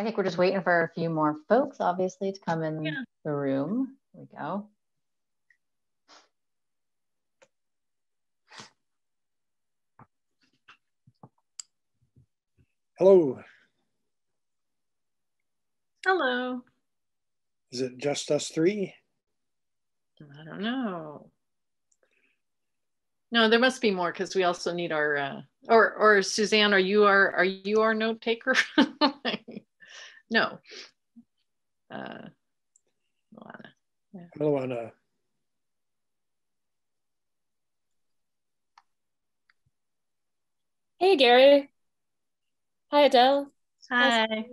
I think we're just waiting for a few more folks, obviously, to come in the room. Here we go. Hello. Hello. Is it just us three? I don't know. No, there must be more because we also need our or Suzanne, are you our note taker? No. Luana. Yeah. Luana. Hey, Gary. Hi, Adele. Hi.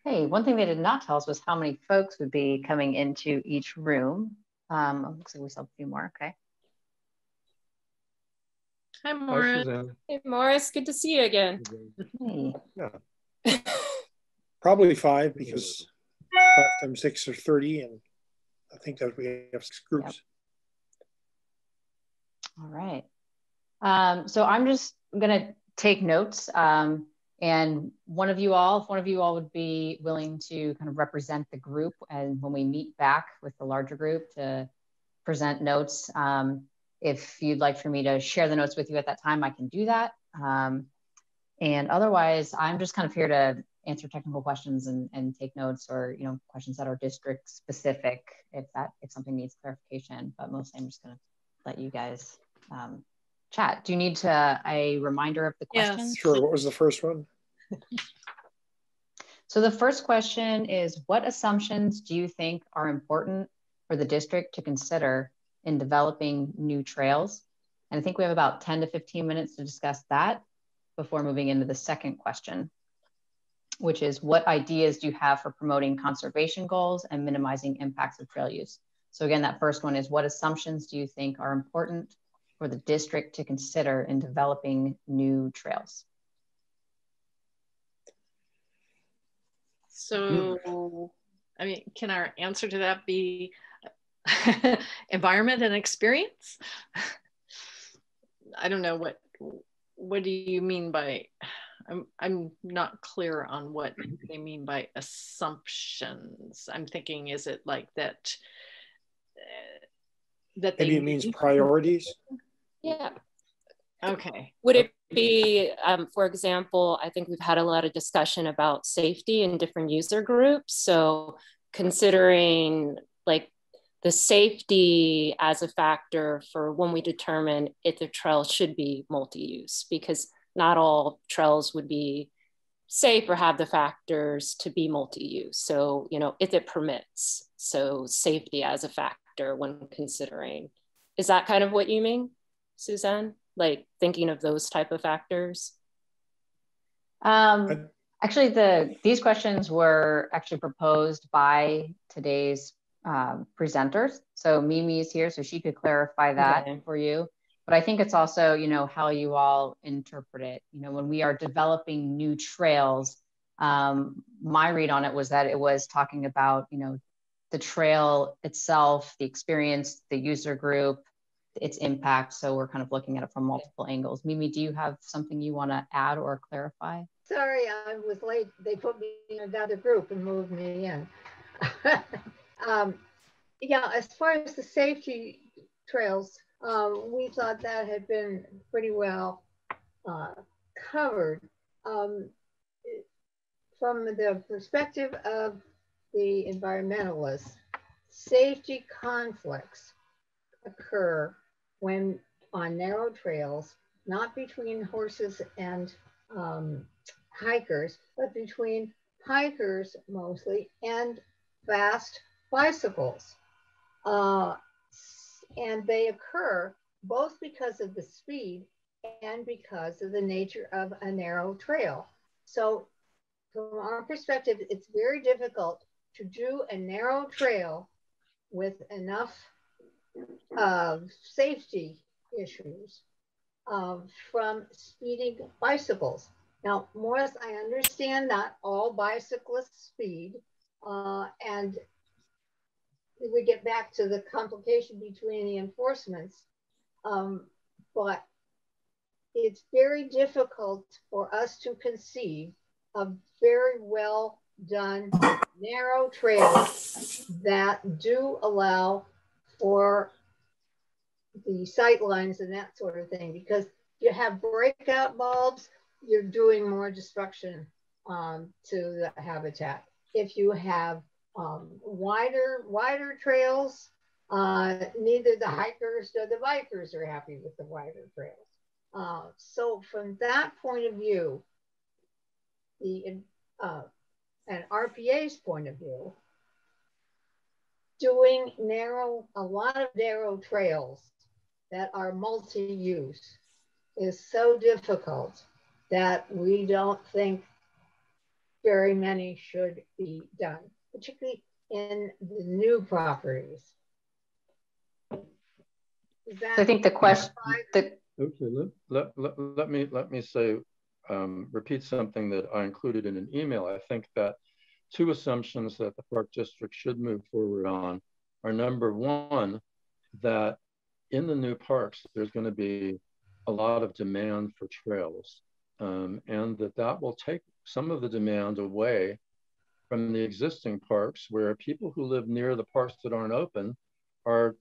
Hey, one thing they did not tell us was how many folks would be coming into each room. Looks like we still have a few more. Okay. Hi, Morris. Hey, Morris. Good to see you again. Hey. Yeah. Probably 5 because 5 times 6 are 30, and I think that we have 6 groups. Yep. All right. So I'm just gonna take notes. And one of you all, if one of you all would be willing to kind of represent the group, and when we meet back with the larger group to present notes, if you'd like for me to share the notes with you at that time, I can do that. And otherwise, I'm just kind of here to answer technical questions and take notes, or questions that are district specific if something needs clarification. But mostly, I'm just going to let you guys chat. Do you need a reminder of the questions? Yes. Sure. What was the first one? So the first question is, what assumptions do you think are important for the district to consider in developing new trails? And I think we have about 10 to 15 minutes to discuss that before moving into the second question, which is, what ideas do you have for promoting conservation goals and minimizing impacts of trail use? So again, that first one is, what assumptions do you think are important for the district to consider in developing new trails? So, I mean, can our answer to that be environment and experience? I don't know, what do you mean by, I'm not clear on what they mean by assumptions. I'm thinking, is it like that Maybe it means priorities? Yeah. Okay. Would it be, for example, I think we've had a lot of discussion about safety in different user groups. So considering like the safety as a factor for when we determine if the trail should be multi-use, because not all trails would be safe or have the factors to be multi-use. So, if it permits, so safety as a factor when considering. Is that kind of what you mean, Suzanne? Like thinking of those type of factors? Actually, these questions were actually proposed by today's presenters. So Mimi is here, so she could clarify that for you. But I think it's also, how you all interpret it. When we are developing new trails, my read on it was that it was talking about, the trail itself, the experience, the user group, its impact. So we're kind of looking at it from multiple angles. Mimi, do you have something you want to add or clarify? Sorry, I was late. They put me in another group and moved me in. Yeah, as far as the safety trails, we thought that had been pretty well covered. From the perspective of the environmentalists, safety conflicts occur when on narrow trails, not between horses and hikers, but between hikers mostly and fast bicycles. And they occur both because of the speed and because of the nature of a narrow trail. So from our perspective, it's very difficult to do a narrow trail with enough safety issues from speeding bicycles. Now, Morris, I understand not all bicyclists speed, and we get back to the complication between the enforcements, but it's very difficult for us to conceive of very well done narrow trails that do allow for the sight lines and that sort of thing, because you have breakout bulbs, you're doing more destruction to the habitat. If you have wider trails, neither the hikers nor the bikers are happy with the wider trails. So from that point of view, and RPA's point of view, doing a lot of narrow trails that are multi-use is so difficult that we don't think very many should be done, particularly in the new properties. I think the question, okay, let me say, repeat something that I included in an email. I think that two assumptions that the Park District should move forward on are, number one, that in the new parks, there's going to be a lot of demand for trails, and that will take some of the demand away from the existing parks, where people who live near the parks that aren't open are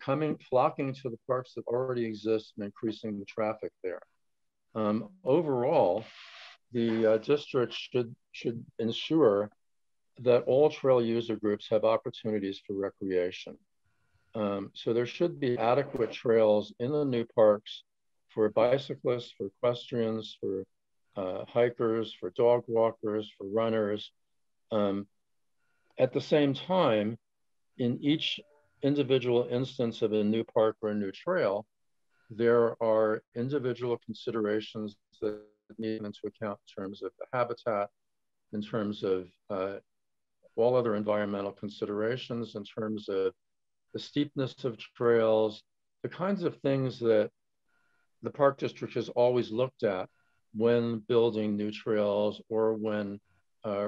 flocking to the parks that already exist and increasing the traffic there. Overall, the district should ensure that all trail user groups have opportunities for recreation. So there should be adequate trails in the new parks for bicyclists, for equestrians, for hikers, for dog walkers, for runners. At the same time, in each individual instance of a new park or a new trail, there are individual considerations that need into account in terms of the habitat, in terms of all other environmental considerations, in terms of the steepness of trails, the kinds of things that the Park District has always looked at when building new trails or when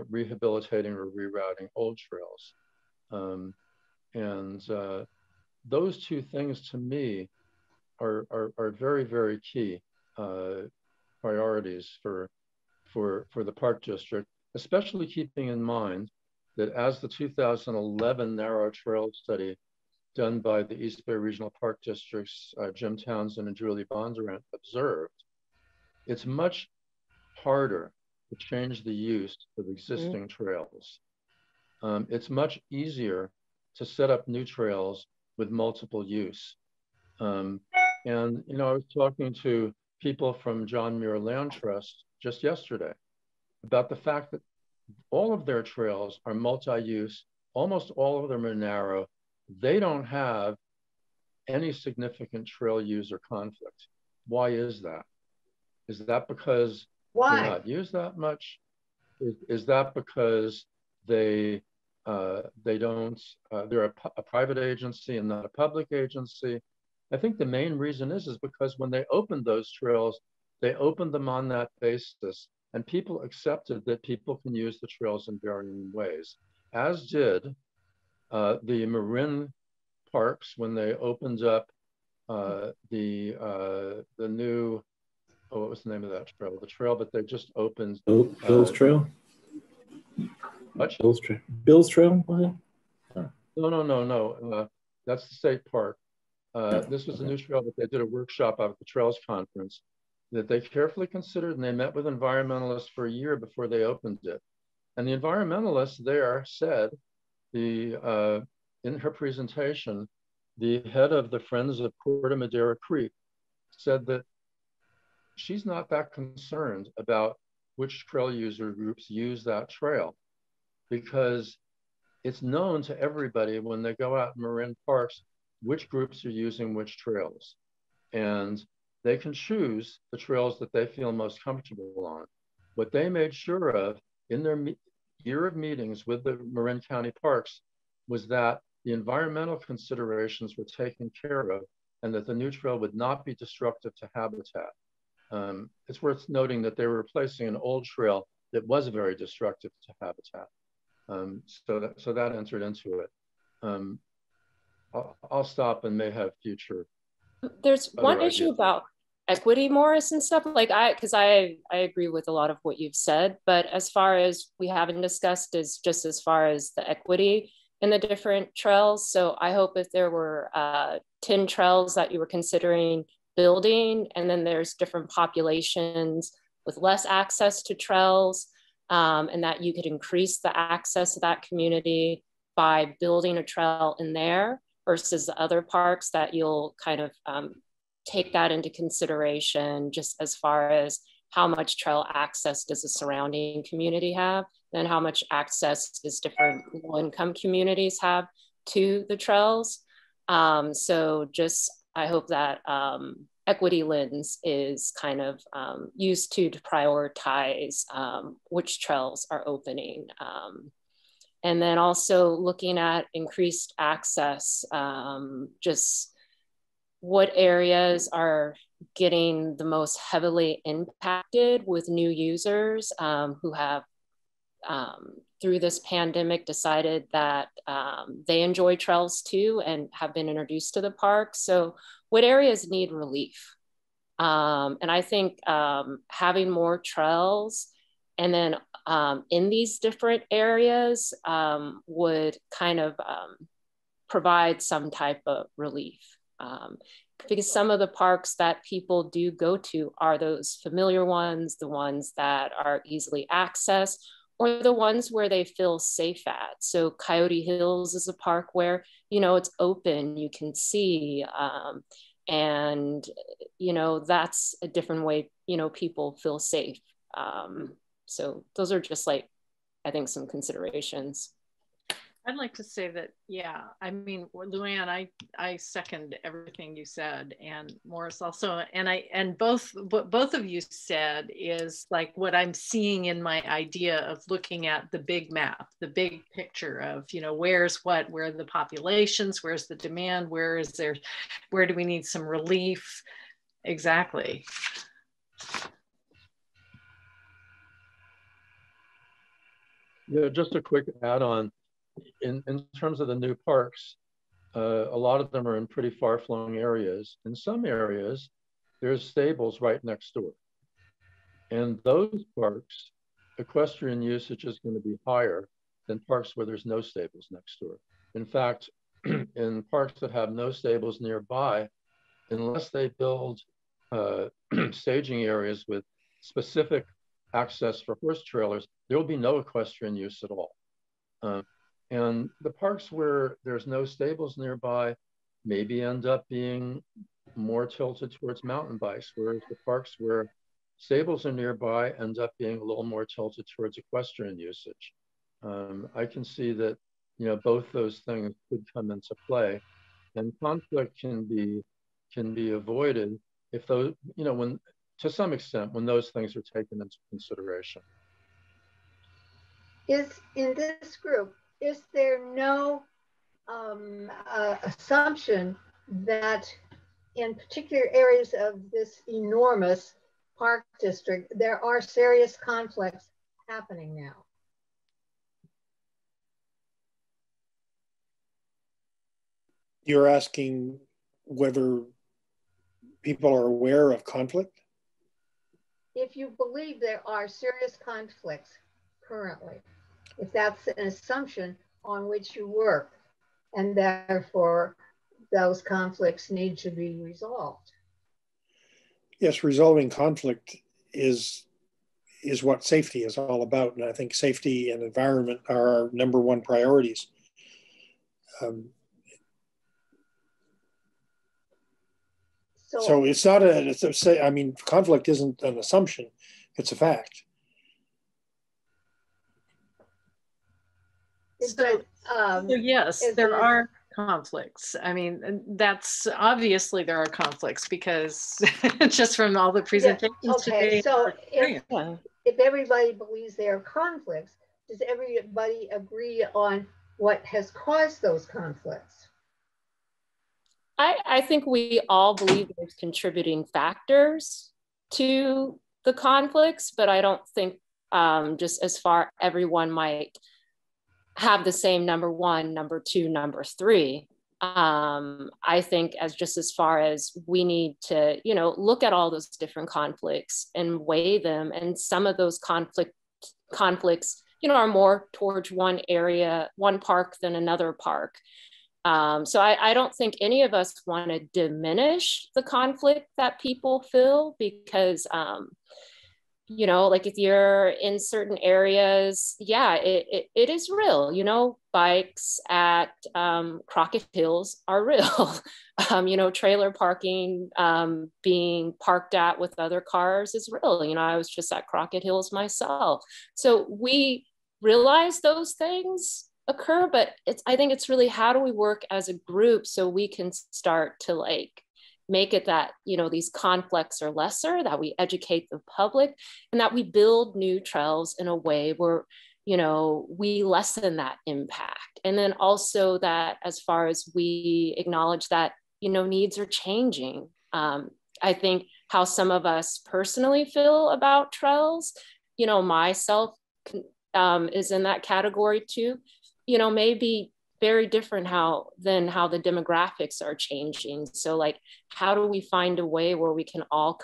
rehabilitating or rerouting old trails. Those two things to me are very, very key priorities for the Park District, especially keeping in mind that as the 2011 narrow trail study done by the East Bay Regional Park District's Jim Townsend and Julie Bondurant observed, it's much harder to change the use of existing trails. It's much easier to set up new trails with multiple use. And you know, I was talking to people from John Muir Land Trust just yesterday about the fact that all of their trails are multi-use, almost all of them are narrow. They don't have any significant trail user conflict. Why is that? Is that because they're not used that much? Is that because they're a private agency and not a public agency? I think the main reason is because when they opened those trails, they opened them on that basis, and people accepted that people can use the trails in varying ways, as did the Marin parks when they opened up the new, what was the name of that trail? The trail that they just opened. Bill's Trail? What? Bill's Trail? No. That's the state park. This was a new trail that they did a workshop out at the Trails Conference that they carefully considered, and they met with environmentalists for a year before they opened it. And the environmentalists there said, in her presentation, the head of the Friends of Corte Madera Creek said that she's not that concerned about which trail user groups use that trail, because it's known to everybody when they go out in Marin parks which groups are using which trails. And they can choose the trails that they feel most comfortable on. What they made sure of in their year of meetings with the Marin County Parks was that the environmental considerations were taken care of and that the new trail would not be destructive to habitat. It's worth noting that they were replacing an old trail that was very destructive to habitat. So that entered into it. I'll stop and may have future. There's one issue about equity, Morris, and stuff like because I agree with a lot of what you've said, but as far as we haven't discussed is just as far as the equity in the different trails. So I hope if there were 10 trails that you were considering building, and then there's different populations with less access to trails, and that you could increase the access to that community by building a trail in there versus the other parks, that you'll kind of take that into consideration just as far as how much trail access does the surrounding community have, and how much access does different low-income communities have to the trails. So just, I hope that equity lens is kind of used to prioritize which trails are opening. And then also looking at increased access, just what areas are getting the most heavily impacted with new users who have, through this pandemic, decided that they enjoy trails too and have been introduced to the park. So what areas need relief? And I think having more trails and then in these different areas would kind of provide some type of relief. Because some of the parks that people do go to are those familiar ones, the ones that are easily accessed, or the ones where they feel safe at. So Coyote Hills is a park where, you know, it's open, you can see, and, you know, that's a different way, you know, people feel safe. So those are just like, I think, some considerations. I'd like to say that, yeah, I mean, Luann, I second everything you said, and Morris also, and both what both of you said is like what I'm seeing in my idea of looking at the big map, the big picture of, you know, where's what, where are the populations, where's the demand, where do we need some relief? Exactly. Yeah, just a quick add-on. In terms of the new parks, a lot of them are in pretty far-flung areas. In some areas, there's stables right next door. And those parks, equestrian usage is going to be higher than parks where there's no stables next door. In fact, in parks that have no stables nearby, unless they build staging areas with specific access for horse trailers, there will be no equestrian use at all. And the parks where there's no stables nearby maybe end up being more tilted towards mountain bikes, whereas the parks where stables are nearby end up being a little more tilted towards equestrian usage. I can see that, you know, both those things could come into play, and conflict can be avoided if those, you know, when, to some extent, when those things are taken into consideration. Is in this group, is there no assumption that in particular areas of this enormous park district, there are serious conflicts happening now? You're asking whether people are aware of conflict? If you believe there are serious conflicts currently, if that's an assumption on which you work, and therefore those conflicts need to be resolved. Yes, resolving conflict is what safety is all about. And I think safety and environment are our number one priorities. So it's not I mean, conflict isn't an assumption, it's a fact. So yes, there are conflicts. I mean, that's obviously there are conflicts because just from all the presentations today. So if everybody believes there are conflicts, does everybody agree on what has caused those conflicts? I think we all believe there's contributing factors to the conflicts, but I don't think just as far everyone might have the same number one, number two, number three. I think as far as we need to, look at all those different conflicts and weigh them. And some of those conflicts, are more towards one area, one park than another park. So I don't think any of us want to diminish the conflict that people feel, because, like if you're in certain areas, yeah, it is real, bikes at Crockett Hills are real. Trailer parking being parked at with other cars is real. I was just at Crockett Hills myself. So we realize those things occur, but I think it's really, how do we work as a group so we can start to make it that, these conflicts are lesser, that we educate the public, and that we build new trails in a way where, we lessen that impact. And then also that as far as we acknowledge that, needs are changing. I think how some of us personally feel about trails, myself is in that category too, maybe very different than how the demographics are changing. So how do we find a way where we can all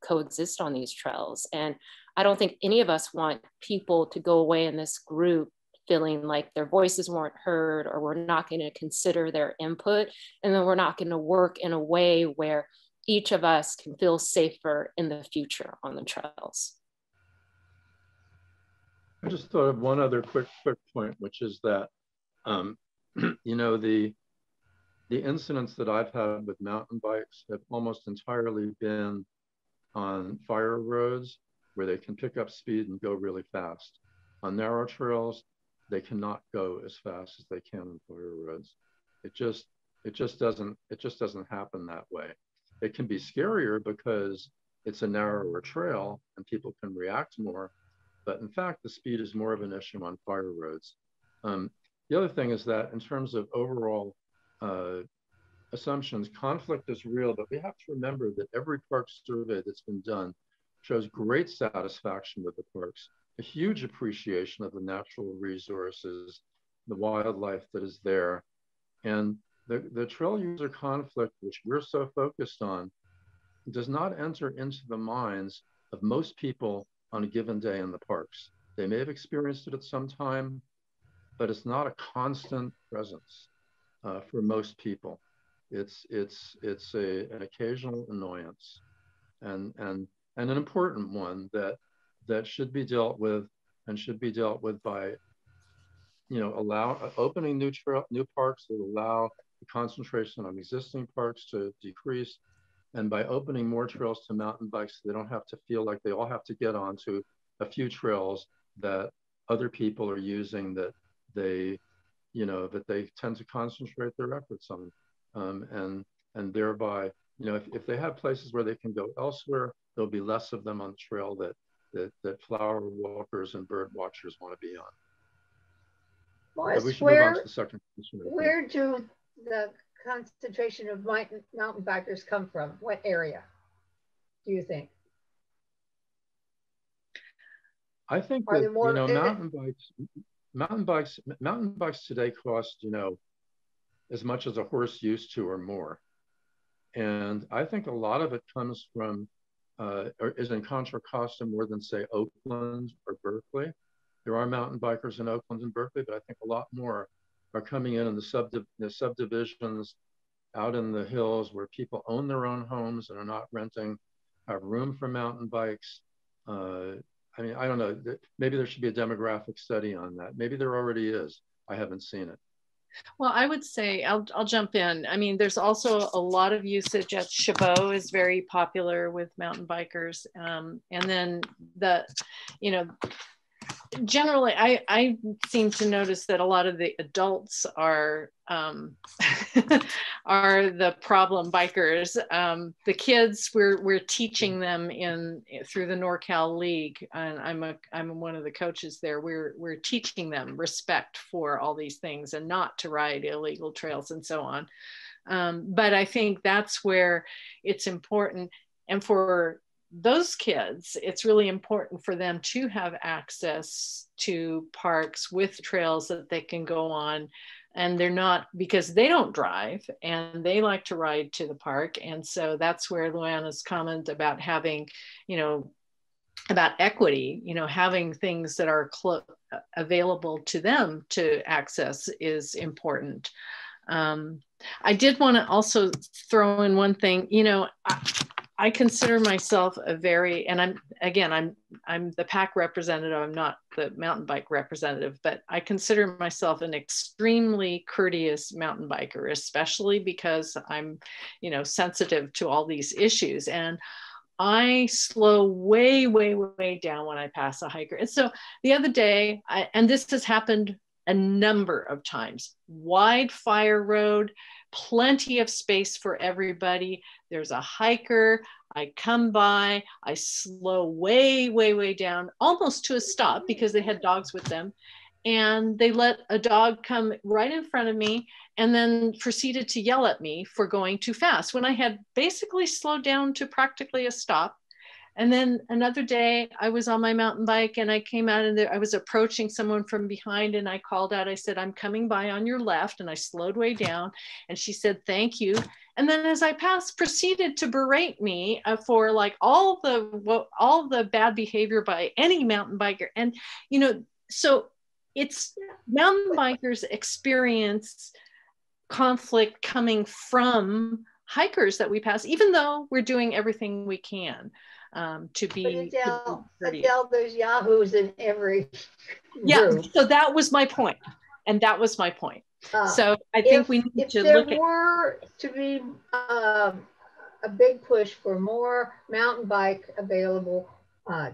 coexist on these trails? And I don't think any of us want people to go away in this group feeling like their voices weren't heard, or we're not going to consider their input, and then we're not going to work in a way where each of us can feel safer in the future on the trails. I just thought of one other quick point, which is that the incidents that I've had with mountain bikes have almost entirely been on fire roads where they can pick up speed and go really fast. On narrow trails, they cannot go as fast as they can on fire roads. It just doesn't happen that way. It can be scarier because it's a narrower trail and people can react more, but in fact, the speed is more of an issue on fire roads. The other thing is that in terms of overall assumptions, conflict is real, but we have to remember that every park survey that's been done shows great satisfaction with the parks, a huge appreciation of the natural resources, the wildlife that is there. And the trail user conflict, which we're so focused on, does not enter into the minds of most people on a given day in the parks. They may have experienced it at some time, but it's not a constant presence for most people. It's an occasional annoyance, and an important one that should be dealt with, and should be dealt with by, opening new parks that allow the concentration on existing parks to decrease, and by opening more trails to mountain bikes, so they don't have to feel like they all have to get onto a few trails that other people are using, that they tend to concentrate their efforts on, and thereby, if they have places where they can go elsewhere, there'll be less of them on the trail that flower walkers and bird watchers want to be on. Morris, we should move on to the second question. Where do the concentration of mountain bikers come from? What area do you think? I think that, mountain bikes today cost, as much as a horse used to or more. And I think a lot of it comes from, or is in Contra Costa more than, say, Oakland or Berkeley. There are mountain bikers in Oakland and Berkeley, but I think a lot more are coming in the subdivisions out in the hills where people own their own homes and are not renting, have room for mountain bikes. I mean, I don't know, maybe there should be a demographic study on that. Maybe there already is. I haven't seen it. Well, I would say, I'll jump in. I mean, there's also a lot of usage at Chabot is very popular with mountain bikers. And then generally, I seem to notice that a lot of the adults are are the problem bikers. The kids, we're teaching them through the NorCal League, and I'm one of the coaches there. We're teaching them respect for all these things and not to ride illegal trails and so on. But I think that's where it's important, and for those kids, it's really important for them to have access to parks with trails that they can go on and they're not, because they don't drive and they like to ride to the park. And so that's where Luana's comment about having, you know, about equity, you know, having things that are available to them to access is important. I did want to also throw in one thing, you know, I consider myself a very, and I'm the pack representative. I'm not the mountain bike representative, but I consider myself an extremely courteous mountain biker, especially because I'm, you know, sensitive to all these issues. And I slow way, way, way down when I pass a hiker. And so the other day, and this has happened a number of times, wide fire road, plenty of space for everybody. There's a hiker. I come by, I slow way, way, way down, almost to a stop because they had dogs with them. And they let a dog come right in front of me and then proceeded to yell at me for going too fast when I had basically slowed down to practically a stop. And then another day I was on my mountain bike and I came out and I was approaching someone from behind and I called out, I said, I'm coming by on your left, and I slowed way down. And she said, thank you. And then as I passed, proceeded to berate me for like all the bad behavior by any mountain biker. And, you know, so it's mountain bikers experience conflict coming from hikers that we pass, even though we're doing everything we can to be. Adele, there's yahoos in every group. So that was my point, and that was my point. So I think we need to look at. If there were to be a big push for more mountain bike available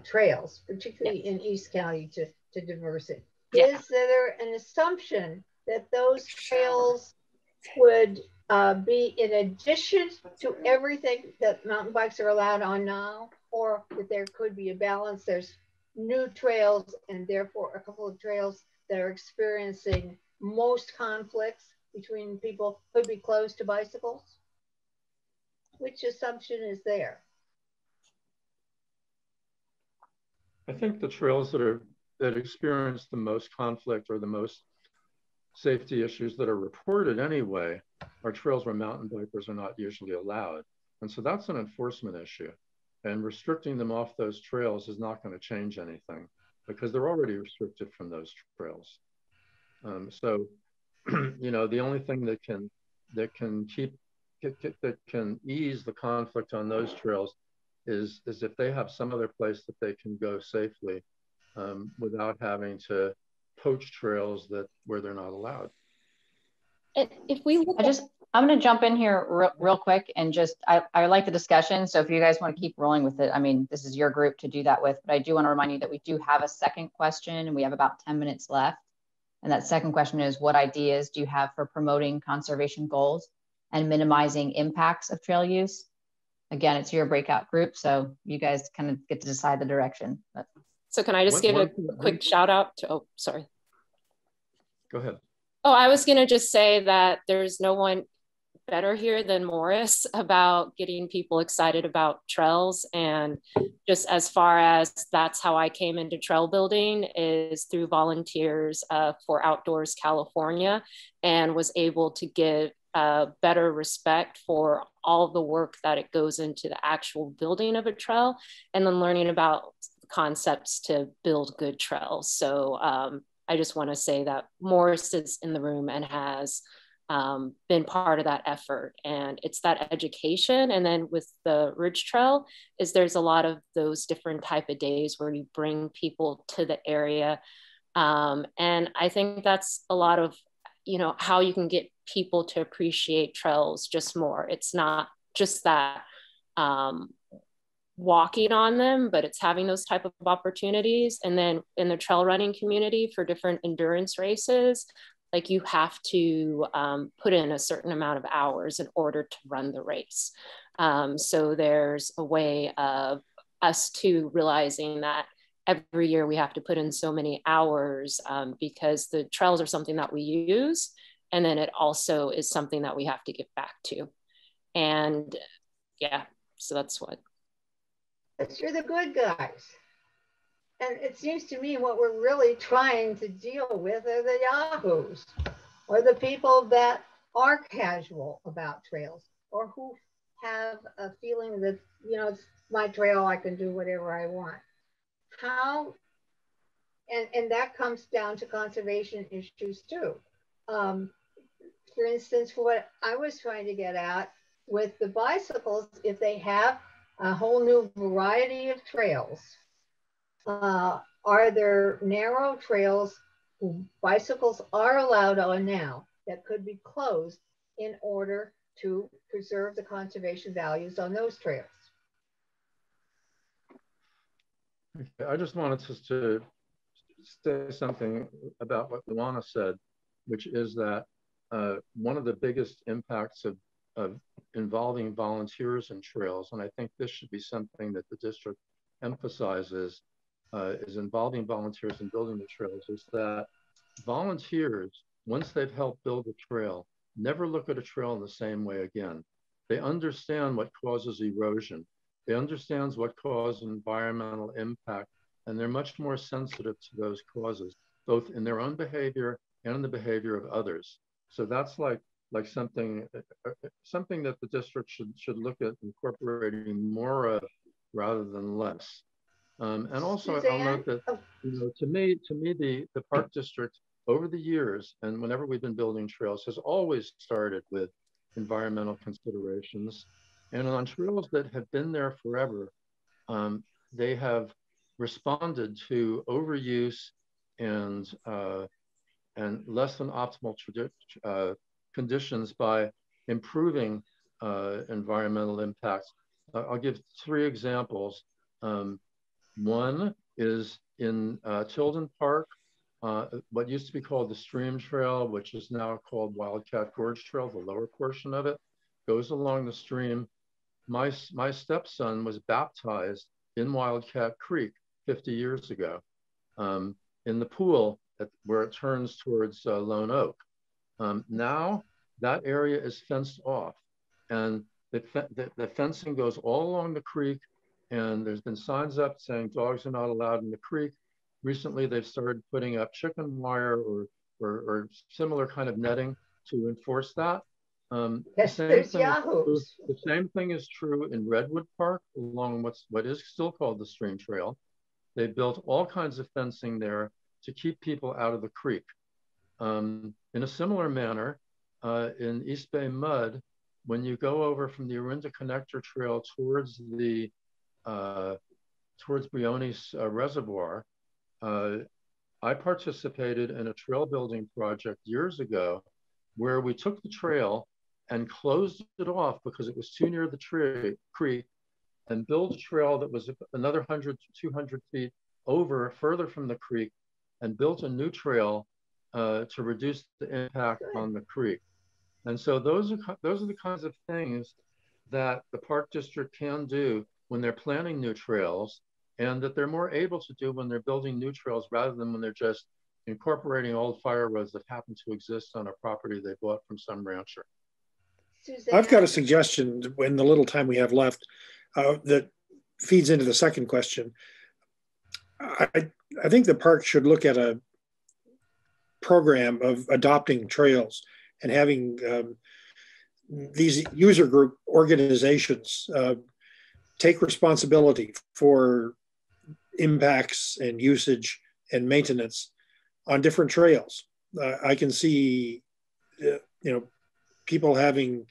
trails, particularly in East County, to diversity, is there an assumption that those trails would be in addition to everything that mountain bikes are allowed on now, or that there could be a balance? There's new trails and therefore a couple of trails that are experiencing most conflicts between people who could be closed to bicycles. Which assumption is there? I think the trails that experience the most conflict or the most safety issues that are reported anyway are trails where mountain bikers are not usually allowed. And so that's an enforcement issue. And restricting them off those trails is not going to change anything because they're already restricted from those trails. So, you know, the only thing that can ease the conflict on those trails is if they have some other place that they can go safely without having to poach trails where they're not allowed. If we look I'm going to jump in here real quick and just, I like the discussion. So if you guys want to keep rolling with it, I mean, this is your group to do that with, but I do want to remind you that we do have a second question and we have about 10 minutes left. And that second question is, what ideas do you have for promoting conservation goals and minimizing impacts of trail use? Again, it's your breakout group, so you guys kind of get to decide the direction. But. So can I just give a quick shout out to, oh, sorry. Go ahead. Oh, I was gonna just say that there's no one better here than Morris about getting people excited about trails. And just as far as that's how I came into trail building is through volunteers for Outdoors California, and was able to give better respect for all the work that it goes into the actual building of a trail, and then learning about concepts to build good trails. So I just want to say that Morris is in the room and has been part of that effort, and it's that education. And then with the Ridge Trail is there's a lot of those different type of days where you bring people to the area, and I think that's a lot of, you know, how you can get people to appreciate trails just more. It's not just that walking on them, but it's having those type of opportunities. And then in the trail running community for different endurance races, like you have to put in a certain amount of hours in order to run the race. So there's a way of us too realizing that every year we have to put in so many hours because the trails are something that we use. And then it also is something that we have to give back to. And yeah, so that's what. You're the good guys. And it seems to me what we're really trying to deal with are the yahoos. or the people that are casual about trails, or who have a feeling that, you know, it's my trail, I can do whatever I want. How, and that comes down to conservation issues too. For instance, what I was trying to get at with the bicycles, if they have a whole new variety of trails, are there narrow trails bicycles are allowed on now that could be closed in order to preserve the conservation values on those trails? Okay, I just wanted to say something about what Luana said, which is that one of the biggest impacts of involving volunteers in trails, and I think this should be something that the district emphasizes, is involving volunteers in building the trails, is that volunteers, once they've helped build a trail, never look at a trail in the same way again. They understand what causes erosion. They understand what causes environmental impact, and they're much more sensitive to those causes, both in their own behavior and in the behavior of others. So that's like something that the district should look at incorporating more of rather than less. And also, I'll note that, you know, to me, the park district over the years, and whenever we've been building trails, has always started with environmental considerations. And on trails that have been there forever, they have responded to overuse and less than optimal conditions by improving environmental impacts. I'll give 3 examples. One is in Tilden Park, what used to be called the Stream Trail, which is now called Wildcat Gorge Trail, the lower portion of it, goes along the stream. My stepson was baptized in Wildcat Creek 50 years ago, in the pool where it turns towards Lone Oak. Now that area is fenced off, and the fencing goes all along the creek, and there's been signs up saying dogs are not allowed in the creek. Recently, they've started putting up chicken wire or similar kind of netting to enforce that. Yes, there's yahoos. The same thing is true in Redwood Park along what is still called the Stream Trail. They built all kinds of fencing there to keep people out of the creek. In a similar manner, in East Bay Mud, when you go over from the Orinda Connector Trail towards Briones Reservoir, I participated in a trail building project years ago where we took the trail and closed it off because it was too near the creek, and built a trail that was another 100 to 200 feet over further from the creek, and built a new trail to reduce the impact on the creek. And so those are the kinds of things that the park district can do when they're planning new trails, and that they're more able to do when they're building new trails rather than when they're just incorporating old fire roads that happen to exist on a property they bought from some rancher. Suzanne? I've got a suggestion in the little time we have left that feeds into the second question. I think the park should look at a program of adopting trails and having these user group organizations take responsibility for impacts and usage and maintenance on different trails. I can see, people having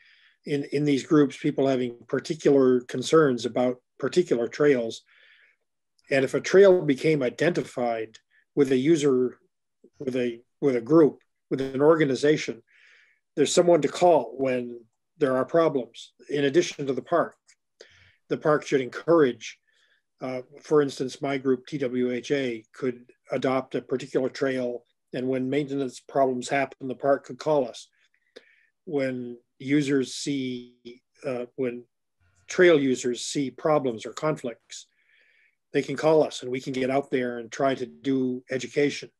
in these groups, people having particular concerns about particular trails. And if a trail became identified with a user, with a group, with an organization, there's someone to call when there are problems. In addition to the park should encourage, for instance, my group, TWHA, could adopt a particular trail, and when maintenance problems happen, the park could call us. When trail users see problems or conflicts, they can call us and we can get out there and try to do education.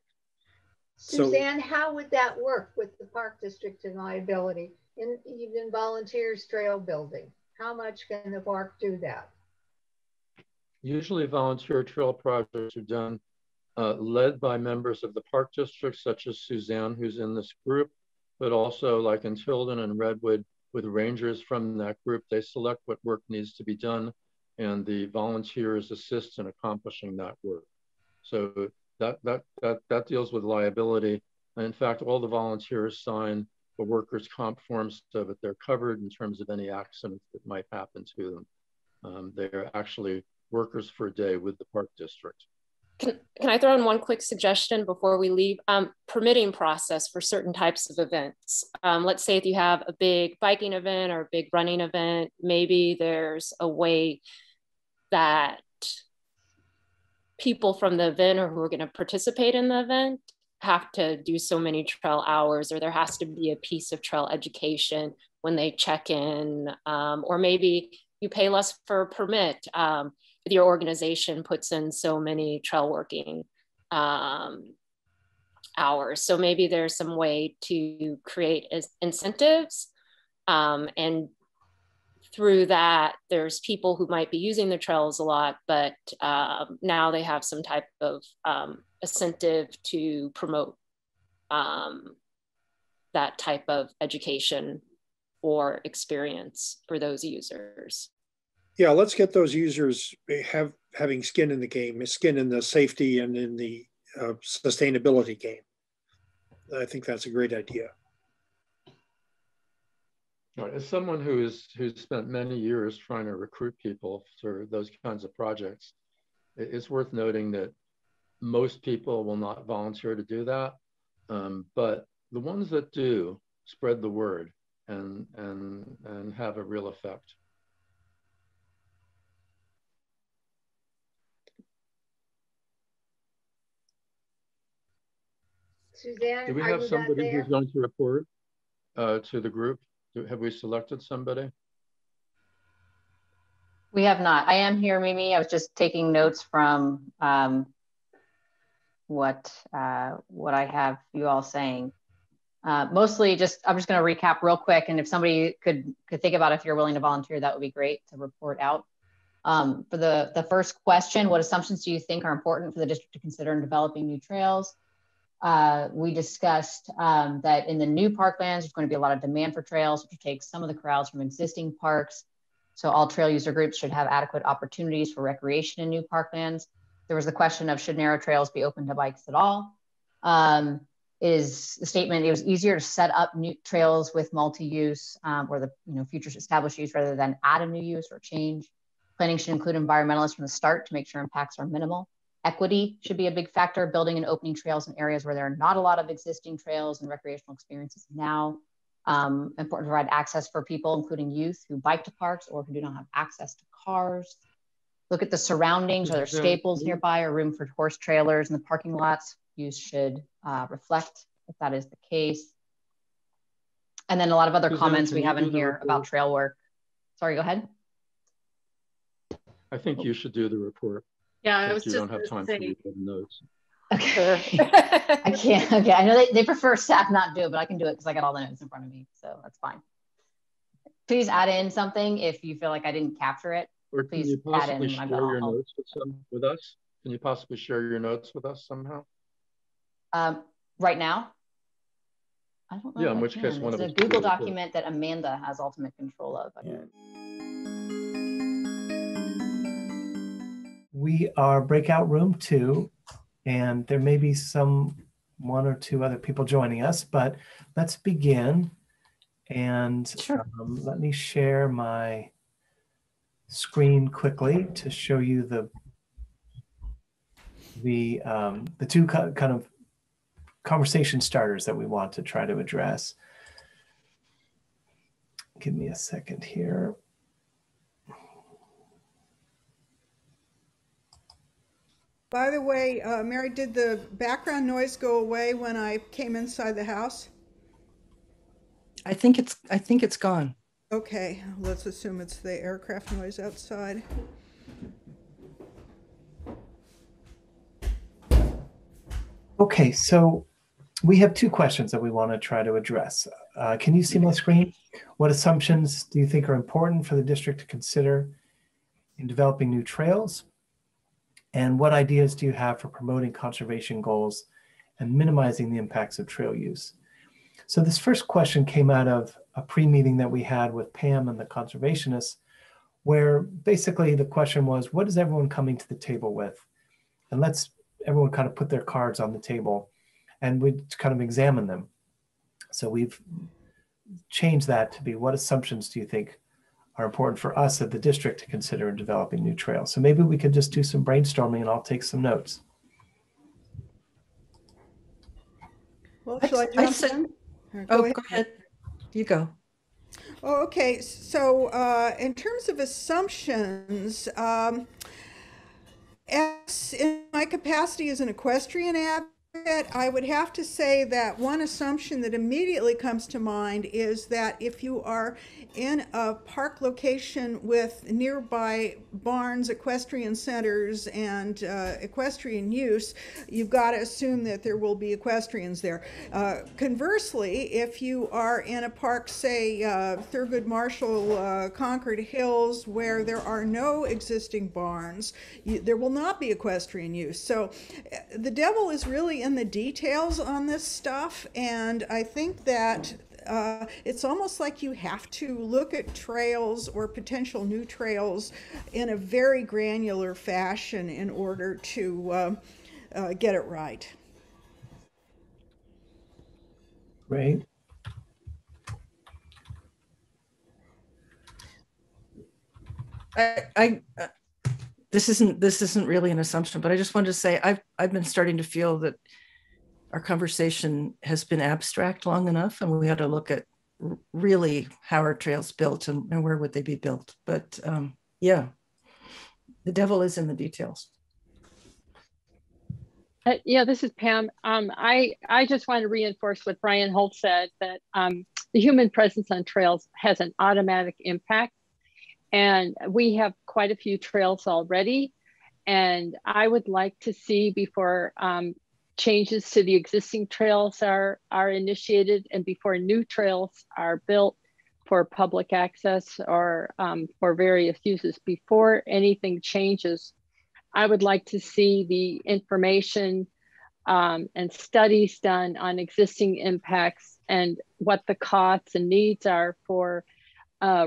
Suzanne, how would that work with the park district and liability, and even volunteers trail building? How much can the park do that? Usually volunteer trail projects are done led by members of the park district, such as Suzanne, who's in this group, but also like in Tilden and Redwood, with rangers from that group, they select what work needs to be done, and the volunteers assist in accomplishing that work. So that deals with liability. And in fact, all the volunteers sign the workers' comp forms so that they're covered in terms of any accidents that might happen to them. They're actually workers for a day with the park district. Can I throw in one quick suggestion before we leave? Permitting process for certain types of events. Let's say if you have a big biking event or a big running event, maybe there's a way that people from the event or who are going to participate in the event have to do so many trail hours, or there has to be a piece of trail education when they check in, or maybe you pay less for a permit. Your organization puts in so many trail working hours. So maybe there's some way to create incentives, and through that, there's people who might be using the trails a lot, but now they have some type of incentive to promote that type of education or experience for those users. Yeah, let's get those users having skin in the game, skin in the safety and in the sustainability game. I think that's a great idea. As someone who's spent many years trying to recruit people for those kinds of projects, it's worth noting that most people will not volunteer to do that, but the ones that do spread the word and have a real effect. Suzanne, do we have somebody who's going to report to the group? Have we selected somebody? We have not. I am here, Mimi. I was just taking notes from what I have you all saying. Mostly just, I'm just going to recap real quick. And if somebody could think about if you're willing to volunteer, that would be great to report out. For the first question, what assumptions do you think are important for the district to consider in developing new trails? We discussed that in the new parklands, there's going to be a lot of demand for trails, which takes some of the crowds from existing parks. So all trail user groups should have adequate opportunities for recreation in new parklands. There was the question of should narrow trails be open to bikes at all? Is the statement, it was easier to set up new trails with multi-use or the future established use rather than add a new use or change. Planning should include environmentalists from the start to make sure impacts are minimal. Equity should be a big factor, building and opening trails in areas where there are not a lot of existing trails and recreational experiences now. Important to provide access for people, including youth who bike to parks or who do not have access to cars. Look at the surroundings. Are there staples nearby or room for horse trailers in the parking lots? Use should reflect if that is the case. And then a lot of other comments we have in here about trail work. Sorry, go ahead. I think you should do the report. Yeah, I was you just don't have time to read the notes. Okay. I can't. Okay, I know they prefer staff not do it, but I can do it because I got all the notes in front of me, so that's fine. Please add in something if you feel like I didn't capture it. Or can you possibly share your notes with us? Can you possibly share your notes with us somehow? Right now? I don't know. Yeah, in which case one of us. It's a Google document that Amanda has ultimate control of. Yeah. We are Breakout Room 2, and there may be one or two other people joining us, but let's begin. And sure. Let me share my screen quickly to show you the two kind of conversation starters that we want to try to address. Give me a second here. By the way, Mary, did the background noise go away when I came inside the house? I think it's gone. Okay, let's assume it's the aircraft noise outside. Okay, so we have two questions that we want to try to address. Can you see my screen? What assumptions do you think are important for the district to consider in developing new trails? And what ideas do you have for promoting conservation goals and minimizing the impacts of trail use? So this first question came out of a pre-meeting that we had with Pam and the conservationists, where basically the question was, what is everyone coming to the table with? And let's everyone kind of put their cards on the table and we kind of examine them. So we've changed that to be, what assumptions do you think are important for us at the district to consider in developing new trails? So maybe we could just do some brainstorming and I'll take some notes. Well, shall I jump in? Go ahead. You go. Oh, okay. So in terms of assumptions, as in my capacity as an equestrian advocate, I would have to say that one assumption that immediately comes to mind is that if you are in a park location with nearby barns, equestrian centers, and equestrian use, you've got to assume that there will be equestrians there. Conversely, if you are in a park, say Thurgood Marshall, Concord Hills, where there are no existing barns, there will not be equestrian use. So the devil is really in the details on this stuff, and I think that it's almost like you have to look at trails or potential new trails in a very granular fashion in order to get it right. Right. This isn't really an assumption, but I just wanted to say I've been starting to feel that our conversation has been abstract long enough, and we ought to look at really how are trails built and where would they be built. But yeah, the devil is in the details. Yeah, this is Pam. I just want to reinforce what Brian Holt said, that the human presence on trails has an automatic impact. And we have quite a few trails already. And I would like to see, before changes to the existing trails are initiated and before new trails are built for public access or for various uses, before anything changes, I would like to see the information and studies done on existing impacts and what the costs and needs are for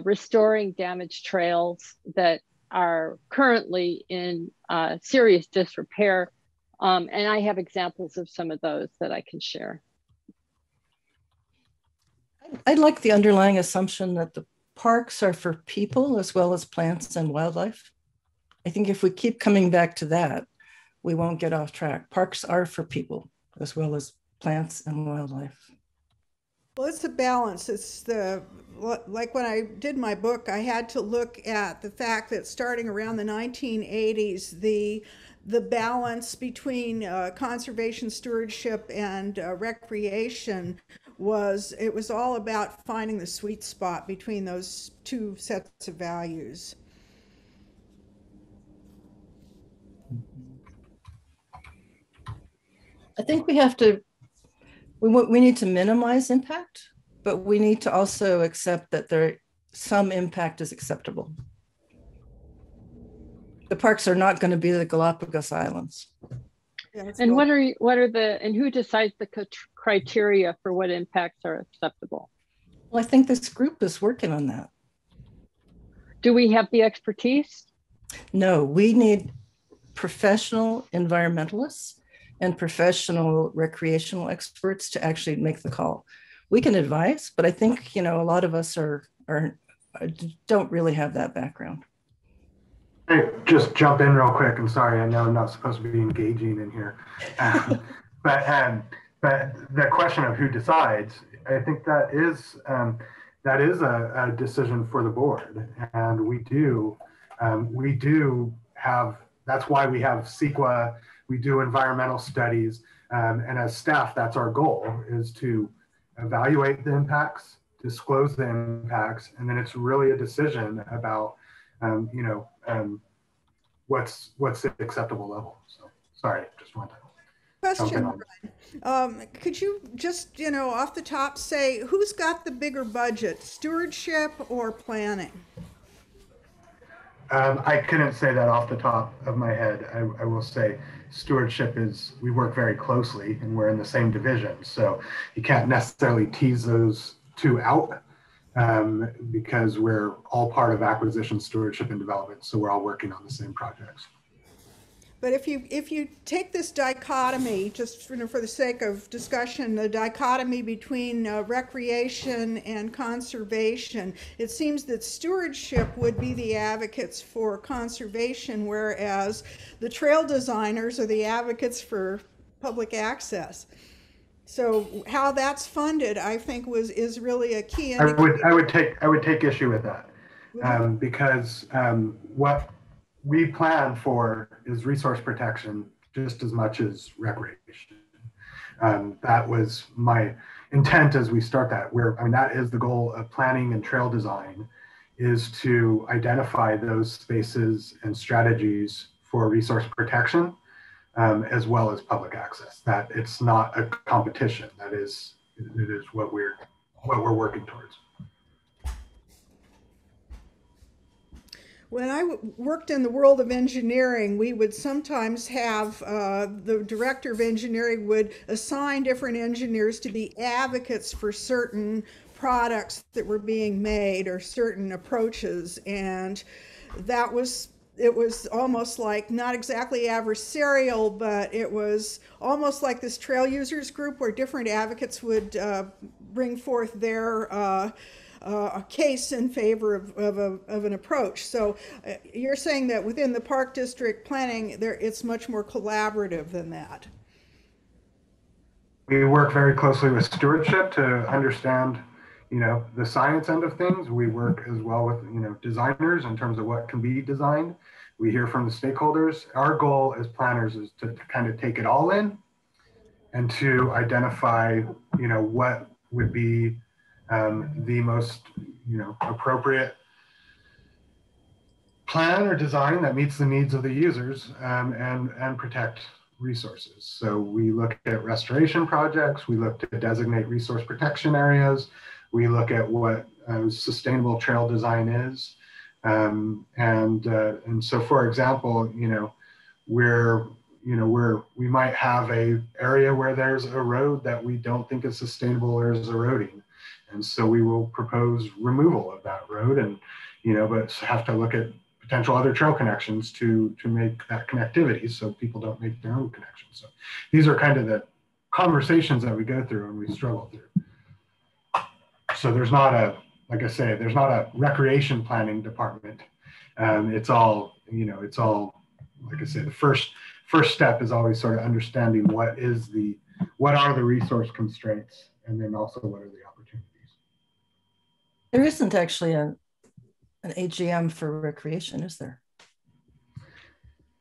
restoring damaged trails that are currently in serious disrepair. And I have examples of some of those that I can share. I'd like the underlying assumption that the parks are for people as well as plants and wildlife. I think if we keep coming back to that, we won't get off track. Parks are for people as well as plants and wildlife. Well, it's a balance. It's like when I did my book, I had to look at the fact that starting around the 1980s, the balance between conservation, stewardship, and recreation was all about finding the sweet spot between those two sets of values. I think we need to minimize impact, but we need to also accept that some impact is acceptable. The parks are not going to be the Galapagos Islands. Yeah, and who decides the criteria for what impacts are acceptable? Well, I think this group is working on that. Do we have the expertise? No, we need professional environmentalists and professional recreational experts to actually make the call. We can advise, but I think, a lot of us don't really have that background. Hey, just jump in real quick. I'm sorry, I know I'm not supposed to be engaging in here. But the question of who decides, I think that is a decision for the board. And we do have, that's why we have CEQA, we do environmental studies. And as staff, that's our goal, is to evaluate the impacts, disclose the impacts, and then it's really a decision about, what's the acceptable level. So sorry, just wanted to question, Brian. Could you just, off the top say, who's got the bigger budget, stewardship or planning? I couldn't say that off the top of my head. I will say stewardship is, we work very closely and we're in the same division. So you can't necessarily tease those two out because we're all part of acquisition, stewardship, and development. So we're all working on the same projects. But if you take this dichotomy, just for the sake of discussion, the dichotomy between recreation and conservation, it seems that stewardship would be the advocates for conservation, whereas the trail designers are the advocates for public access. So how that's funded, I think, is really a key indicator. I would take issue with that because what we plan for is resource protection just as much as recreation. That was my intent as we start that. That is the goal of planning and trail design, is to identify those spaces and strategies for resource protection as well as public access. That it's not a competition. It is what we're working towards. When I worked in the world of engineering, we would sometimes have the director of engineering would assign different engineers to be advocates for certain products that were being made or certain approaches. And it was almost like, not exactly adversarial, but it was almost like this trail users group where different advocates would bring forth their a case in favor of an approach. So you're saying that within the park district planning, it's much more collaborative than that. We work very closely with stewardship to understand, the science end of things. We work as well with, designers in terms of what can be designed. We hear from the stakeholders. Our goal as planners is to kind of take it all in and to identify, what would be the most appropriate plan or design that meets the needs of the users and protect resources. So we look at restoration projects, we look to designate resource protection areas, we look at what sustainable trail design is. And so, for example, we might have a area where there's a road that we don't think is sustainable or is eroding. And so we will propose removal of that road and, but have to look at potential other trail connections to make that connectivity so people don't make their own connections. So these are kind of the conversations that we go through and we struggle through. So there's not like I say, there's not a recreation planning department. It's all, like I say, the first step is always sort of understanding what are the resource constraints, and then also what are the opportunities. There isn't actually an AGM for recreation, is there?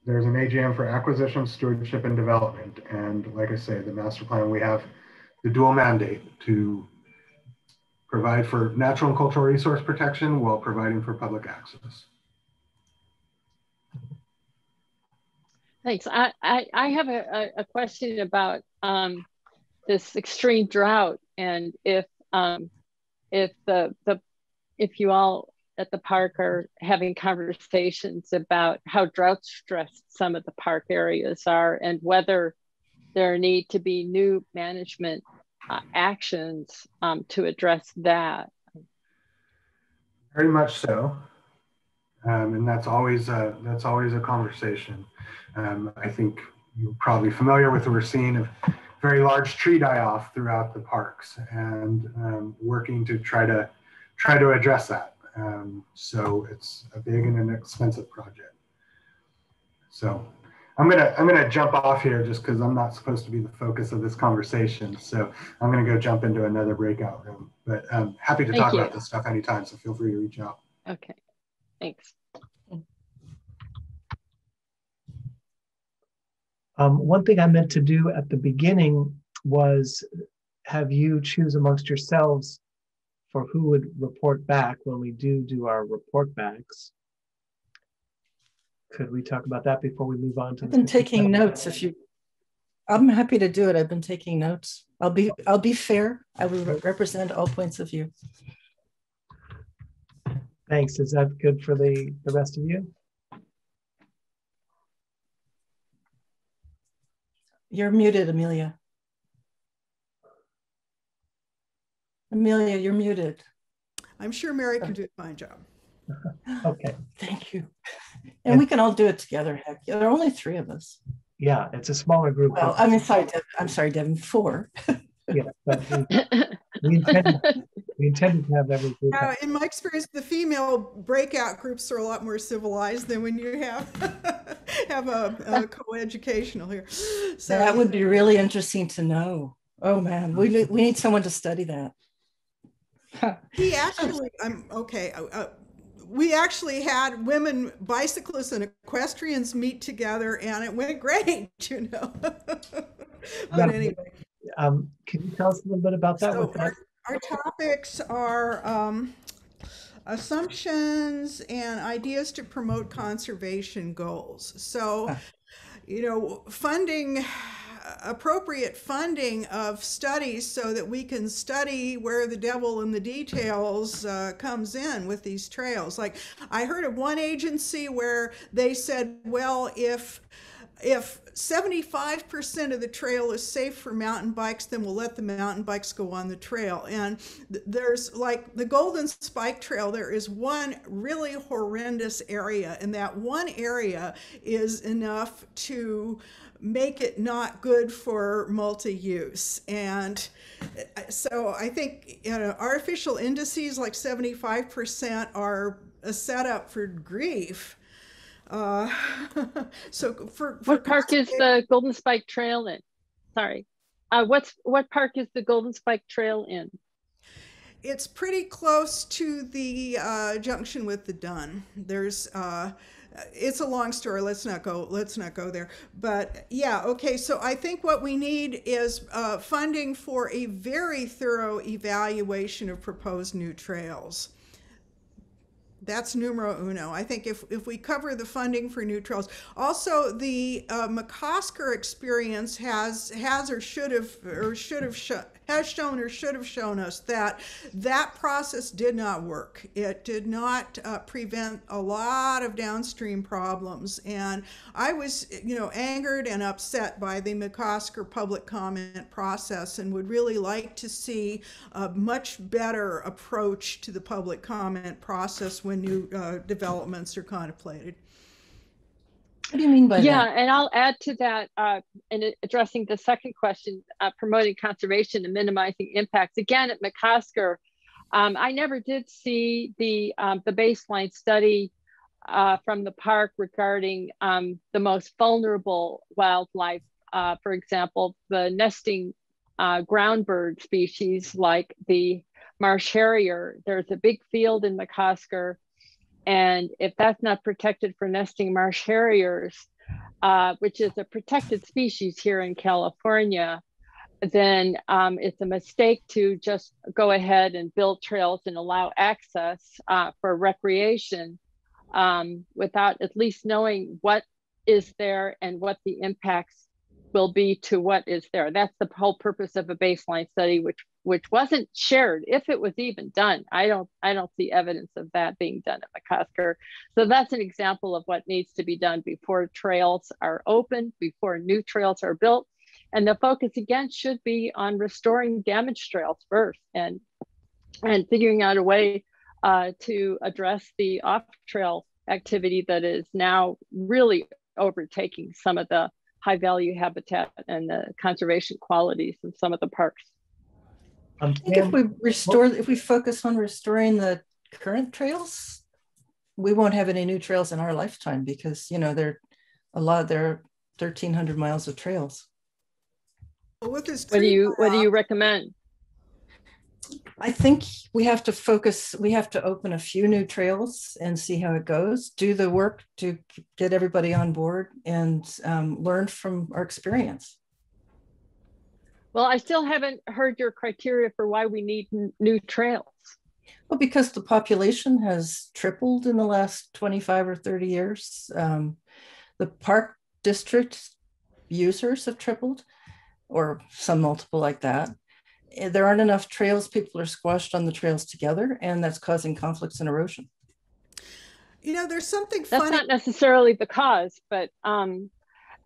There's an AGM for acquisition, stewardship, and development. And like I say, the master plan, we have the dual mandate to provide for natural and cultural resource protection while providing for public access. Thanks. I have a question about this extreme drought, and if you all at the park are having conversations about how drought stressed some of the park areas are, and whether there need to be new management actions to address that. Very much so, and that's always a conversation. I think you're probably familiar with what we're seeing of very large tree die-off throughout the parks, and working to try to address that. So it's a big and an expensive project. So I'm gonna jump off here just because I'm not supposed to be the focus of this conversation. So I'm gonna go jump into another breakout room. But I'm happy to talk about this stuff anytime. So feel free to reach out. Okay, thanks. One thing I meant to do at the beginning was have you choose amongst yourselves for who would report back when we do our report backs. Could we talk about that before we move on to? I've been taking notes. I'm happy to do it. I've been taking notes. I'll be fair. I will represent all points of view. Thanks. Is that good for the rest of you? You're muted, Amelia. Amelia, you're muted. I'm sure Mary can do a fine job. Okay. Thank you. And we can all do it together. Heck, there are only 3 of us. Yeah, it's a smaller group. Well, I mean, sorry, I'm sorry, Devin, 4. Yeah, but we intended to have every group. In my experience, the female breakout groups are a lot more civilized than when you have a co-educational here. So that would be really interesting to know. Oh man, we need someone to study that. We actually had women bicyclists and equestrians meet together, and it went great, you know. But anyway. Can you tell us a little bit about that? So our topics are assumptions and ideas to promote conservation goals. So, you know, appropriate funding of studies so that we can study where the devil in the details comes in with these trails. Like I heard of one agency where they said, well, if 75% of the trail is safe for mountain bikes, then we'll let the mountain bikes go on the trail. And there's like the Golden Spike Trail, there is one really horrendous area, and that one area is enough to make it not good for multi-use. And so I think, you know, artificial indices like 75% are a setup for grief. So for what park is the Golden Spike Trail in? Sorry, what park is the Golden Spike Trail in? It's pretty close to the junction with the Dun. There's it's a long story. Let's not go there. But yeah, okay. So I think what we need is funding for a very thorough evaluation of proposed new trails. That's numero uno. I think if we cover the funding for new trails, also the McCosker experience has shown us that process did not work. It did not prevent a lot of downstream problems, and I was, you know, angered and upset by the McCosker public comment process, and would really like to see a much better approach to the public comment process when new developments are contemplated. What do you mean by that? Yeah, and I'll add to that in addressing the second question, promoting conservation and minimizing impacts. Again, at McCosker, I never did see the baseline study from the park regarding the most vulnerable wildlife. For example, the nesting ground bird species like the marsh harrier. There's a big field in McCosker, and if that's not protected for nesting marsh harriers, which is a protected species here in California, then it's a mistake to just go ahead and build trails and allow access for recreation without at least knowing what is there and what the impacts will be to what is there. That's the whole purpose of a baseline study, which wasn't shared, if it was even done. I don't see evidence of that being done at McCosker. So that's an example of what needs to be done before trails are open, before new trails are built. And the focus again should be on restoring damaged trails first, and figuring out a way to address the off-trail activity that is now really overtaking some of the high value habitat and the conservation qualities in some of the parks. I think if we focus on restoring the current trails, we won't have any new trails in our lifetime, because, you know, there are 1,300 miles of trails. What do you recommend? I think we have to focus, we have to open a few new trails and see how it goes, do the work to get everybody on board, and learn from our experience. Well, I still haven't heard your criteria for why we need new trails. Well, because the population has tripled in the last 25 or 30 years. The park district users have tripled, or some multiple like that. There aren't enough trails. People are squashed on the trails together, and that's causing conflicts and erosion. You know, there's something funny. That's not necessarily the cause, but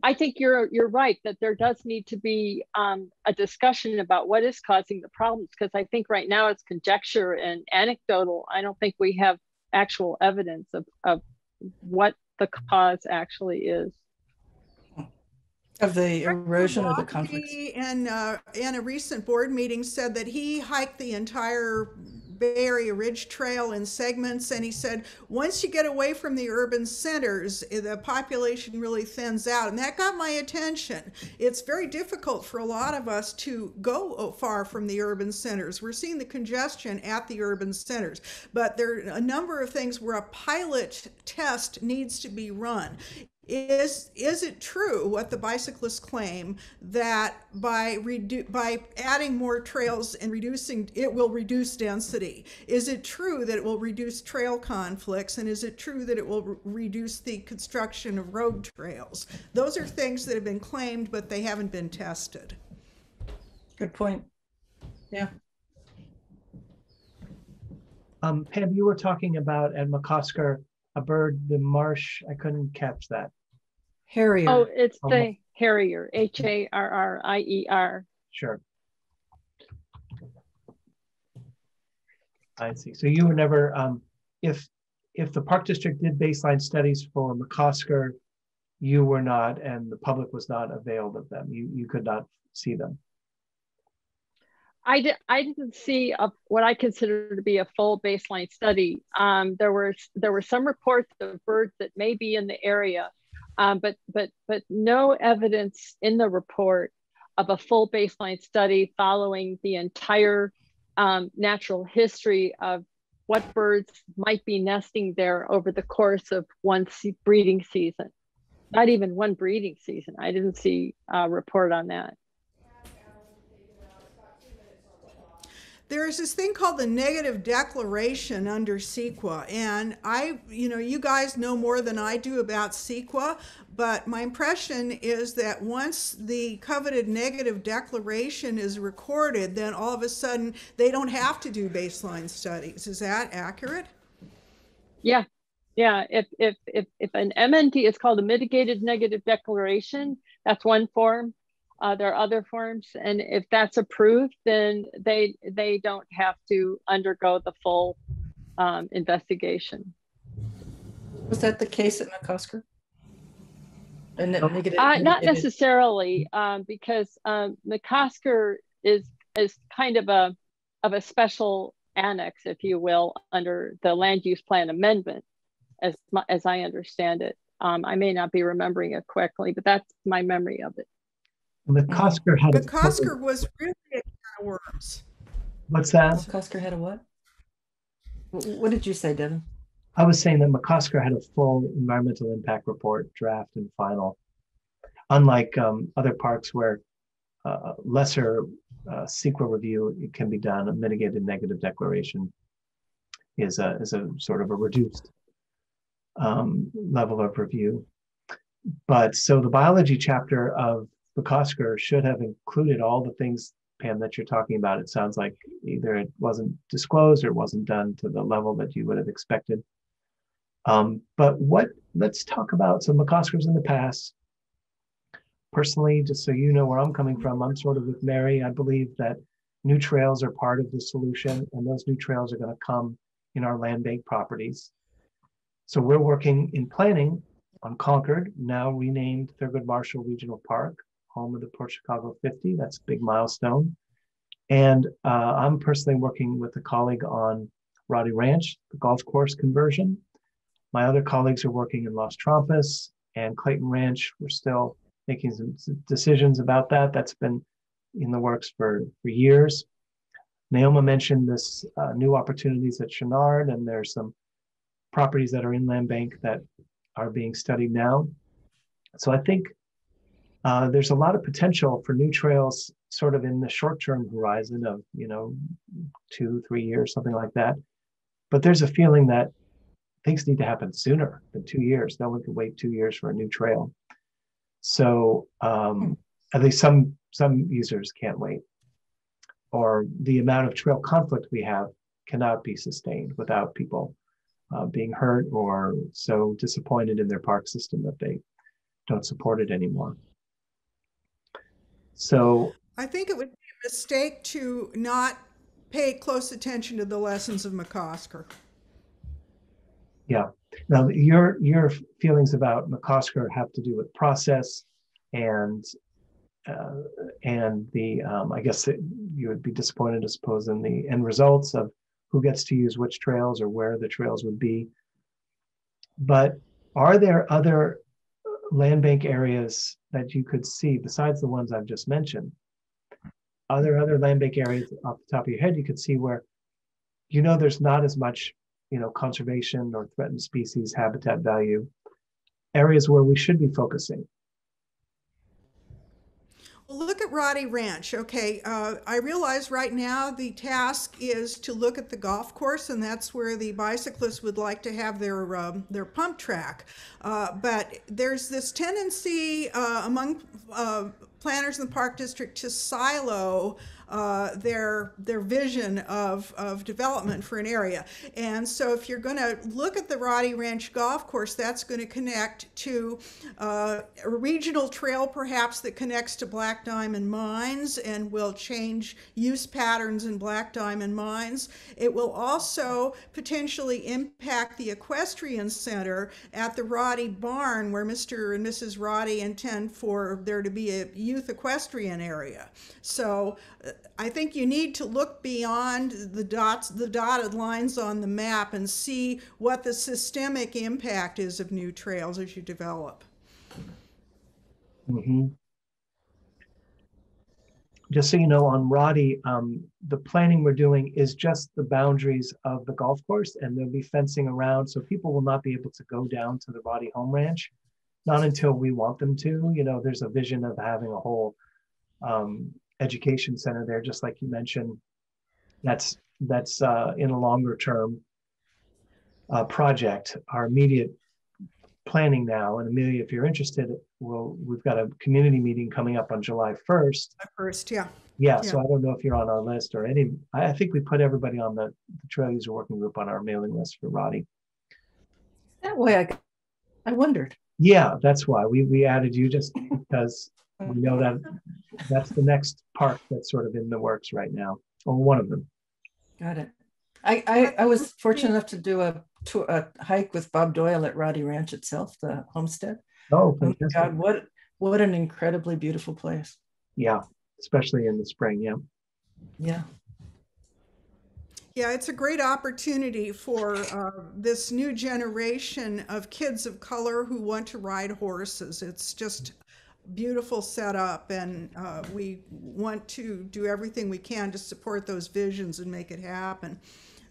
I think you're right that there does need to be a discussion about what is causing the problems, because I think right now it's conjecture and anecdotal. I don't think we have actual evidence of what the cause actually is. Of the erosion or the conflicts. In a recent board meeting said that he hiked the entire Bay Area Ridge Trail in segments, and he said once you get away from the urban centers, the population really thins out, and that got my attention. It's very difficult for a lot of us to go far from the urban centers. We're seeing the congestion at the urban centers, but there are a number of things where a pilot test needs to be run. Is it true what the bicyclists claim that by adding more trails and reducing it will reduce density? Is it true that it will reduce trail conflicts, and is it true that it will reduce the construction of road trails? Those are things that have been claimed, but they haven't been tested. Good point. Yeah. Pam, you were talking about at McCosker a bird, the marsh. I couldn't catch that. Harrier. Oh, it's the harrier, Harrier. Sure. I see. So you were never, if the Park District did baseline studies for McCosker, you were not, and the public was not availed of them. You could not see them. I didn't see what I consider to be a full baseline study. There were some reports of birds that may be in the area, but no evidence in the report of a full baseline study following the entire natural history of what birds might be nesting there over the course of one breeding season. Not even one breeding season. I didn't see a report on that. There's this thing called the negative declaration under CEQA, and you guys know more than I do about CEQA, but my impression is that once the coveted negative declaration is recorded, then all of a sudden they don't have to do baseline studies. Is that accurate? Yeah. If an MND is called a mitigated negative declaration, that's one form. There are other forms, and if that's approved, then they don't have to undergo the full investigation. Was that the case at McCosker? Not necessarily, because McCosker is kind of a special annex, if you will, under the land use plan amendment, as I understand it. I may not be remembering it correctly, but that's my memory of it. McCosker was really a can of worms. What's that? McCosker had a what? What did you say, Devin? I was saying that McCosker had a full environmental impact report, draft and final. Unlike other parks where lesser CEQA review can be done, a mitigated negative declaration is a sort of a reduced level of review. But so the biology chapter of McCosker should have included all the things, Pam, that you're talking about. It sounds like either it wasn't disclosed or it wasn't done to the level that you would have expected. But let's talk about some McCoskers in the past. Personally, just so you know where I'm coming from, I'm sort of with Mary. I believe that new trails are part of the solution, and those new trails are going to come in our land bank properties. So we're working in planning on Concord, now renamed Thurgood Marshall Regional Park, home of the Port Chicago 50. That's a big milestone. And I'm personally working with a colleague on Roddy Ranch, the golf course conversion. My other colleagues are working in Los Trompas and Clayton Ranch. We're still making some decisions about that. That's been in the works for years. Naoma mentioned this new opportunities at Chenard, and there's some properties that are in land bank that are being studied now. So I think there's a lot of potential for new trails sort of in the short-term horizon of, 2-3 years, something like that. But there's a feeling that things need to happen sooner than 2 years. No one can wait 2 years for a new trail. So at least some users can't wait, or the amount of trail conflict we have cannot be sustained without people being hurt or so disappointed in their park system that they don't support it anymore. So I think it would be a mistake to not pay close attention to the lessons of McCosker. yeah. Now your feelings about McCosker have to do with process and the I guess you would be disappointed, I suppose, in the end results of who gets to use which trails or where the trails would be. But are there other land bank areas that you could see besides the ones I've just mentioned? Are there other land bank areas off the top of your head you could see where, you know, there's not as much, you know, conservation or threatened species, habitat value, areas where we should be focusing? Well, look at Roddy Ranch. Okay, I realize right now the task is to look at the golf course, and that's where the bicyclists would like to have their pump track. But there's this tendency among planners in the park district to silo their vision of development for an area. And so if you're going to look at the Roddy Ranch Golf Course, that's going to connect to a regional trail perhaps that connects to Black Diamond Mines and will change use patterns in Black Diamond Mines. It will also potentially impact the equestrian center at the Roddy Barn, where Mr. and Mrs. Roddy intend for there to be a youth equestrian area. So I think you need to look beyond the dotted lines on the map and see what the systemic impact is of new trails as you develop. Mm-hmm. Just so you know, on Roddy, the planning we're doing is just the boundaries of the golf course, and there'll be fencing around, so people will not be able to go down to the Roddy home ranch, not until we want them to. You know, there's a vision of having a whole education center there, just like you mentioned. That's in a longer term project. Our immediate planning now, and Amelia, if you're interested, we've got a community meeting coming up on July 1st. Yeah. So I don't know if you're on our list or any. I think we put everybody on the Trail User Working Group on our mailing list for Roddy. That way, I wondered. Yeah, that's why we added you, just because we know that that's the next park that's sort of in the works right now, or one of them. Got it. I was fortunate enough to do a hike with Bob Doyle at Roddy Ranch itself, the homestead. Oh, fantastic. God, what an incredibly beautiful place. Yeah, especially in the spring. Yeah. Yeah. Yeah, it's a great opportunity for this new generation of kids of color who want to ride horses. It's just beautiful setup, and we want to do everything we can to support those visions and make it happen.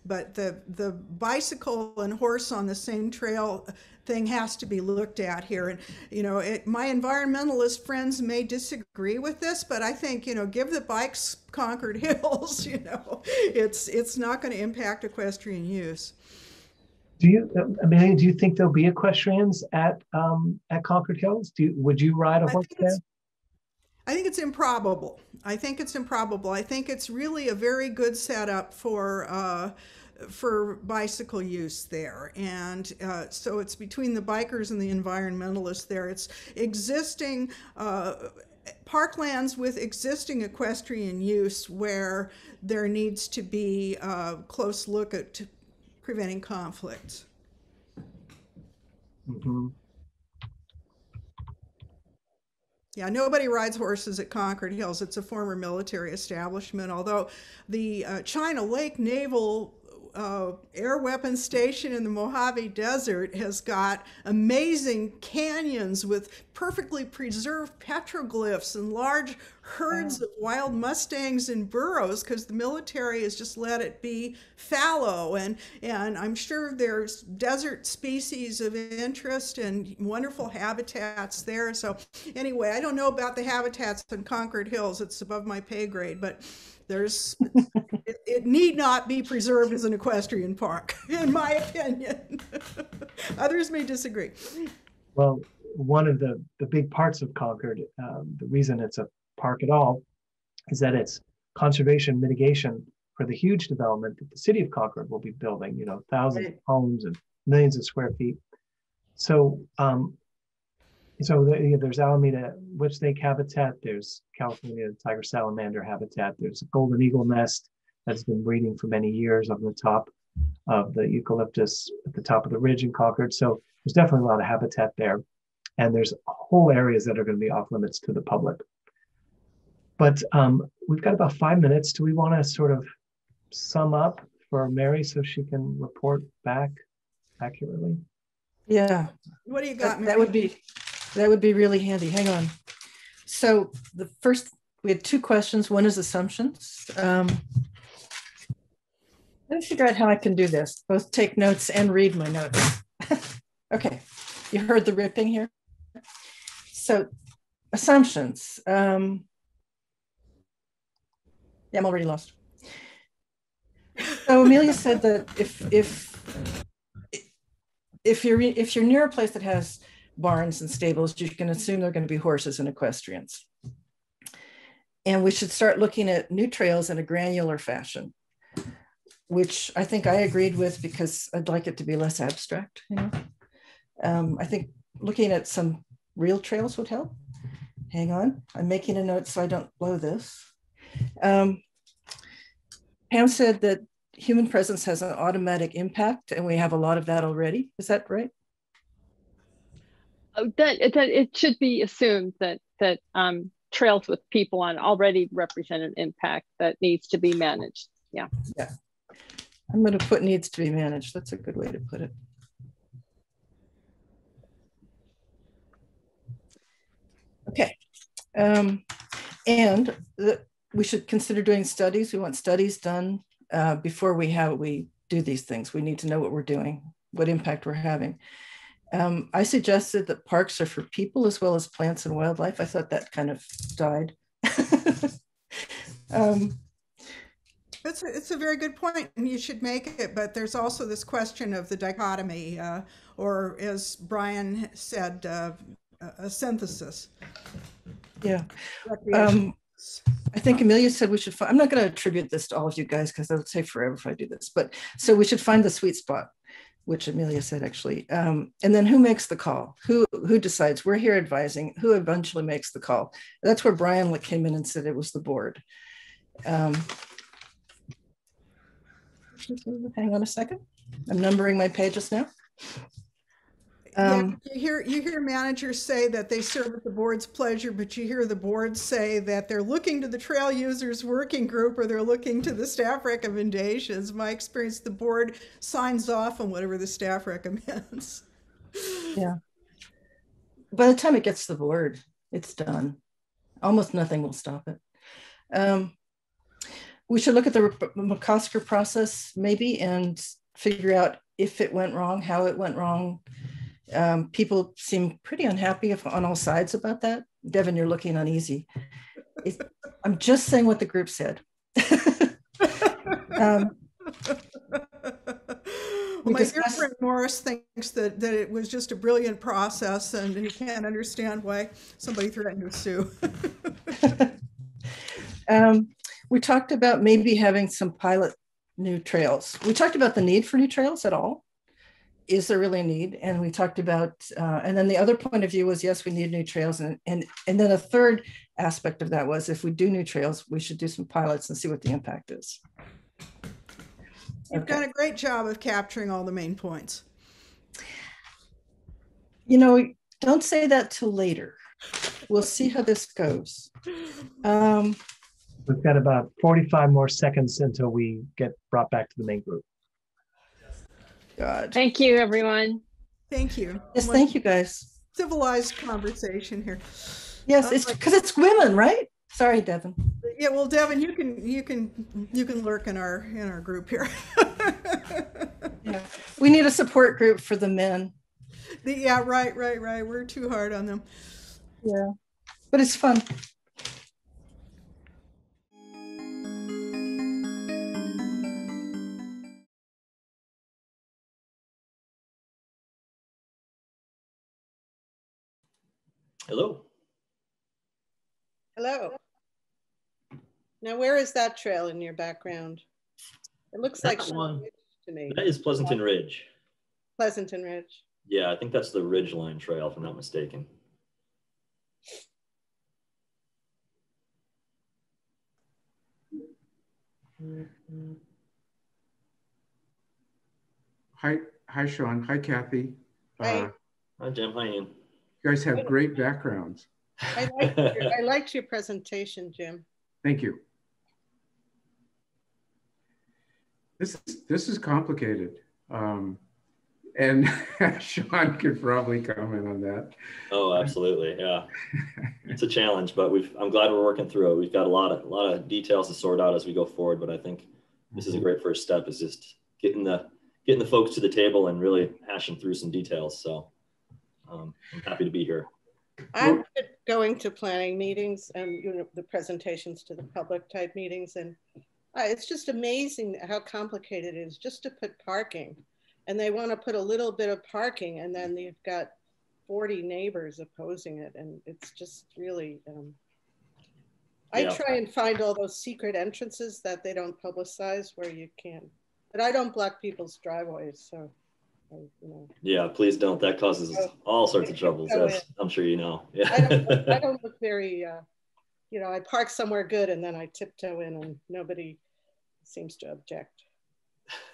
But the bicycle and horse on the same trail thing has to be looked at here. And, you know, my environmentalist friends may disagree with this, but I think, you know, give the bikes Concord Hills, you know, it's not going to impact equestrian use. Do you think there'll be equestrians at Concord Hills? Would you ride a horse there? I think it's improbable. I think it's really a very good setup for bicycle use there. And so it's between the bikers and the environmentalists there. It's existing parklands with existing equestrian use where there needs to be a close look at preventing conflicts. Mm-hmm. Yeah, nobody rides horses at Concord Hills. It's a former military establishment, although the China Lake Naval Air Weapons Station in the Mojave Desert has got amazing canyons with perfectly preserved petroglyphs and large herds of wild mustangs and burros, because the military has just let it be fallow, and I'm sure there's desert species of interest and wonderful habitats there. So anyway, I don't know about the habitats in Concord Hills. It's above my pay grade, but it need not be preserved as an equestrian park, in my opinion. Others may disagree. Well, one of the big parts of Concord, the reason it's a park at all, is that it's conservation mitigation for the huge development that the city of Concord will be building, you know, thousands of homes and millions of square feet. So So there's Alameda witch snake habitat, there's California tiger salamander habitat, there's a golden eagle nest that's been breeding for many years on the top of the eucalyptus at the top of the ridge in Concord. So there's definitely a lot of habitat there. And there's whole areas that are going to be off limits to the public. But we've got about 5 minutes. Do we want to sort of sum up for Mary so she can report back accurately? Yeah. What do you got, Mary? That would be really handy. Hang on. So the first, we had 2 questions. One is assumptions. Let me figure out how I can do this, both take notes and read my notes. Okay, you heard the ripping here? So assumptions. Yeah, I'm already lost. So Amelia said that if you're near a place that has barns and stables, you can assume there are going to be horses and equestrians. And we should start looking at new trails in a granular fashion, which I think I agreed with because I'd like it to be less abstract. You know, I think looking at some real trails would help. Hang on, I'm making a note so I don't blow this. Pam said that human presence has an automatic impact, and we have a lot of that already. Is that right? That it should be assumed that trails with people on already represent an impact that needs to be managed. Yeah. Yeah. I'm going to put needs to be managed. That's a good way to put it. Okay. We should consider doing studies. We want studies done before we do these things. We need to know what we're doing, what impact we're having. I suggested that parks are for people as well as plants and wildlife. I thought that kind of died. It's a very good point, and you should make it, but there's also this question of the dichotomy, or as Brian said, a synthesis. Yeah. I think Amelia said we should find, I'm not going to attribute this to all of you guys because I would say forever if I do this, but so we should find the sweet spot, which Amelia said actually. And then who makes the call? Who decides? We're here advising. Who eventually makes the call? That's where Brian came in and said it was the board. Hang on a second. I'm numbering my pages now. Yeah, you hear managers say that they serve at the board's pleasure, but you hear the board say that they're looking to the trail users working group or they're looking to the staff recommendations. My experience, the board signs off on whatever the staff recommends. Yeah. By the time it gets to the board, it's done. Almost nothing will stop it. We should look at the McCosker process maybe and figure out if it went wrong, how it went wrong. People seem pretty unhappy on all sides about that. Devin, you're looking uneasy. I'm just saying what the group said. My dear friend Morris thinks that it was just a brilliant process, and he can't understand why somebody threatened to sue. We talked about maybe having some pilot new trails. We talked about the need for new trails at all. Is there really a need? And we talked about, and then the other point of view was, yes, we need new trails. And then a third aspect of that was, if we do new trails, we should do some pilots and see what the impact is. You've done a great job of capturing all the main points. You know, don't say that till later. We'll see how this goes. We've got about 45 more seconds until we get brought back to the main group. God. Thank you, everyone. Thank you. Yes, thank you, guys. Civilized conversation here. Yes, it's because it's women, right? Sorry, Devin. Yeah, well, Devin, you can lurk in our group here. Yeah. We need a support group for the men. Yeah, right. We're too hard on them. Yeah, but it's fun. Hello. Hello. Now, where is that trail in your background? It looks like one to me. That is Pleasanton Ridge. Pleasanton Ridge. Yeah, I think that's the Ridgeline Trail, if I'm not mistaken. Hi, Sean. Hi, Kathy. Hi. Hi, Jim. Hi, Ian. You guys have great backgrounds. I liked your presentation, Jim. Thank you. This is complicated. And Sean could probably comment on that. Oh, absolutely. Yeah. It's a challenge, but I'm glad we're working through it. We've got a lot of details to sort out as we go forward, but I think this is a great first step, is just getting the folks to the table and really hashing through some details. So I'm happy to be here. I'm going to planning meetings and the presentations to the public type meetings, and it's just amazing how complicated it is just to put parking. And they want to put a little bit of parking, and then you've got 40 neighbors opposing it, and it's just really. I try and find all those secret entrances that they don't publicize where you can, but I don't block people's driveways, so. Yeah, please don't. That causes all sorts of troubles, as I'm sure you know. Yeah. I don't look very, I park somewhere good and then I tiptoe in and nobody seems to object.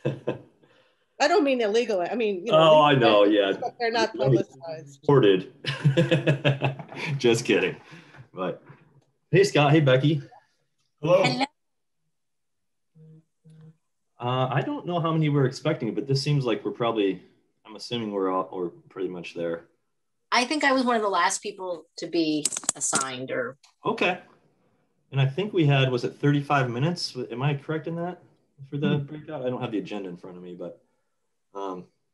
I don't mean illegal. I mean, oh, I know. Yeah. But they're not publicized. Reported. Just kidding. But hey, Scott. Hey, Becky. Hello. I don't know how many we're expecting, but this seems like I'm assuming we're pretty much there. I think I was one of the last people to be assigned or. Okay. And I think we had, was it 35 minutes? Am I correct in that for the breakout? I don't have the agenda in front of me, but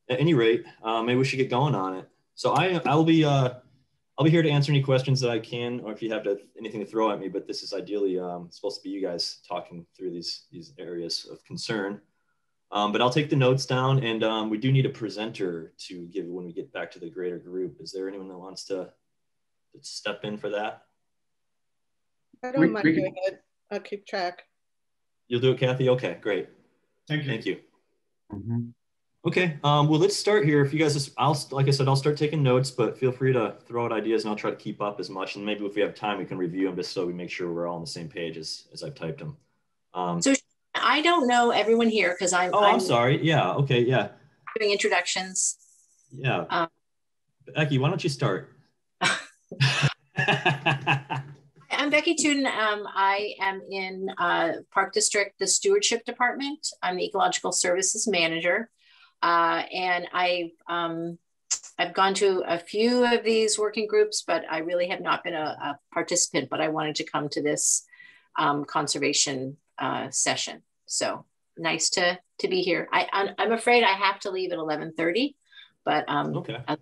at any rate, maybe we should get going on it. So I'll be here to answer any questions that I can, or if you have anything to throw at me, but this is ideally supposed to be you guys talking through these areas of concern. But I'll take the notes down, and we do need a presenter to give when we get back to the greater group. Is there anyone that wants to step in for that? I don't mind doing it. I'll keep track. You'll do it, Kathy? Okay, great. Thank you. Thank you. Okay, well, let's start here. If you guys, like I said, I'll start taking notes, but feel free to throw out ideas and I'll try to keep up as much. And maybe if we have time, we can review them just so we make sure we're all on the same page as I've typed them. So I don't know everyone here because I'm sorry. Yeah, okay, yeah. Doing introductions. Yeah. Becky, why don't you start? I'm Becky Tuden. I am in Park District, the Stewardship Department. I'm the Ecological Services Manager. And I've gone to a few of these working groups, but I really have not been a participant, but I wanted to come to this conservation session. So nice to be here. I'm afraid I have to leave at 11:30, but okay. I'm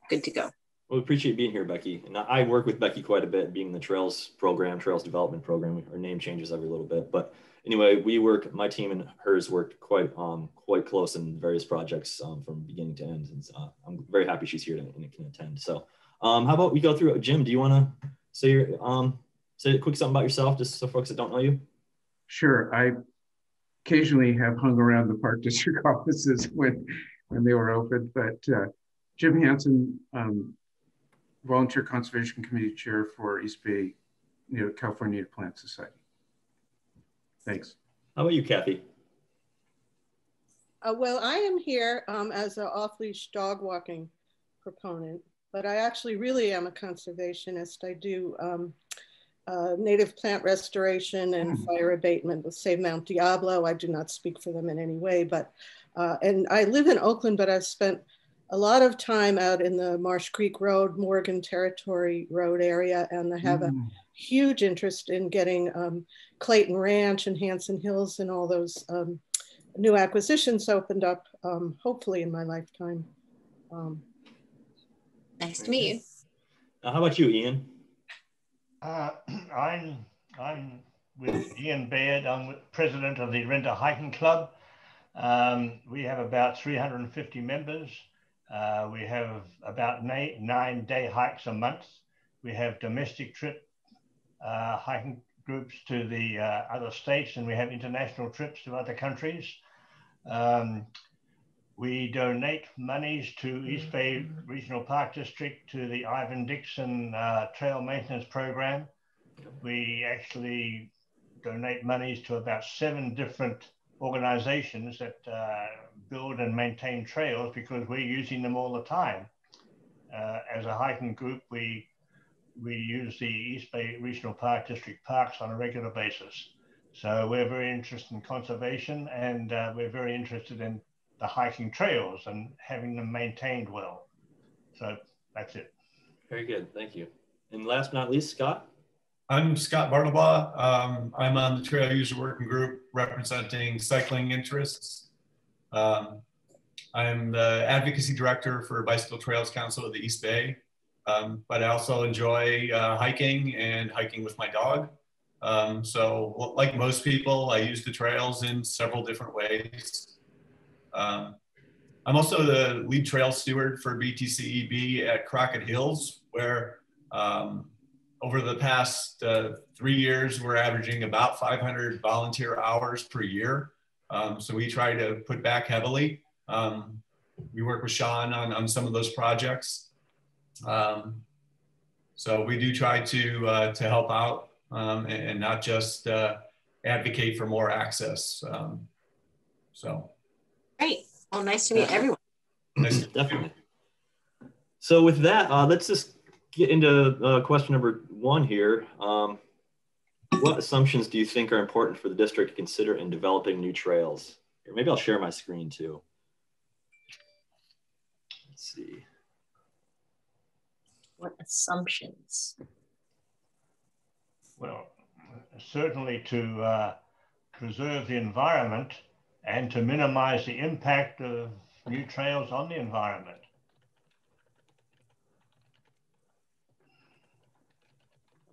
good to go. Well, we appreciate being here, Becky. And I work with Becky quite a bit, being in the Trails Development Program. Our name changes every little bit, but anyway, my team and hers worked quite close in various projects from beginning to end. And I'm very happy she's here and can attend. So how about we go through, Jim, do you want to say a quick something about yourself, just so folks that don't know you? Sure. I occasionally have hung around the Park District offices when they were open, but Jim Hansen, Volunteer Conservation Committee Chair for East Bay, California Native Plant Society. Thanks. How about you, Kathy? Well, I am here as an off-leash dog walking proponent, but I actually really am a conservationist. I do native plant restoration and fire abatement with Save Mount Diablo. I do not speak for them in any way, but, and I live in Oakland, but I've spent a lot of time out in the Marsh Creek Road, Morgan Territory Road area, and I have a huge interest in getting Clayton Ranch and Hanson Hills and all those new acquisitions opened up, hopefully in my lifetime. Nice to meet you. How about you, Ian? I'm with Ian Baird. I'm president of the Renter Hiking Club. We have about 350 members. We have about 9-day hikes a month. We have domestic trip hiking groups to the other states, and we have international trips to other countries. We donate monies to East Bay Regional Park District to the Ivan Dixon Trail Maintenance Program. We actually donate monies to about 7 different organizations that build and maintain trails because we're using them all the time. As a hiking group, we use the East Bay Regional Park District parks on a regular basis. So we're very interested in conservation, and we're very interested in the hiking trails and having them maintained well. So that's it. Very good, thank you. And last but not least, Scott? I'm Scott Bartlebaugh. I'm on the Trail User Working Group representing cycling interests. I'm the Advocacy Director for Bicycle Trails Council of the East Bay, but I also enjoy hiking and hiking with my dog. So like most people, I use the trails in several different ways. I'm also the lead trail steward for BTCEB at Crockett Hills, where over the past 3 years, we're averaging about 500 volunteer hours per year. So we try to put back heavily. We work with Sean on some of those projects. So we do try to help out and not just advocate for more access. So. Great. Well, nice to meet everyone. Nice to Definitely. So with that, let's just get into question number 1 here. What assumptions do you think are important for the district to consider in developing new trails? Or maybe I'll share my screen too. Let's see. What assumptions? Well, certainly to preserve the environment and to minimize the impact of new trails on the environment.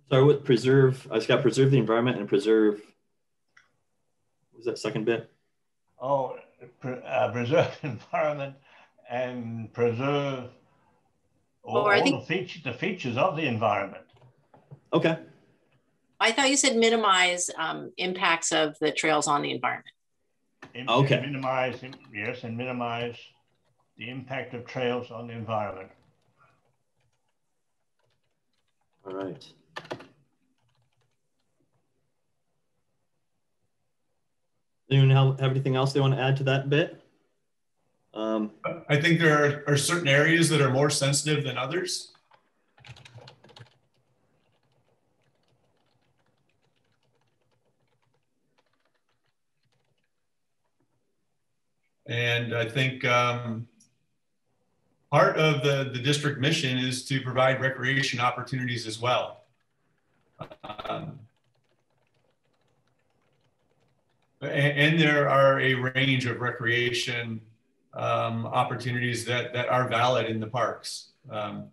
Sorry, what preserve? I just got preserve the environment and preserve. What was that second bit? Oh, preserve the environment and preserve all the features of the environment. Okay. I thought you said minimize impacts of the trails on the environment. Okay. Minimize, yes, and minimize the impact of trails on the environment. All right. Anyone have anything else they want to add to that bit? I think there are certain areas that are more sensitive than others. And I think part of the district mission is to provide recreation opportunities as well. And there are a range of recreation opportunities that are valid in the parks. I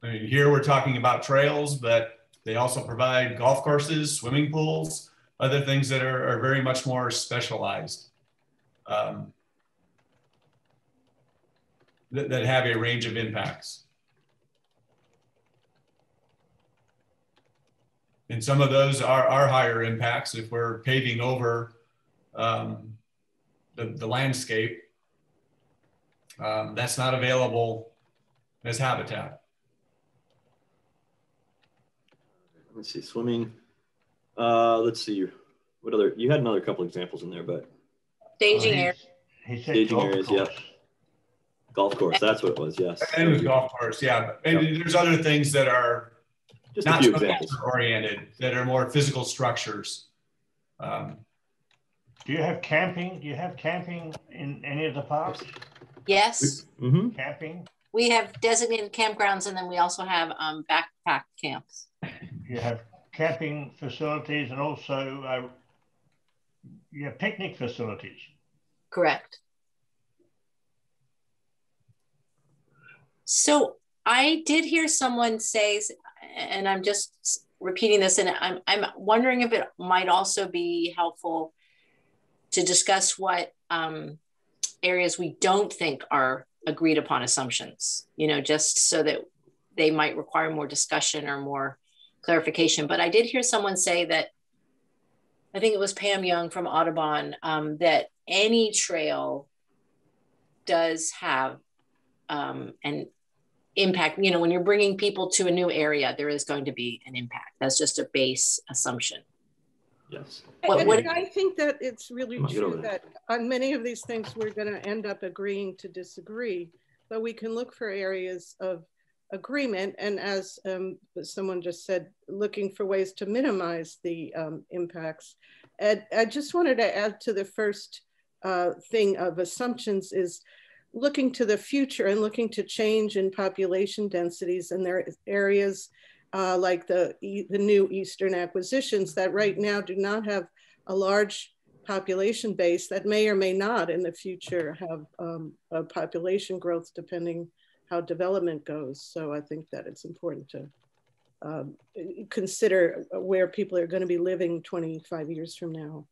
mean, here we're talking about trails, but they also provide golf courses, swimming pools, other things that are very much more specialized, that have a range of impacts. And some of those are higher impacts if we're paving over the landscape. That's not available as habitat. Let's see, swimming. Let's see, what other, you had another couple examples in there, but. Staging areas. Staging areas, yeah. Golf course, that's what it was, yes. And it was golf course, yeah. And there's other things that are just not a few examples oriented, that are more physical structures. Do you have camping? Do you have camping in any of the parks? Yes. Camping? We have designated campgrounds, and then we also have backpack camps. You have camping facilities and also you have picnic facilities. Correct. So I did hear someone say, and I'm just repeating this, and I'm wondering if it might also be helpful to discuss what areas we don't think are agreed upon assumptions, you know, just so that they might require more discussion or more clarification. But I did hear someone say that I think it was Pam Young from Audubon, that any trail does have an impact. You know, when you're bringing people to a new area, there is going to be an impact. That's just a base assumption. Yes. And I think that it's really true that on many of these things, we're going to end up agreeing to disagree, but we can look for areas of agreement. And as someone just said, looking for ways to minimize the impacts. And I just wanted to add to the first thing of assumptions is looking to the future and looking to change in population densities. And there are areas like the new Eastern acquisitions that right now do not have a large population base that may or may not in the future have a population growth depending how development goes. So I think that it's important to consider where people are going to be living 25 years from now.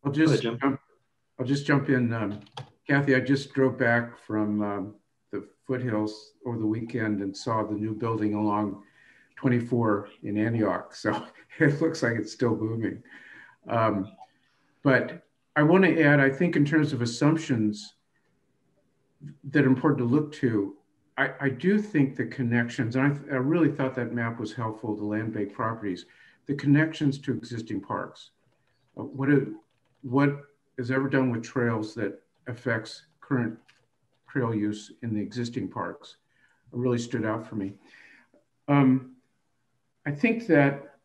I'll just jump in. Kathy, I just drove back from the foothills over the weekend and saw the new building along 24 in Antioch. So it looks like it's still booming. But I want to add, I think in terms of assumptions that are important to look to, I do think the connections, and I really thought that map was helpful to land-based properties, the connections to existing parks. What is ever done with trails that affects current trail use in the existing parks really stood out for me. I think that,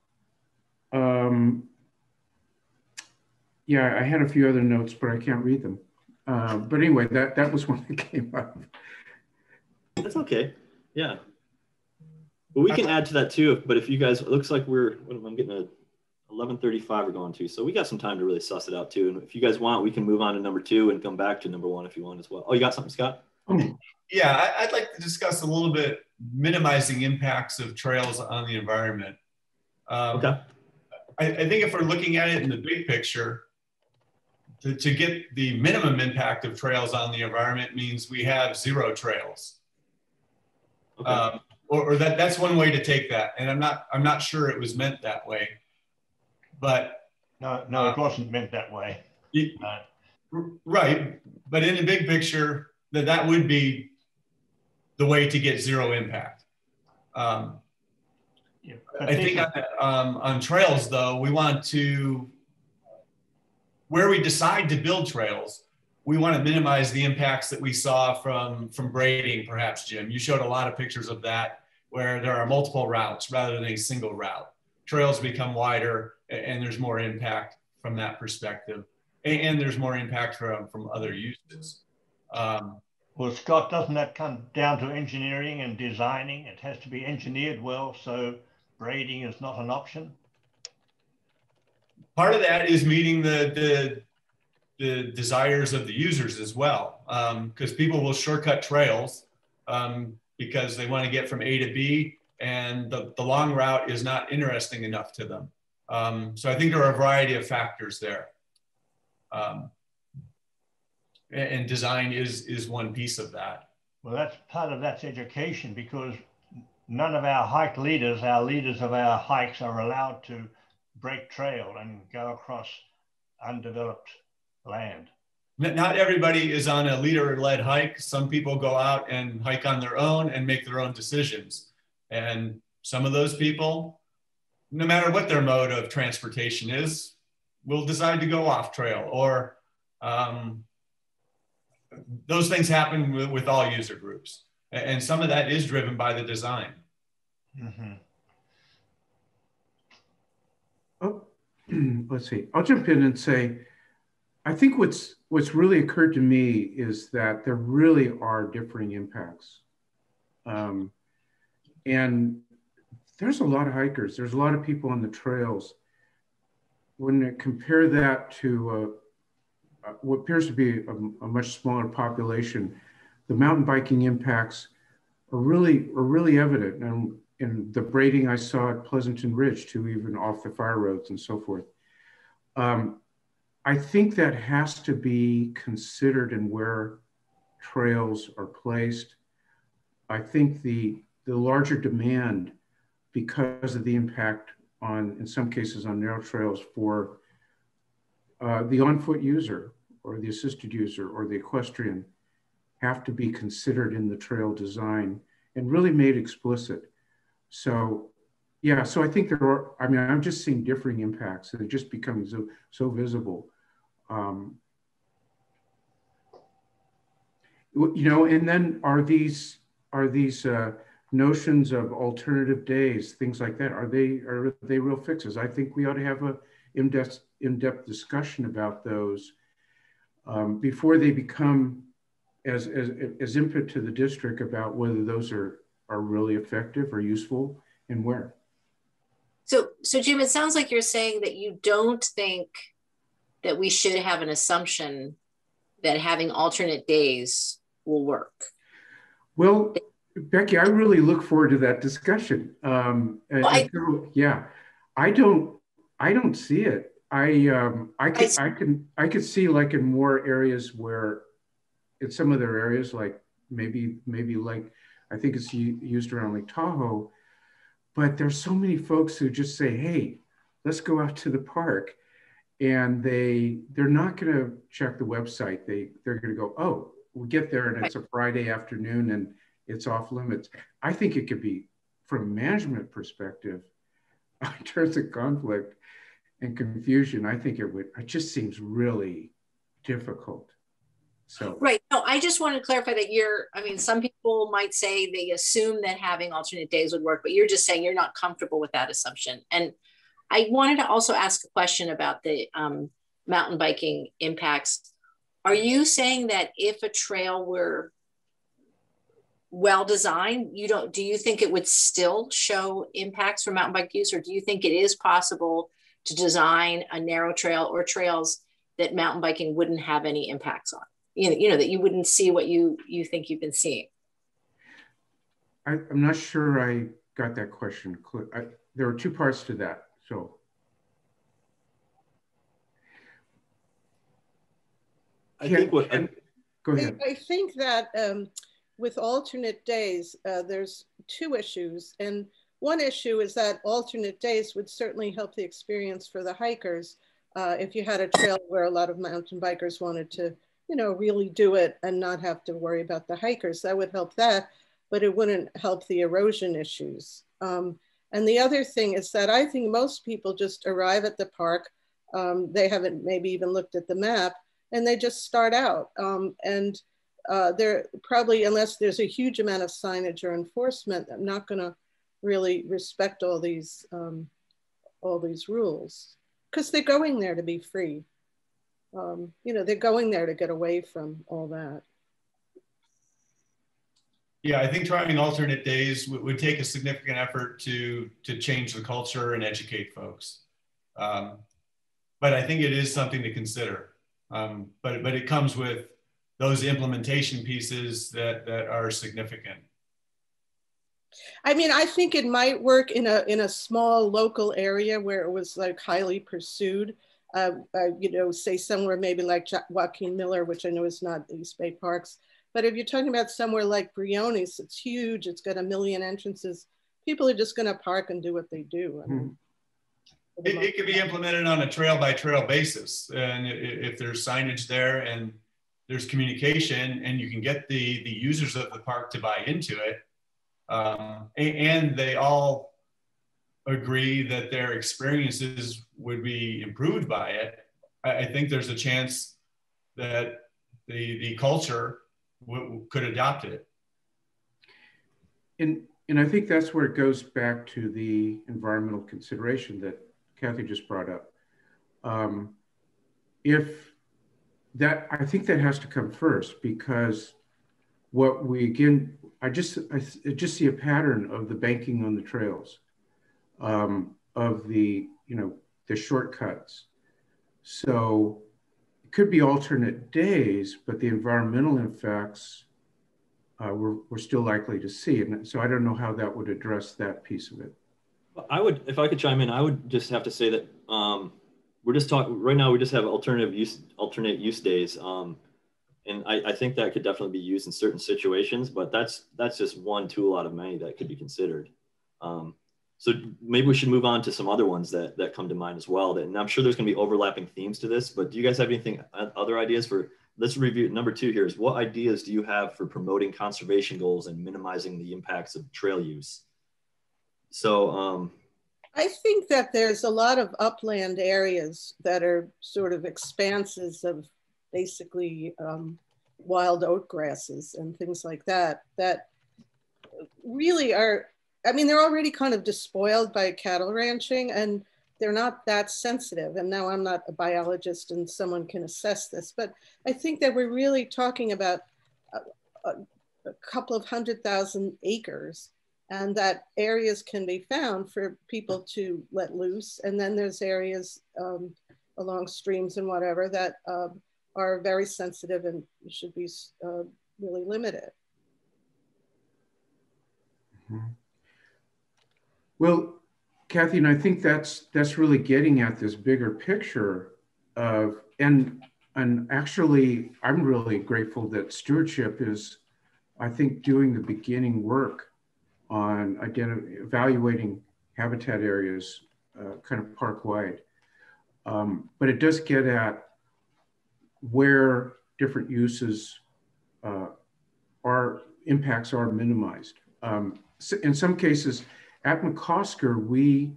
yeah, I had a few other notes, but I can't read them. But anyway, that was one that came up. That's okay. Yeah. Well, we can add to that too. But if you guys, it looks like I'm getting a 11:35 we're going to, so we got some time to really suss it out too. And if you guys want, we can move on to number 2 and come back to number 1 if you want as well. Oh, you got something, Scott? Yeah, I'd like to discuss a little bit minimizing impacts of trails on the environment. Okay. I think if we're looking at it in the big picture, to get the minimum impact of trails on the environment means we have 0 trails. Okay. Or that's one way to take that, and I'm not sure it was meant that way. But no, it wasn't meant that way. Right, but in the big picture, that would be the way to get 0 impact. I think on trails, though, we want to, where we decide to build trails, we want to minimize the impacts that we saw from braiding, perhaps, Jim. You showed a lot of pictures of that, where there are multiple routes rather than a single route. Trails become wider, and there's more impact from that perspective. And there's more impact from other uses. Well, Scott, doesn't that come down to engineering and designing? It has to be engineered well, so braiding is not an option. Part of that is meeting the desires of the users as well, because people will shortcut trails because they want to get from A to B, and the long route is not interesting enough to them. So I think there are a variety of factors there. And design is one piece of that. Well, that's part of that's education, because none of our hike leaders, our leaders of our hikes, are allowed to break trail and go across undeveloped land. Not everybody is on a leader-led hike. Some people go out and hike on their own and make their own decisions. And some of those people, no matter what their mode of transportation is, will decide to go off trail, or those things happen with all user groups. And some of that is driven by the design. Mm-hmm. Oh, let's see. I'll jump in and say, I think what's really occurred to me is that there really are differing impacts. And there's a lot of hikers. There's a lot of people on the trails. When I compare that to what appears to be a much smaller population, the mountain biking impacts are really evident. And in the braiding I saw at Pleasanton Ridge, to even off the fire roads and so forth. I think that has to be considered in where trails are placed. I think the larger demand, because of the impact in some cases on narrow trails for the on-foot user or the assisted user or the equestrian have to be considered in the trail design and really made explicit. So yeah, so I think there are, I mean, I'm just seeing differing impacts and they're just becoming so visible. You know, and then are these notions of alternative days, things like that, are they real fixes? I think we ought to have a in-depth discussion about those before they become as input to the district about whether those are really effective or useful and where. So Jim, it sounds like you're saying that you don't think that we should have an assumption that having alternate days will work. Well, Becky, I really look forward to that discussion. Yeah, I don't see it. I could see like in more areas where, in some other areas like maybe like I think it's used around Lake Tahoe, but there's so many folks who just say, "Hey, let's go out to the park," and they're not going to check the website. They're going to go, "Oh, we get there and it's a Friday afternoon and it's off limits." I think it could be, from a management perspective, in terms of conflict and confusion, I think it just seems really difficult. So right. No, I just want to clarify that I mean, some people might say they assume that having alternate days would work, but you're just saying you're not comfortable with that assumption. And I wanted to also ask a question about the mountain biking impacts. Are you saying that if a trail were well designed, do you think it would still show impacts for mountain bike use, or do you think it is possible to design a narrow trail or trails that mountain biking wouldn't have any impacts on? You know, that you wouldn't see what you think you've been seeing? I'm not sure I got that question. There are two parts to that. So I think go ahead. I think that with alternate days, there's two issues. And one issue is that alternate days would certainly help the experience for the hikers. If you had a trail where a lot of mountain bikers wanted to, you know, really do it and not have to worry about the hikers, that would help that, but it wouldn't help the erosion issues. And the other thing is that I think most people just arrive at the park. They haven't maybe even looked at the map, and they just start out. They're probably, unless there's a huge amount of signage or enforcement, I'm not going to really respect all these rules, because they're going there to be free. You know, they're going there to get away from all that. Yeah, I think trying alternate days would take a significant effort to change the culture and educate folks. But I think it is something to consider. But it comes with those implementation pieces that are significant. I mean, I think it might work in a small local area where it was like highly pursued. You know, say somewhere maybe like Joaquin Miller, which I know is not East Bay Parks. But if you're talking about somewhere like Briones, it's huge. It's got 1 million entrances. People are just going to park and do what they do. I mean, it could be implemented on a trail by trail basis. And if there's signage there and there's communication and you can get the users of the park to buy into it, and they all agree that their experiences would be improved by it, I think there's a chance that the culture could adopt it. And I think that's where it goes back to the environmental consideration that Kathy just brought up. I think that has to come first, because what we, again, I just see a pattern of the banking on the trails, of the, you know, the shortcuts. So it could be alternate days, but the environmental effects we're still likely to see. And so I don't know how that would address that piece of it. I would, if I could chime in, I would just have to say that we're just talking right now. We just have alternate use days, and I think that could definitely be used in certain situations. But that's just one tool out of many that could be considered. So maybe we should move on to some other ones that come to mind as well. And I'm sure there's going to be overlapping themes to this, but do you guys have anything, other ideas for, let's review number 2 here is what ideas do you have for promoting conservation goals and minimizing the impacts of trail use? So I think that there's a lot of upland areas that are sort of expanses of basically wild oat grasses and things like that, that really are, I mean, they're already kind of despoiled by cattle ranching and they're not that sensitive. And now I'm not a biologist and someone can assess this, but I think that we're really talking about a couple of 100,000 acres and that areas can be found for people to let loose. And then there's areas along streams and whatever that are very sensitive and should be really limited. Mm-hmm. Well, Kathy, and I think that's really getting at this bigger picture of, and actually, I'm really grateful that Stewardship is, I think, doing the beginning work on evaluating habitat areas kind of park-wide. But it does get at where different uses impacts are minimized. In some cases, at McCosker, we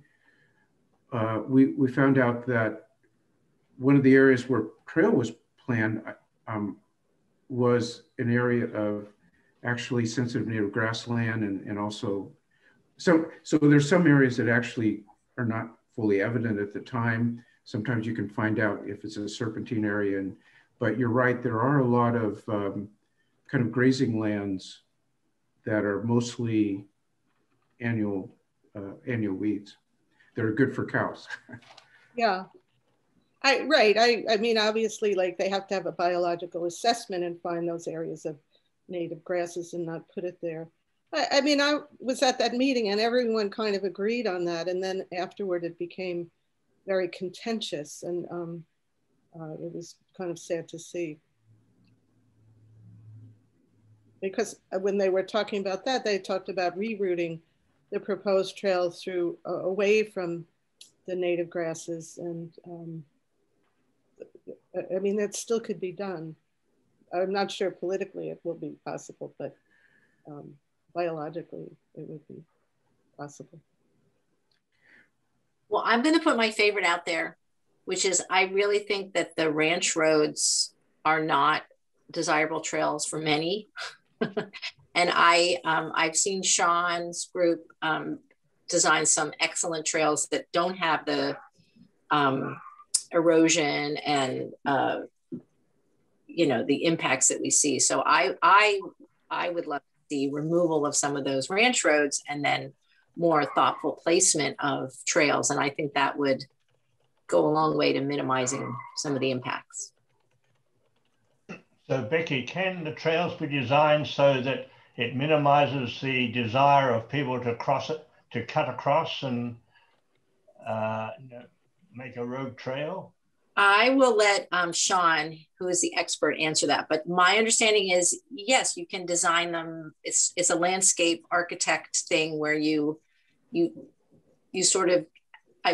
found out that one of the areas where trail was planned was an area of actually sensitive native grassland and also, so there's some areas that actually are not fully evident at the time. Sometimes you can find out if it's a serpentine area, but you're right, there are a lot of kind of grazing lands that are mostly annual weeds that are good for cows. Yeah, right. I mean, obviously, like they have to have a biological assessment and find those areas of native grasses and not put it there. I mean, I was at that meeting and everyone kind of agreed on that. And then afterward, it became very contentious and it was kind of sad to see. Because when they were talking about that, they talked about rerouting the proposed trails through away from the native grasses. And I mean, that still could be done. I'm not sure politically it will be possible, but biologically it would be possible. Well, I'm going to put my favorite out there, which is I really think that the ranch roads are not desirable trails for many. And I've seen Sean's group design some excellent trails that don't have the erosion and you know, the impacts that we see. So I would love to see removal of some of those ranch roads and then more thoughtful placement of trails. And I think that would go a long way to minimizing some of the impacts. So Becky, can the trails be designed so that it minimizes the desire of people to cross it, to cut across and make a road trail? I will let Sean, who is the expert, answer that. But my understanding is, yes, you can design them. It's a landscape architect thing where you sort of,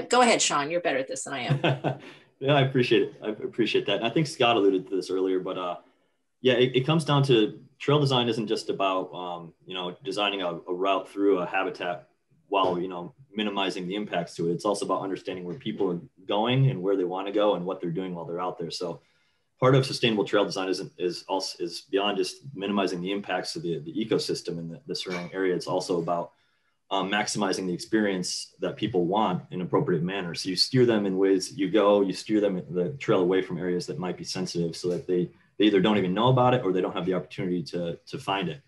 go ahead, Sean, you're better at this than I am. Yeah, I appreciate it. I appreciate that. And I think Scott alluded to this earlier, but yeah, it comes down to trail design isn't just about, you know, designing a route through a habitat while, you know, minimizing the impacts to it. It's also about understanding where people are going and where they want to go and what they're doing while they're out there. So part of sustainable trail design is beyond just minimizing the impacts to the ecosystem and the surrounding area. It's also about maximizing the experience that people want in an appropriate manner. So you steer them in ways you steer them the trail away from areas that might be sensitive so that they either don't even know about it or they don't have the opportunity to find it.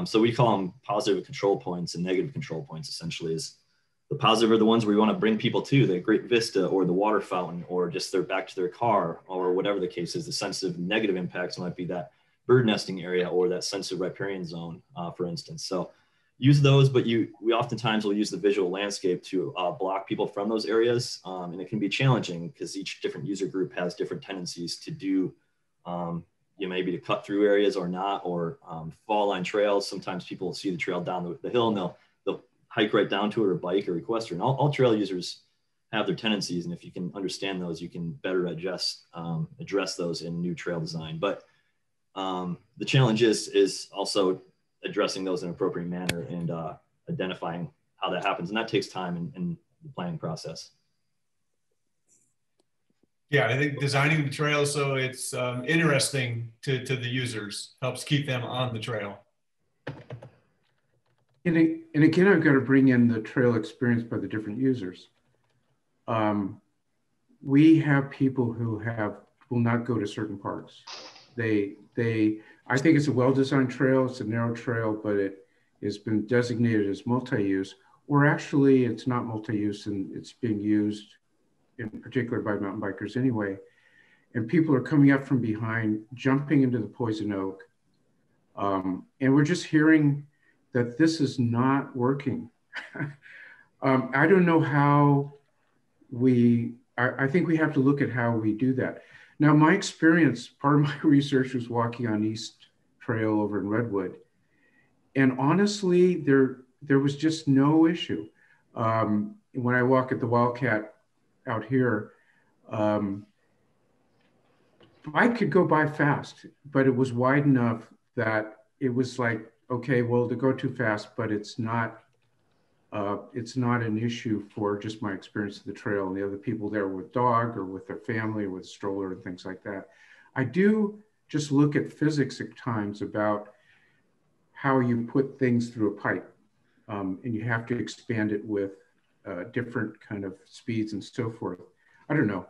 So we call them positive control points and negative control points. Essentially, is the positive are the ones where we want to bring people to, the great vista or the water fountain or just their back to their car or whatever the case is. The sensitive negative impacts might be that bird nesting area or that sensitive riparian zone, for instance. So use those, but we oftentimes will use the visual landscape to block people from those areas. And it can be challenging because each different user group has different tendencies to do maybe to cut through areas or not, or fall line trails. Sometimes people will see the trail down the hill and they'll hike right down to it or bike or equestrian. All trail users have their tendencies, and if you can understand those, you can better address those in new trail design. But the challenge is also addressing those in an appropriate manner and identifying how that happens, and that takes time in the planning process. Yeah, I think designing the trail so it's interesting to the users helps keep them on the trail. And again, I've got to bring in the trail experience by the different users. We have people who will not go to certain parks. I think it's a well-designed trail. It's a narrow trail, but it has been designated as multi-use, or actually it's not multi-use and it's being used in particular by mountain bikers anyway. And people are coming up from behind, jumping into the poison oak. And we're just hearing that this is not working. I don't know how I think we have to look at how we do that. Now, my experience, part of my research was walking on East Trail over in Redwood. And honestly, there was just no issue. When I walk at the Wildcat out here, I could go by fast, but it was wide enough that it was like, okay, well, to go too fast, but it's not an issue for just my experience of the trail and the other people there with dog or with their family or with stroller and things like that. I do just look at physics at times about how you put things through a pipe, and you have to expand it with different kind of speeds and so forth. I don't know.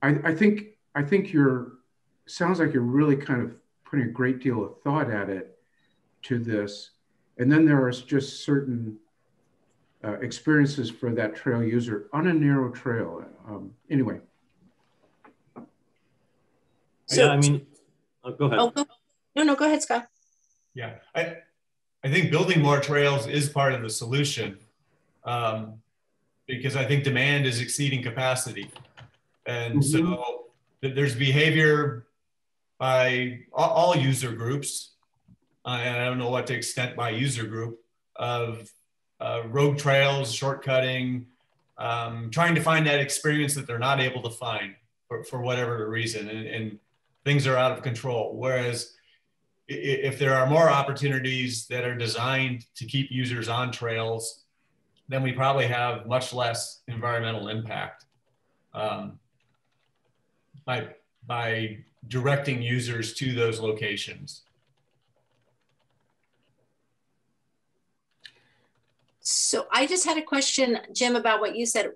I think sounds like you're really kind of putting a great deal of thought at it to this. And then there are just certain experiences for that trail user on a narrow trail. Anyway. So, yeah, I mean, go ahead. Oh, no, go ahead, Scott. Yeah, I think building more trails is part of the solution, because I think demand is exceeding capacity. And so there's behavior by all user groups, and I don't know what to extent by user group, of road trails, shortcutting, trying to find that experience that they're not able to find for whatever reason, and things are out of control. Whereas if there are more opportunities that are designed to keep users on trails, then we probably have much less environmental impact by directing users to those locations. So I just had a question, Jim, about what you said.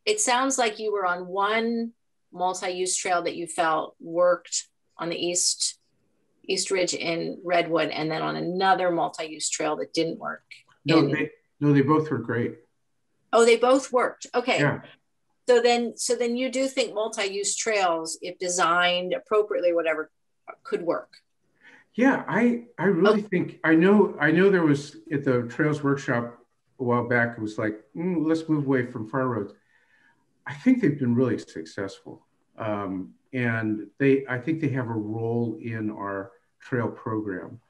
It sounds like you were on one multi-use trail that you felt worked on the East Ridge in Redwood, and then on another multi-use trail that didn't work. No, they both were great. Oh, they both worked. Okay. Yeah. So then you do think multi-use trails, if designed appropriately, whatever, could work. Yeah, I really think, I know there was at the Trails Workshop a while back, it was like, let's move away from fire roads. I think they've been really successful. And I think they have a role in our trail program.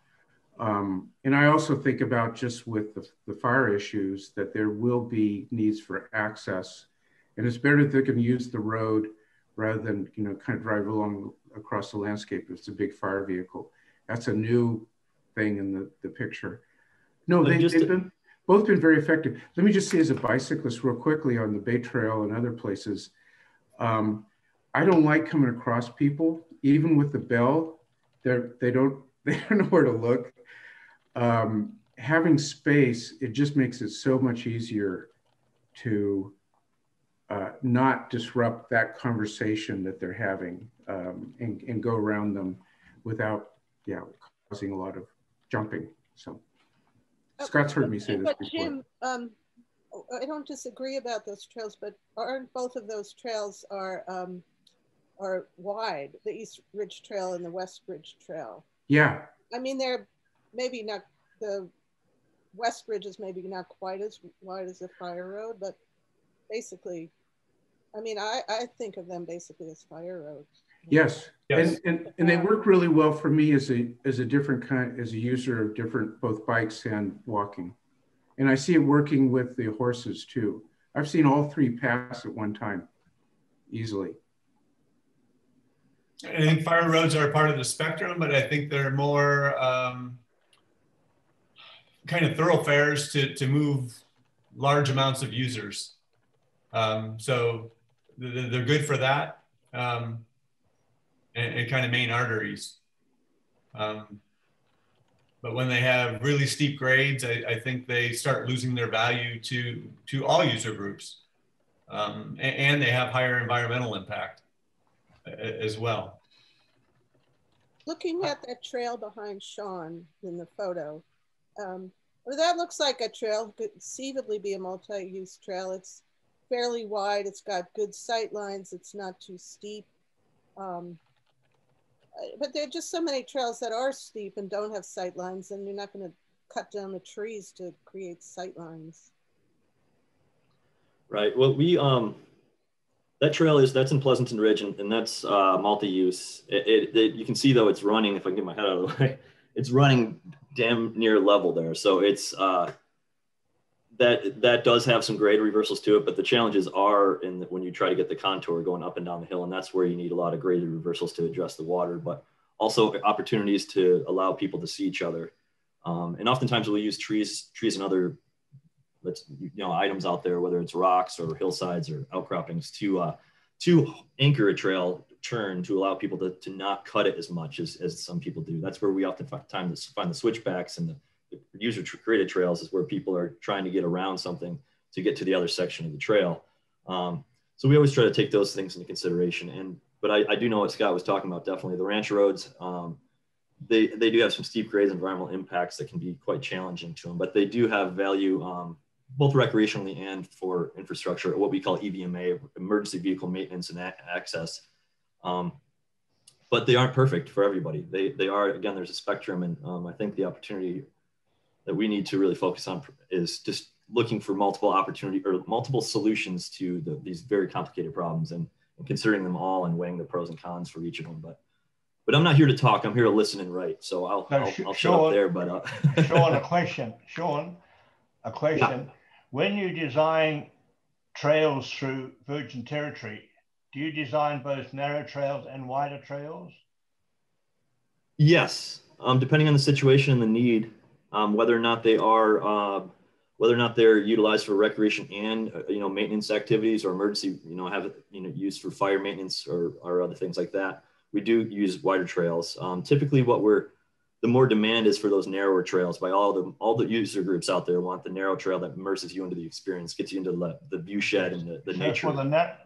And I also think about just with the fire issues that there will be needs for access. And it's better if they can use the road rather than, kind of drive along across the landscape if it's a big fire vehicle. That's a new thing in the picture. No, they've both been very effective. Let me just say, as a bicyclist real quickly on the Bay Trail and other places, I don't like coming across people, even with the bell. They don't know where to look. Having space, it just makes it so much easier to not disrupt that conversation that they're having, and go around them without causing a lot of jumping. So Scott's heard me say this before. Jim, I don't disagree about those trails, but aren't both of those trails are wide, the East Ridge Trail and the West Ridge Trail? Yeah. I mean, they're maybe not, the West Ridge is maybe not quite as wide as the fire road, but basically, I mean, I think of them basically as fire roads. Yes. And they work really well for me as a different kind, as a user of different, both bikes and walking. And I see it working with the horses too. I've seen all three pass at one time, easily. I think fire roads are a part of the spectrum, but I think they're more kind of thoroughfares to move large amounts of users. So they're good for that, and kind of main arteries. But when they have really steep grades, I think they start losing their value to all user groups. And they have higher environmental impact as well. Looking at that trail behind Sean in the photo, well, that looks like a trail, could conceivably be a multi-use trail. It's fairly wide, it's got good sight lines, it's not too steep. But there are just so many trails that are steep and don't have sight lines, and you're not going to cut down the trees to create sight lines. Right. Well, we that trail that's in Pleasanton Ridge, and that's multi-use. You can see though it's running. If I can get my head out of the way, it's running damn near level there. So it's that does have some grade reversals to it, but the challenges are when you try to get the contour going up and down the hill, and that's where you need a lot of graded reversals to address the water, but also opportunities to allow people to see each other. And oftentimes we'll use trees and other items out there, whether it's rocks or hillsides or outcroppings, to anchor a trail turn to allow people to not cut it as much as some people do. That's where we often find the switchbacks and the user created trails is where people are trying to get around something to get to the other section of the trail. So we always try to take those things into consideration. But I do know what Scott was talking about, definitely. The ranch roads, they do have some steep grades and environmental impacts that can be quite challenging to them, but they do have value both recreationally and for infrastructure, what we call EVMA, emergency vehicle maintenance and access. But they aren't perfect for everybody. They are, again, there's a spectrum, and I think the opportunity that we need to really focus on is just looking for multiple opportunity or multiple solutions to these very complicated problems and considering them all and weighing the pros and cons for each of them. But I'm not here to talk. I'm here to listen and write. So I'll shut up there. But Sean, a question. Yeah. When you design trails through virgin territory, do you design both narrow trails and wider trails? Yes, depending on the situation and the need. Whether or not they're utilized for recreation and maintenance activities or emergency used for fire maintenance or other things like that, we do use wider trails. Typically, the more demand is for those narrower trails by all the user groups out there want the narrow trail that immerses you into the experience, gets you into the view shed and the nature.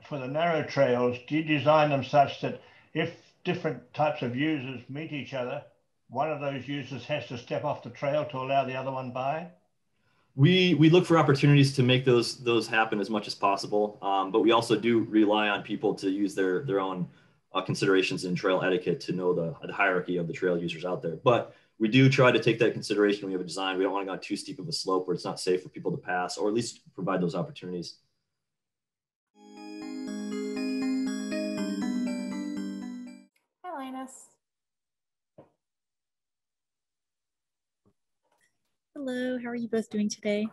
For the narrow trails, do you design them such that if different types of users meet each other, one of those users has to step off the trail to allow the other one by? We look for opportunities to make those happen as much as possible, but we also do rely on people to use their own considerations in trail etiquette to know the hierarchy of the trail users out there. But we do try to take that consideration when we have a design. We don't want to go too steep of a slope where it's not safe for people to pass, or at least provide those opportunities. Hi, Linus. Hello, how are you both doing today?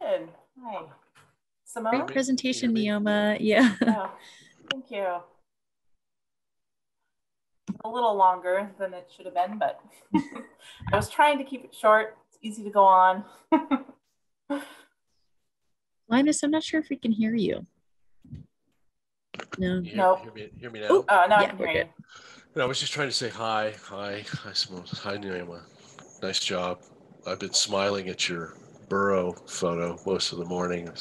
Good. Hi. Simone? Great presentation, Neoma. Yeah. Oh, thank you. A little longer than it should have been, but I was trying to keep it short. It's easy to go on. Linus, I'm not sure if we can hear you. No. No. Hear me now? Now I can hear you. No, I was just trying to say hi, Simone. Hi, Neema. Nice job. I've been smiling at your burro photo most of the morning. I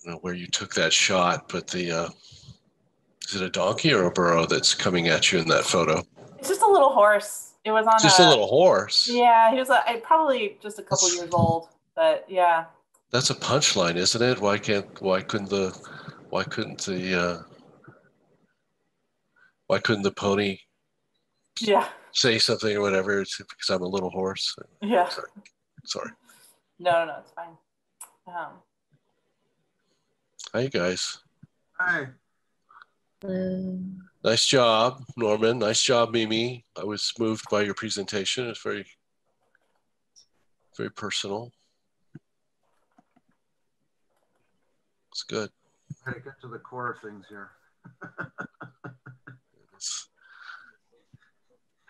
don't know where you took that shot, but is it a donkey or a burro that's coming at you in that photo? It's just a little horse. It was on just a little horse. Yeah, he was probably just a couple years old, but yeah. That's a punchline, isn't it? Why couldn't the pony say something or whatever? It's because I'm a little horse. Yeah. Sorry. No, it's fine. Hi, guys. Hi. Hello. Nice job, Norman. Nice job, Mimi. I was moved by your presentation. It's very very personal. It's good. I gotta get to the core of things here.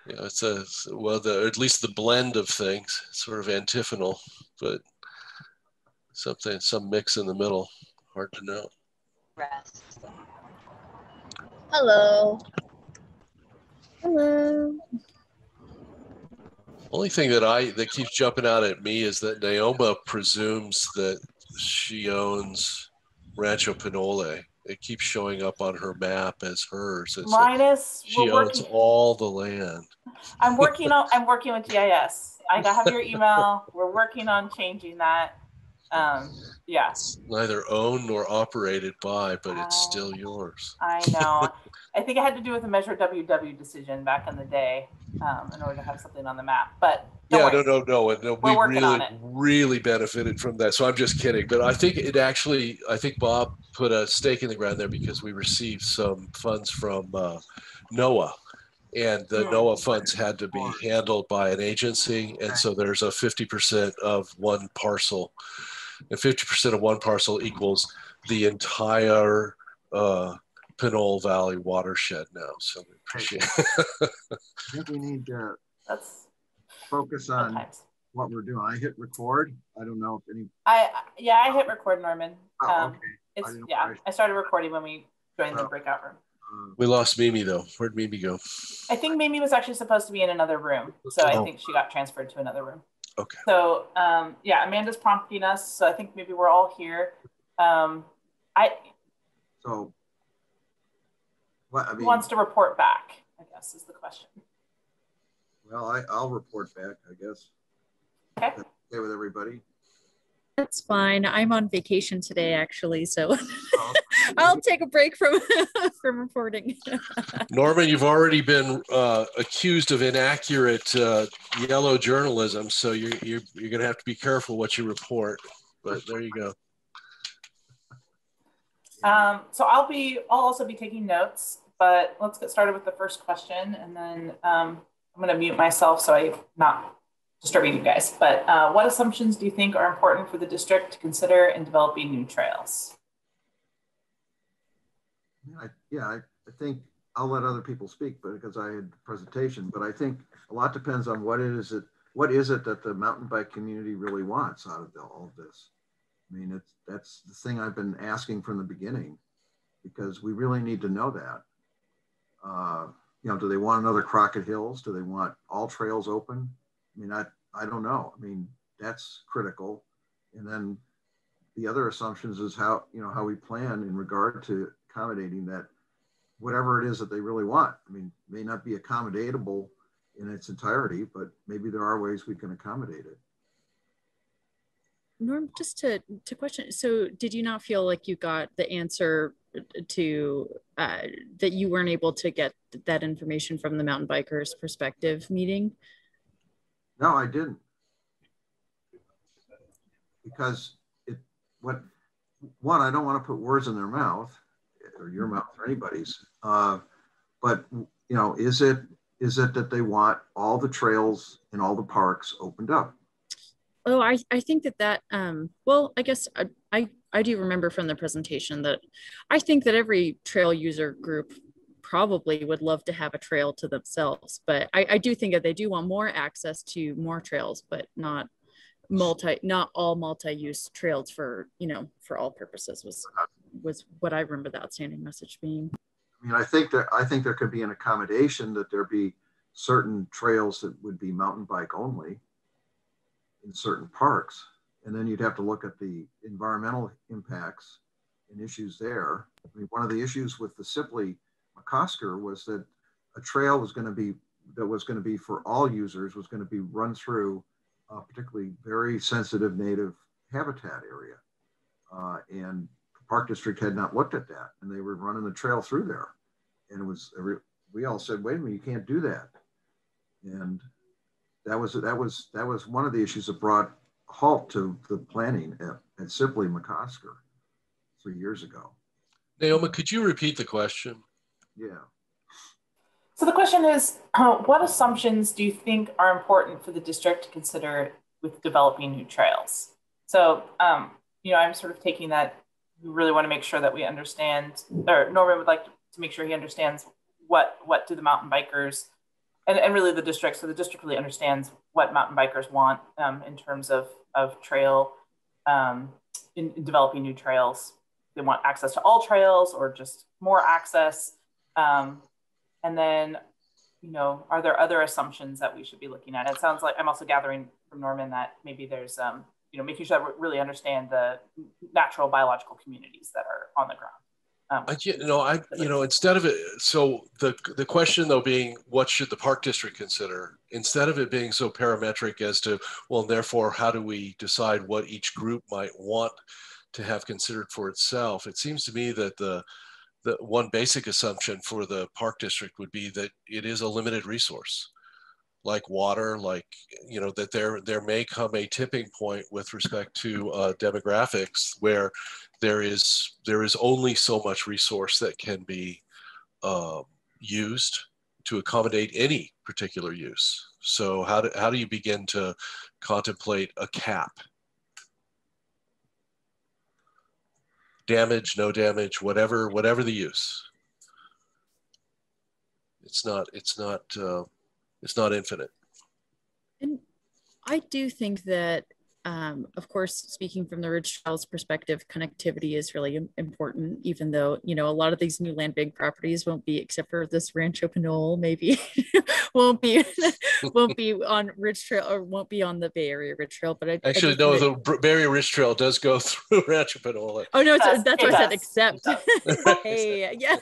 Yeah, it's at least the blend of things, sort of antiphonal, but some mix in the middle. Hard to know. Hello. Hello. Only thing that keeps jumping out at me is that Naoma presumes that she owns Rancho Pinole. It keeps showing up on her map as hers. Linus, she owns all the land. I'm working with GIS. I have your email. We're working on changing that. Yeah. It's neither owned nor operated by, but it's still yours. I know. I think it had to do with the Measure WW decision back in the day, in order to have something on the map. But no. We really benefited from that. So I'm just kidding. But I think Bob put a stake in the ground there because we received some funds from NOAA. And the NOAA funds had to be handled by an agency. And so there's a 50% of one parcel. And 50% of one parcel equals the entire Pinole Valley watershed now. So we appreciate it. I think we need to focus on what we're doing. I hit record. I don't know if any. I hit record, Norman. Oh, okay. I started recording when we joined the breakout room. We lost Mimi though. Where'd Mimi go? I think Mimi was actually supposed to be in another room. So I think she got transferred to another room. Okay. So Amanda's prompting us. So I think maybe we're all here. Who wants to report back, I guess is the question. Well, I'll report back, I guess. Okay. Okay with everybody? That's fine. I'm on vacation today, actually, so I'll take a break from reporting. Norman, you've already been accused of inaccurate yellow journalism, so you're going to have to be careful what you report. But there you go. So I'll also be taking notes, but let's get started with the first question, and then I'm going to mute myself so I'm not disturbing you guys. But what assumptions do you think are important for the district to consider in developing new trails? I think I'll let other people speak, but because I had the presentation, but I think a lot depends on what is it that the mountain bike community really wants out of all of this. I mean, that's the thing I've been asking from the beginning, because we really need to know that. Do they want another Crockett Hills? Do they want all trails open? I mean, I don't know. I mean, that's critical. And then the other assumptions is how we plan in regard to accommodating that, whatever it is that they really want. I mean, it may not be accommodatable in its entirety, but maybe there are ways we can accommodate it. Norm, just to question, so did you not feel like you got the answer to that you weren't able to get that information from the mountain bikers perspective meeting? No, I didn't. Because I don't want to put words in their mouth, or your mouth, or anybody's. But is it that they want all the trails in all the parks opened up? Oh, I think that well, I guess I do remember from the presentation that I think that every trail user group probably would love to have a trail to themselves, but I do think that they do want more access to more trails, but not all multi-use trails for all purposes was what I remember the outstanding message being. I mean, I think there could be an accommodation that there be certain trails that would be mountain bike only in certain parks. And then you'd have to look at the environmental impacts and issues there. I mean, one of the issues with the Sibley McCosker was that a trail was going to be for all users, was going to be run through a particularly very sensitive native habitat area. And the Park District had not looked at that, and they were running the trail through there. And we all said, wait a minute, you can't do that. And that was one of the issues that brought a halt to the planning at Sibley McCosker 3 years ago. Naoma, could you repeat the question? Yeah. So the question is, what assumptions do you think are important for the district to consider with developing new trails. So, you know, I'm sort of taking that we really want to make sure that we understand, or Norman would like to make sure he understands what do the mountain bikers and really the district, so the district really understands what mountain bikers want in terms of trail, in developing new trails. They want access to all trails or just more access. And then, you know, are there other assumptions that we should be looking at? It sounds like I'm also gathering from Norman that maybe there's, you know, making sure that we really understand the natural biological communities that are on the ground. Instead of it, so the question though being, what should the park district consider? Instead of it being so parametric as to, well, therefore, how do we decide what each group might want to have considered for itself? It seems to me that the one basic assumption for the park district would be that it is a limited resource, like water, like, you know, that there may come a tipping point with respect to demographics where there is only so much resource that can be used to accommodate any particular use. So how do you begin to contemplate a cap? Damage, no damage, whatever the use. It's not infinite. And I do think that, of course, speaking from the Ridge Trails perspective, connectivity is really important, even though, you know, a lot of these new land bank properties won't be, except for this Rancho Pinole, maybe won't be on Ridge Trail, or won't be on the Bay Area Ridge Trail. But Actually, no, the Bay Area Ridge Trail does go through Rancho Pinole. Oh no, that's what I said. Except, hey, yeah.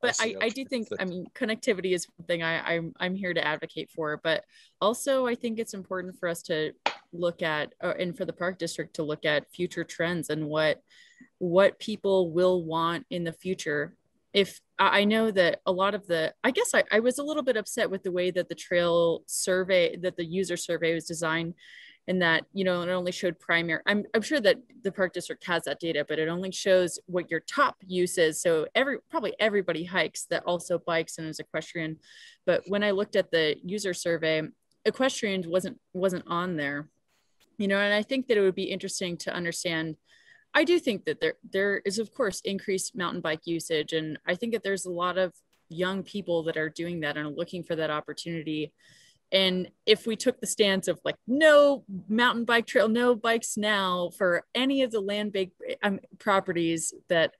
But I do think, I mean, connectivity is something I'm here to advocate for. But also, I think it's important for us to look at, and for the park district to look at future trends and what people will want in the future. If I know that a lot of I guess I was a little bit upset with the way that the trail survey, that the user survey was designed, and that, you know, it only showed primary. I'm sure that the park district has that data, but it only shows what your top use is. So probably everybody hikes that also bikes and is equestrian. But when I looked at the user survey, equestrian wasn't on there. You know, and I think that it would be interesting to understand. I do think that there is, of course, increased mountain bike usage. And I think that there's a lot of young people that are doing that and are looking for that opportunity. And if we took the stance of like, no mountain bike trail, no bikes now for any of the land bank properties, that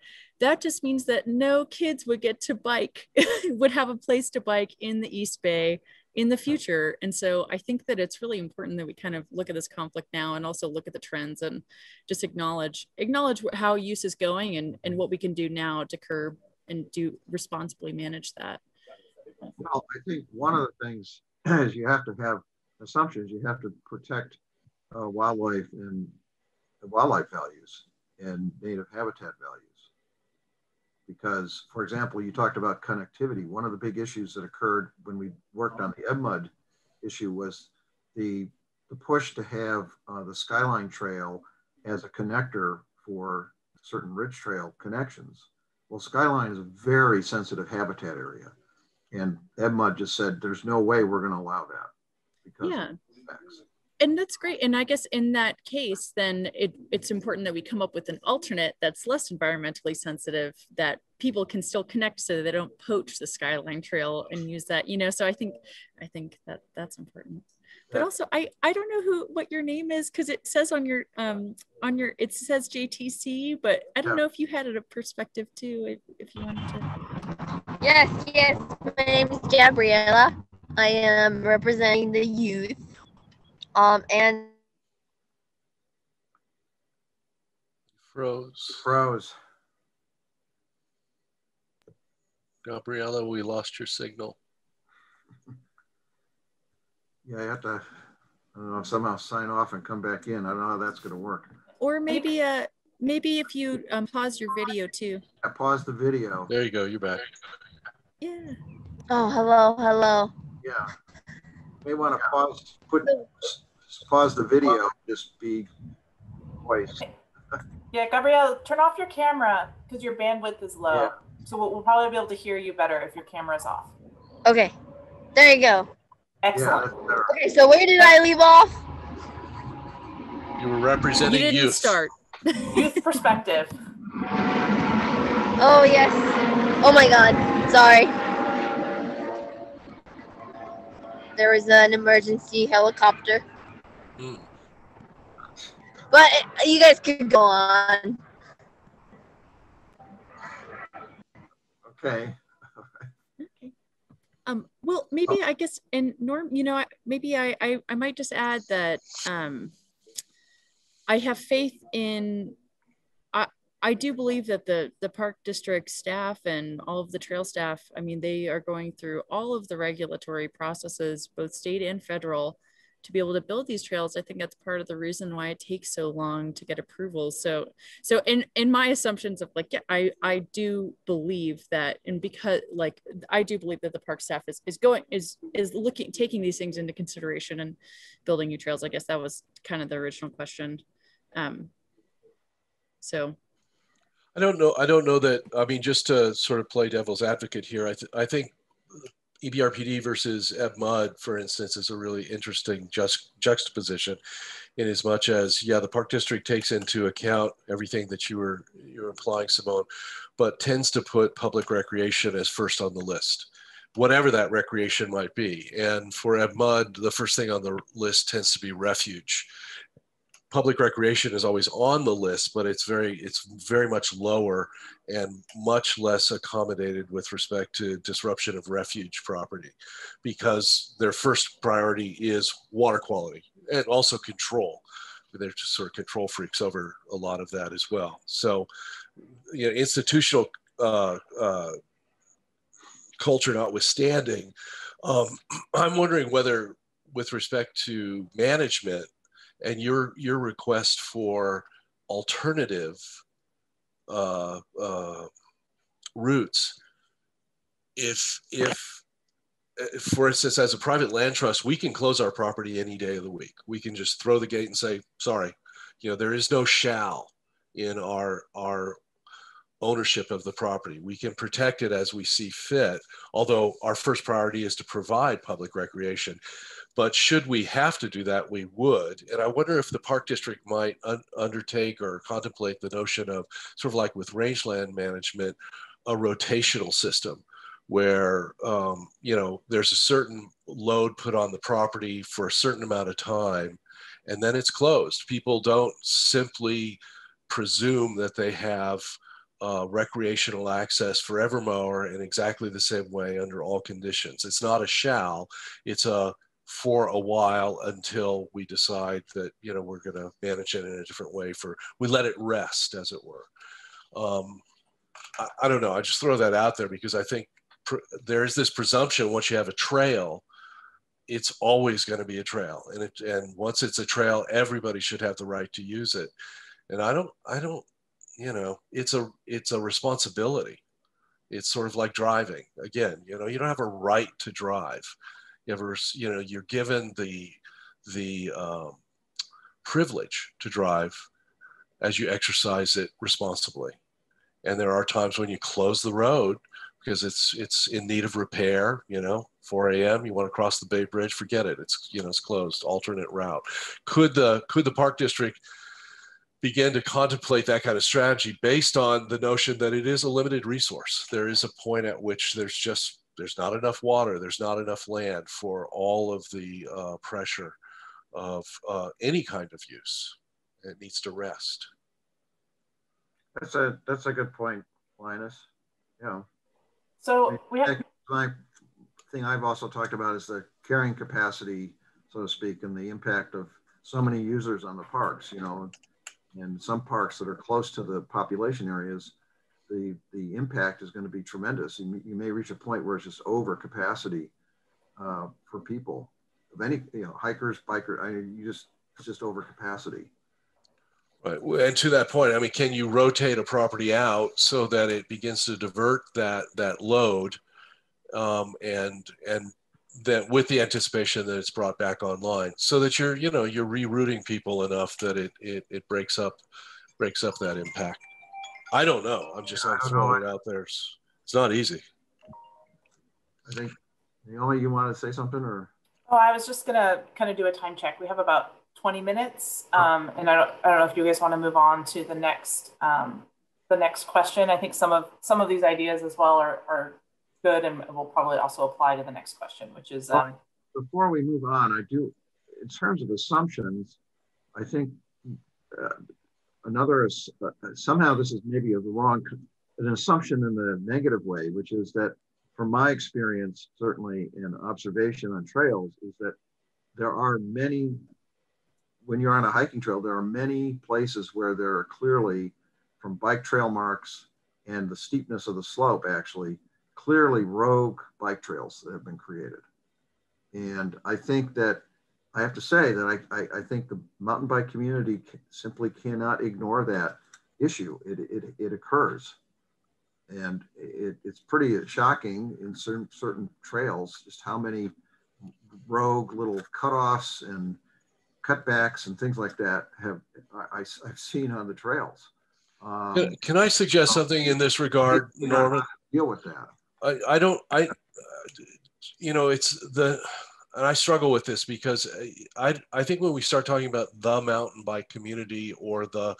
just means that no kids would get to bike, would have a place to bike in the East Bay in the future. And so I think that it's really important that we kind of look at this conflict now and also look at the trends and just acknowledge how use is going and what we can do now to curb and do responsibly manage that. Well, I think one of the things is you have to have assumptions. You have to protect wildlife and wildlife values and native habitat values. Because, for example, you talked about connectivity. One of the big issues that occurred when we worked on the Edmud issue was the push to have the Skyline Trail as a connector for certain ridge trail connections. Well, Skyline is a very sensitive habitat area. And Edmud just said, there's no way we're going to allow that. Because yeah. And that's great. And I guess in that case, then it's important that we come up with an alternate that's less environmentally sensitive, that people can still connect so that they don't poach the Skyline Trail and use that, you know. So I think that that's important. But also, I don't know what your name is, because it says on your it says JTC, but I don't know if you had a perspective too, if you wanted to. Yes. My name is Gabriella. I am representing the youth. And froze. Gabriella, we lost your signal. Yeah, you have to, I don't know, somehow sign off and come back in. I don't know how that's going to work. Or maybe if you pause your video too. I paused the video. There you go. You're back. Yeah. Oh, hello. Yeah. You may want to pause the video, just be twice. Yeah, Gabrielle, turn off your camera because your bandwidth is low. Yeah. So we'll probably be able to hear you better if your camera's off. Okay, there you go. Excellent. Yeah, okay, so where did I leave off? You were representing You didn't youth. start. Youth perspective. Oh, yes. Oh my God. Sorry. There was an emergency helicopter. But you guys could go on. Okay. Well, maybe I guess, and Norm, you know, maybe I might just add that I have faith in, I do believe that the park district staff and all of the trail staff, I mean, they are going through all of the regulatory processes, both state and federal, to be able to build these trails. I think that's part of the reason why it takes so long to get approval. So in my assumptions of like, yeah, I do believe that, and because like, I do believe that the park staff is looking, taking these things into consideration and building new trails. I guess that was kind of the original question. So. I don't know that, I mean, just to sort of play devil's advocate here, I think EBRPD versus EBMUD, for instance, is a really interesting juxtaposition in as much as, yeah, the park district takes into account everything that you're implying, Simone, but tends to put public recreation as first on the list, whatever that recreation might be. And for EBMUD, the first thing on the list tends to be refuge. Public recreation is always on the list, but it's very much lower and much less accommodated with respect to disruption of refuge property, because their first priority is water quality and also control. They're just sort of control freaks over a lot of that as well. So, you know, institutional culture notwithstanding, I'm wondering whether, with respect to management, and your request for alternative routes, if for instance, as a private land trust, we can close our property any day of the week. We can just throw the gate and say, sorry, you know, there is no shall in our ownership of the property. We can protect it as we see fit, although our first priority is to provide public recreation. But should we have to do that, we would. And I wonder if the park district might undertake or contemplate the notion of, sort of like with rangeland management, a rotational system where, you know, there's a certain load put on the property for a certain amount of time, and then it's closed. People don't simply presume that they have recreational access forevermore in exactly the same way under all conditions. It's not a shall, it's a for a while until we decide that, you know, we're going to manage it in a different way, we let it rest, as it were. I don't know, I just throw that out there because I think there is this presumption once you have a trail, it's always going to be a trail. And once it's a trail, everybody should have the right to use it. And I don't, you know, it's a responsibility. It's sort of like driving. Again, you know, you don't have a right to drive. You know, you're given the privilege to drive as you exercise it responsibly. And there are times when you close the road because it's in need of repair. You know, 4 a.m. you want to cross the Bay Bridge, forget it. It's, you know, it's closed. Alternate route. Could the park district begin to contemplate that kind of strategy based on the notion that it is a limited resource? There is a point at which there's not enough water, there's not enough land for all of the pressure of any kind of use. It needs to rest. That's a good point, Linus. Yeah. So we have. My thing I've also talked about is the carrying capacity, so to speak, and the impact of so many users on the parks. You know, and some parks that are close to the population areas, the impact is going to be tremendous. You may reach a point where it's just over capacity for people of any, you know, hikers, bikers. It's just over capacity. Right. And to that point, I mean, can you rotate a property out so that it begins to divert that load, and that with the anticipation that it's brought back online, so that you're rerouting people enough that it breaks up that impact. I don't know. I'm throwing it out there. It's not easy. I think, Naomi, you want to say something, or? Oh, I was just gonna kind of do a time check. We have about 20 minutes. And I don't know if you guys want to move on to the next question. I think some of these ideas as well are good and will probably also apply to the next question, which is before we move on, I do, in terms of assumptions, I think somehow this is maybe an assumption in the negative way, which is that from my experience, certainly in observation on trails, is that there are many, when you're on a hiking trail, there are many places where there are clearly, from bike trail marks and the steepness of the slope, actually, clearly rogue bike trails that have been created. And I think that, I have to say that I think the mountain bike community simply cannot ignore that issue. It occurs. And it's pretty shocking in certain trails, just how many rogue little cutoffs and cutbacks and things like that I've seen on the trails. Can I suggest something in this regard, Norman? Deal with that. And I struggle with this because I think when we start talking about the mountain bike community or the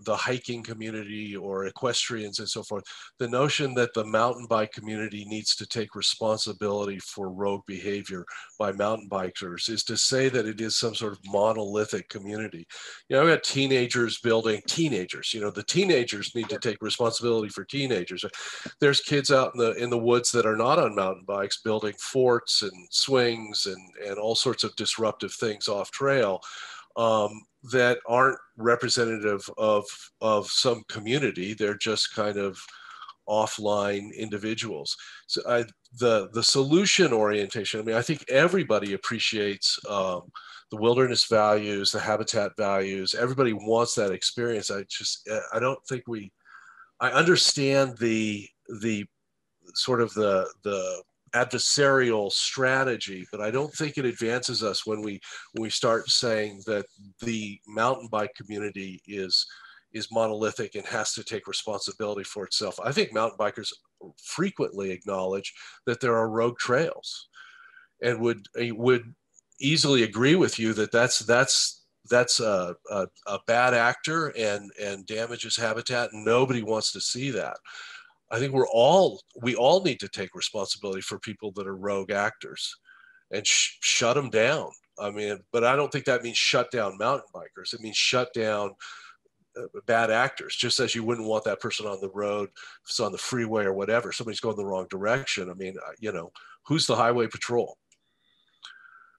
hiking community or equestrians and so forth, the notion that the mountain bike community needs to take responsibility for rogue behavior by mountain bikers is to say that it is some sort of monolithic community. You know, I've got teenagers building teenagers. You know, the teenagers need to take responsibility for teenagers. There's kids out in the woods that are not on mountain bikes building forts and swings and all sorts of disruptive things off trail. That aren't representative of some community. They're just kind of offline individuals. So the solution orientation, I mean, I think everybody appreciates the wilderness values, the habitat values. Everybody wants that experience. I don't think I understand the sort of the adversarial strategy, but I don't think it advances us when we start saying that the mountain bike community is monolithic and has to take responsibility for itself. I think mountain bikers frequently acknowledge that there are rogue trails, and would easily agree with you that that's a bad actor and damages habitat, and nobody wants to see that. I think we all need to take responsibility for people that are rogue actors and shut them down. I mean, but I don't think that means shut down mountain bikers. It means shut down bad actors, just as you wouldn't want that person on the road, if it's on the freeway or whatever, somebody's going the wrong direction. I mean, you know, who's the highway patrol?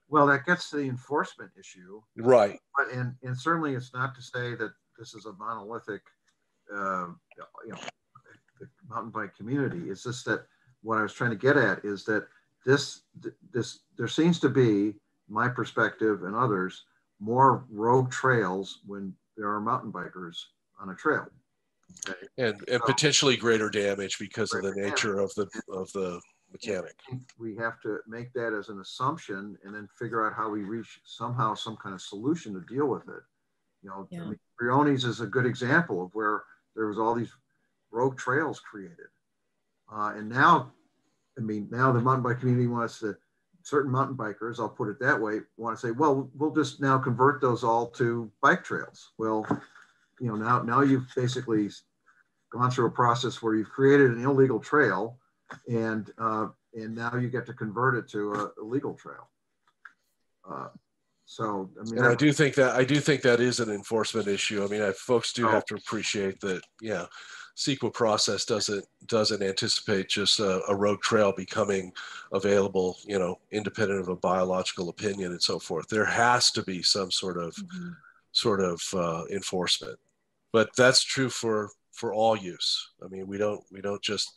Well, that gets to the enforcement issue. Right. And certainly it's not to say that this is a monolithic, the mountain bike community. It's just that what I was trying to get at is that there seems to be, my perspective and others, more rogue trails when there are mountain bikers on a trail. Okay. And potentially greater damage because of the nature of the mechanic. We have to make that as an assumption and then figure out how we reach somehow some kind of solution to deal with it. You know, yeah. I mean, Briones is a good example of where there was all these rogue trails created. And now, I mean, now the mountain bike community wants to, certain mountain bikers, I'll put it that way, want to say, well, we'll just now convert those all to bike trails. Well, you know, now you've basically gone through a process where you've created an illegal trail, and now you get to convert it to a legal trail. So I mean, and I do think that is an enforcement issue. I mean, folks do have to appreciate that. Yeah, CEQA process doesn't anticipate just a rogue trail becoming available, you know, independent of a biological opinion and so forth. There has to be some sort of enforcement, but that's true for all use. I mean, we don't just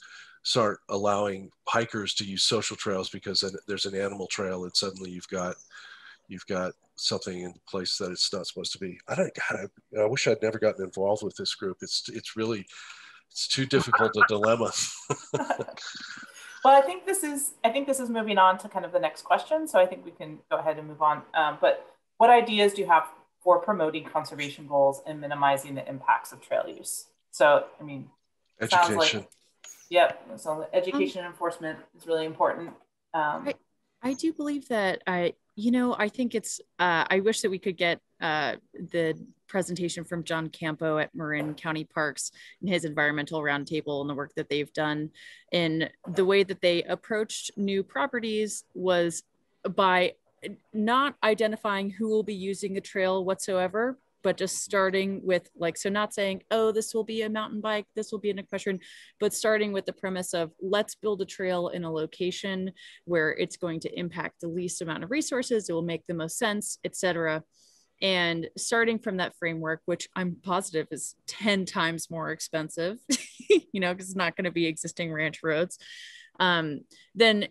start allowing hikers to use social trails because there's an animal trail and suddenly you've got something in place that it's not supposed to be. I wish I'd never gotten involved with this group. It's too difficult a dilemma. Well, I think this is moving on to kind of the next question. So I think we can go ahead and move on. But what ideas do you have for promoting conservation goals and minimizing the impacts of trail use? So, I mean, education. Yep. So education and enforcement is really important. I do believe that you know, I think it's, I wish that we could get the presentation from John Campo at Marin County Parks and his environmental roundtable and the work that they've done. And the way that they approached new properties was by not identifying who will be using a trail whatsoever, but just starting with like, so not saying, oh, this will be a mountain bike, this will be an equestrian, but starting with the premise of let's build a trail in a location where it's going to impact the least amount of resources, it will make the most sense, etc. And starting from that framework, which I'm positive is 10 times more expensive, you know, because it's not going to be existing ranch roads, then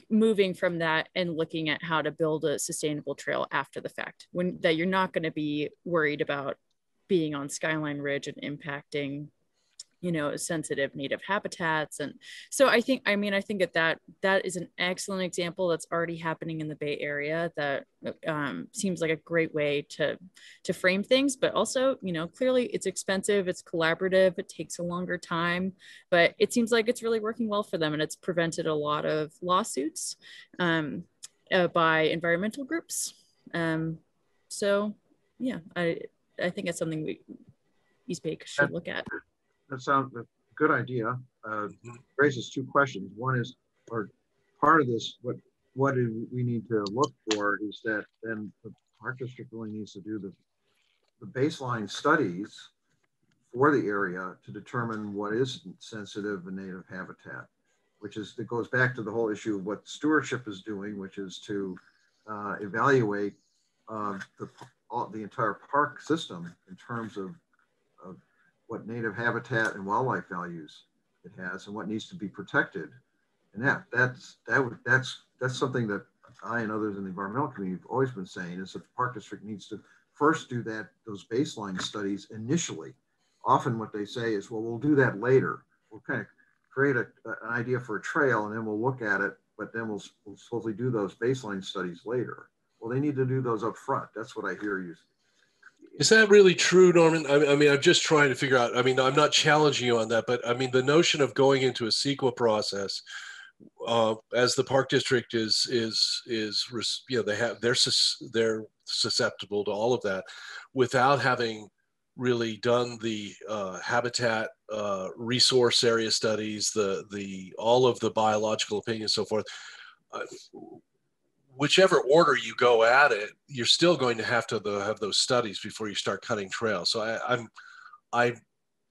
moving from that and looking at how to build a sustainable trail after the fact, when that you're not going to be worried about being on Skyline Ridge and impacting, you know, sensitive native habitats. And so I think, I mean, I think that is an excellent example that's already happening in the Bay Area that seems like a great way to frame things, but also, you know, clearly it's expensive, it's collaborative, it takes a longer time, but it seems like it's really working well for them. And it's prevented a lot of lawsuits by environmental groups. So yeah, I think it's something East Bay should look at. That sounds a good idea. Raises two questions. One is, or part of this, what do we need to look for is that then the Park District really needs to do the baseline studies for the area to determine what is sensitive and native habitat, it goes back to the whole issue of what stewardship is doing, which is to evaluate the entire park system in terms of what native habitat and wildlife values it has and what needs to be protected. And that's something that I and others in the environmental community have always been saying, is that the Park District needs to first do those baseline studies initially. Often what they say is, well, we'll do that later. We'll kind of create an idea for a trail and then we'll look at it, but then we'll supposedly do those baseline studies later. Well, they need to do those up front. That's what I hear you. Is that really true, Norman? I mean, I'm just trying to figure out, I mean, I'm not challenging you on that, but I mean, the notion of going into a CEQA process, as the Park District is, you know, they're susceptible to all of that without having really done the habitat resource area studies, all of the biological opinions, so forth. Whichever order you go at it, you're still going to have those studies before you start cutting trails. So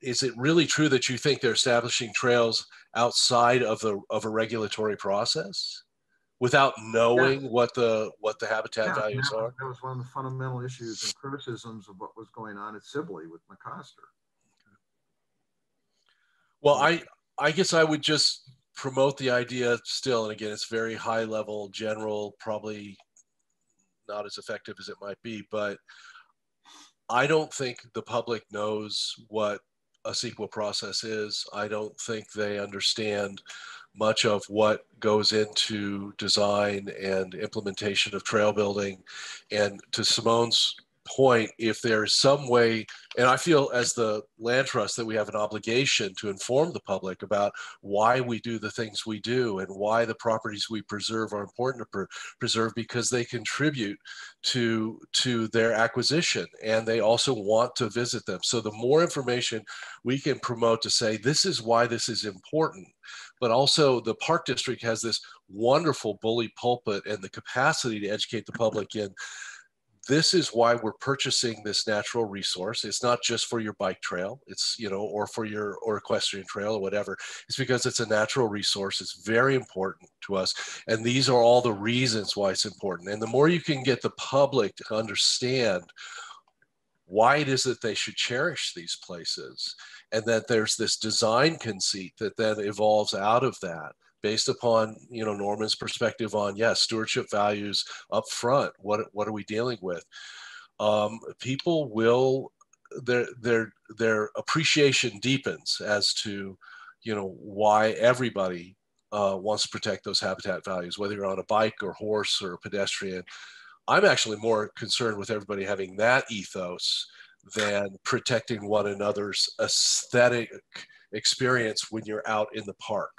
is it really true that you think they're establishing trails outside of a regulatory process without knowing what the habitat values are? That was one of the fundamental issues and criticisms of what was going on at Sibley with McCoster. Well, I guess I would just promote the idea still, and again, it's very high level, general, probably not as effective as it might be, but I don't think the public knows what a CEQA process is. I don't think they understand much of what goes into design and implementation of trail building. And to Simone's point, if there is some way, and I feel as the land trust that we have an obligation to inform the public about why we do the things we do and why the properties we preserve are important to preserve, because they contribute to their acquisition and they also want to visit them. So the more information we can promote to say, this is why this is important, but also the Park District has this wonderful bully pulpit and the capacity to educate the public in, this is why we're purchasing this natural resource. It's not just for your bike trail, it's, you know, or for your equestrian trail or whatever. It's because it's a natural resource. It's very important to us. And these are all the reasons why it's important. And the more you can get the public to understand why it is that they should cherish these places, and that there's this design conceit that then evolves out of that, based upon, you know, Norman's perspective on, yes, stewardship values up front. What are we dealing with? People will, their appreciation deepens as to, you know, why everybody wants to protect those habitat values, whether you're on a bike or horse or pedestrian. I'm actually more concerned with everybody having that ethos than protecting one another's aesthetic experience when you're out in the park.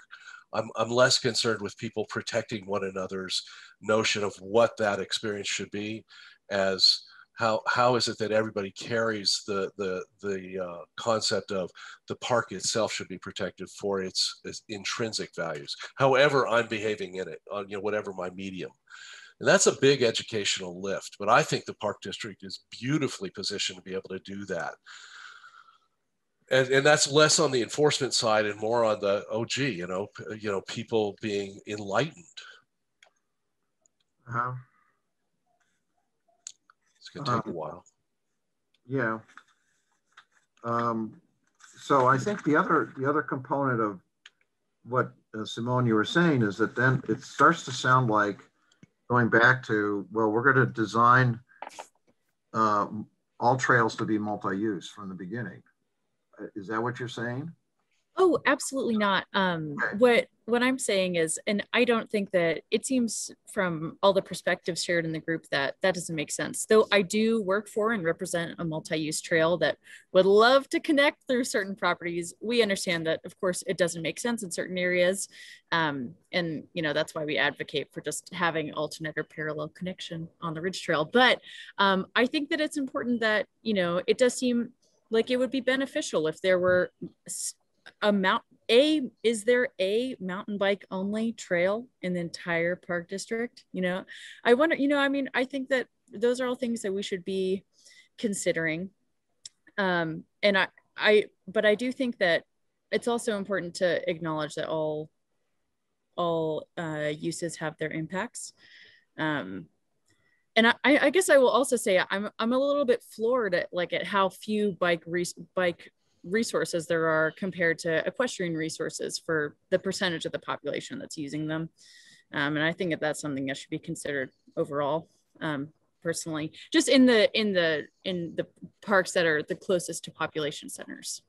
I'm less concerned with people protecting one another's notion of what that experience should be, as how is it that everybody carries the concept of the park itself should be protected for its intrinsic values, however I'm behaving in it, on whatever my medium. And that's a big educational lift, but I think the Park District is beautifully positioned to be able to do that. And that's less on the enforcement side and more on the, oh, gee, people being enlightened. It's going to take a while. Yeah. So I think the other component of what Simone, you were saying is that then it starts to sound like going back to, well, we're going to design all trails to be multi-use from the beginning. Is that what you're saying? Oh, absolutely not. What I'm saying is, and I don't think that it seems from all the perspectives shared in the group that doesn't make sense. Though I do work for and represent a multi-use trail that would love to connect through certain properties. We understand that, of course, it doesn't make sense in certain areas. And, that's why we advocate for just having alternate or parallel connection on the Ridge Trail. But I think that it's important that, it does seem like it would be beneficial if there were is there a mountain bike only trail in the entire park district? I wonder, I think that those are all things that we should be considering. But I do think that it's also important to acknowledge that all uses have their impacts. And I guess I will also say I'm a little bit floored at how few bike resources there are compared to equestrian resources for the percentage of the population that's using them. And I think that's something that should be considered overall, personally, just in the parks that are the closest to population centers.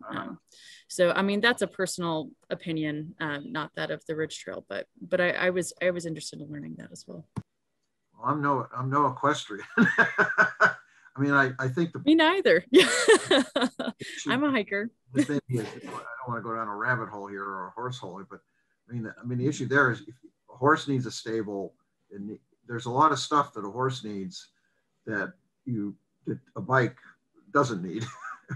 So, that's a personal opinion, not that of the Ridge Trail, but I was interested in learning that as well. I'm no equestrian. I think me neither. I'm a hiker. The thing is, I don't want to go down a rabbit hole here or a horse hole, but the issue there is if a horse needs a stable, and there's a lot of stuff that a horse needs that a bike doesn't need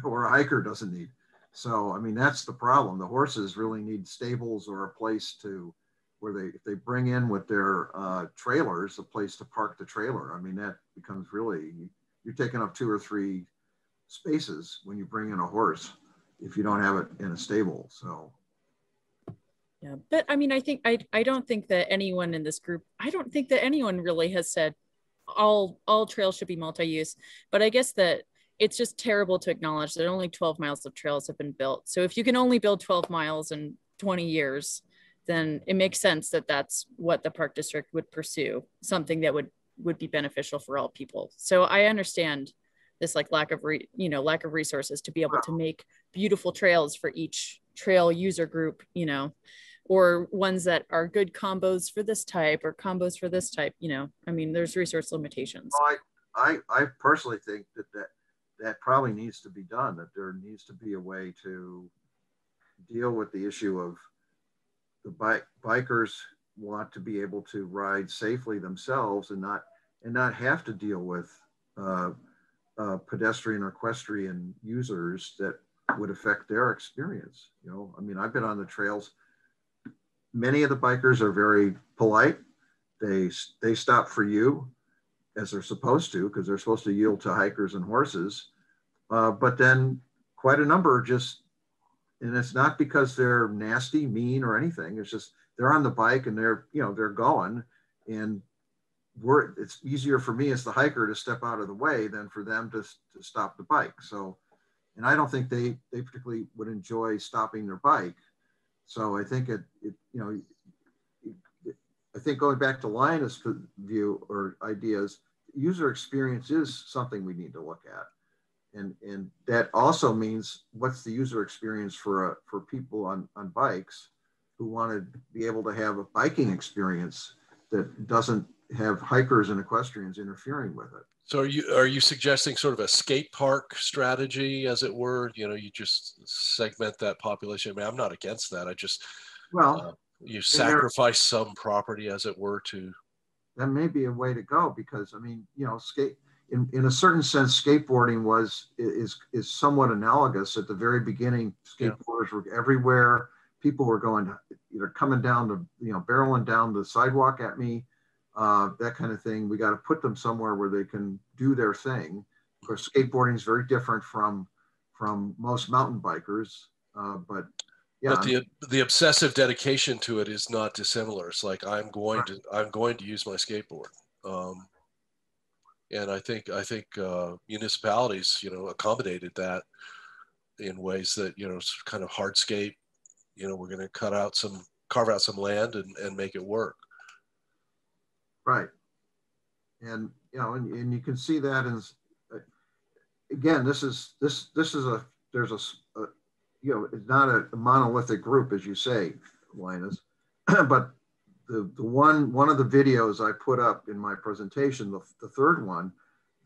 or a hiker doesn't need. So that's the problem. The horses really need stables or a place where if they bring in with their trailers, a place to park the trailer. That becomes really, you're taking up 2 or 3 spaces when you bring in a horse if you don't have it in a stable. So yeah, but I don't think that anyone in this group, I don't think that anyone really has said all trails should be multi-use, but I guess that it's just terrible to acknowledge that only 12 miles of trails have been built. So if you can only build 12 miles in 20 years, then it makes sense that that's what the park district would pursue, something that would be beneficial for all people. So I understand this lack of resources to be able to make beautiful trails for each trail user group, or ones that are good combos for this type or combos for this type, there's resource limitations. I personally think that probably needs to be done, that there needs to be a way to deal with the issue of the bikers want to be able to ride safely themselves and not have to deal with pedestrian or equestrian users that would affect their experience. I've been on the trails. Many of the bikers are very polite. They stop for you, as they're supposed to, because they're supposed to yield to hikers and horses. But then quite a number and it's not because they're nasty, mean, or anything. It's just they're on the bike and they're going, and it's easier for me as the hiker to step out of the way than for them to stop the bike. So, and I don't think they particularly would enjoy stopping their bike. So I think I think going back to Linus' view or ideas, user experience is something we need to look at. And that also means what's the user experience for people on bikes who want to be able to have a biking experience that doesn't have hikers and equestrians interfering with it. So are you suggesting sort of a skate park strategy, as it were? You just segment that population. I'm not against that. I just you sacrifice some property, as it were, to. That may be a way to go, because I mean, you know, in a certain sense, skateboarding is somewhat analogous. At the very beginning, skateboarders were everywhere. People were going, coming down to, barreling down the sidewalk at me, that kind of thing. We got to put them somewhere where they can do their thing. Of course, skateboarding is very different from most mountain bikers, but yeah. But the obsessive dedication to it is not dissimilar. It's like I'm going to use my skateboard. And I think municipalities, accommodated that in ways that, it's kind of hardscape. We're going to carve out some land and make it work. Right. And, and you can see that as, again, there's it's not a monolithic group, as you say, Linus, but the one of the videos I put up in my presentation, the third one,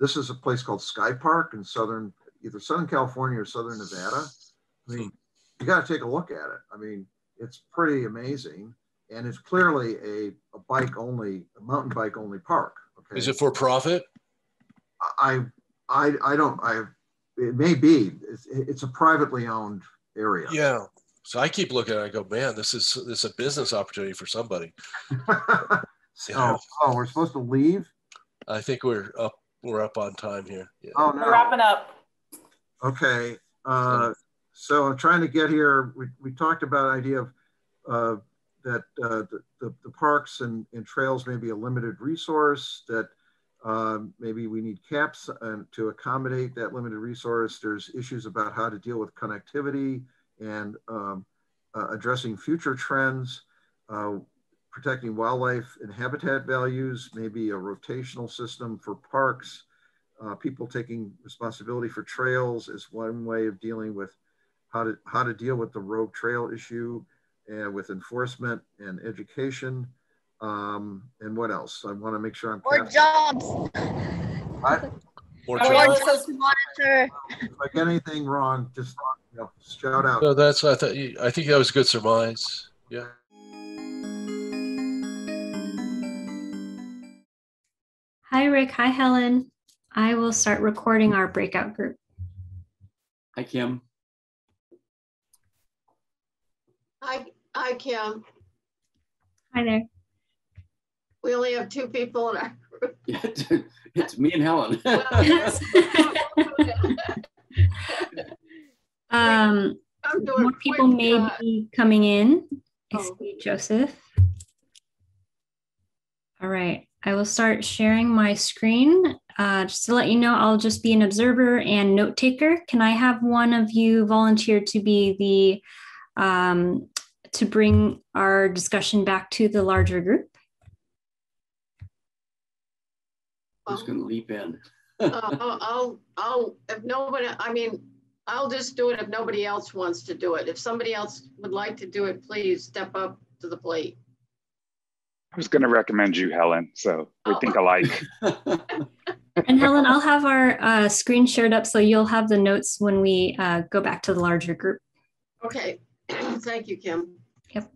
this is a place called Sky Park in either Southern California or Southern Nevada. I mean, you got to take a look at it. I mean, it's pretty amazing, and it's clearly a mountain bike only park. Okay. Is it for profit? It may be. It's a privately owned area. Yeah. So I keep looking at it, I go, man, this is a business opportunity for somebody. Oh, we're supposed to leave? I think we're up on time here. Yeah. Oh, no. We're wrapping up. Okay. So I'm trying to get here. We talked about the idea of that the parks and trails may be a limited resource, that maybe we need caps to accommodate that limited resource. There's issues about how to deal with connectivity and addressing future trends, protecting wildlife and habitat values, maybe a rotational system for parks, people taking responsibility for trails is one way of dealing with how to deal with the rogue trail issue, and with enforcement and education. And what else? I want to make sure I'm more jobs. What? More jobs to monitor. If I get anything wrong, just shout out. So I think that was a good surmise. Yeah. Hi, Rick. Hi, Helen. I will start recording our breakout group. Hi, Kim. Hi, Kim. Hi there. We only have 2 people in our group. It's me and Helen. More people may be coming in. Excuse Joseph. All right. I will start sharing my screen. Just to let you know, I'll just be an observer and note taker. Can I have one of you volunteer to be to bring our discussion back to the larger group? Who's going to leap in? I'll if nobody, I'll just do it if nobody else wants to do it. If somebody else would like to do it, please step up to the plate. I was going to recommend you, Helen, so we think alike. And Helen, I'll have our screen shared up so you'll have the notes when we go back to the larger group. Okay, thank you, Kim. Yep.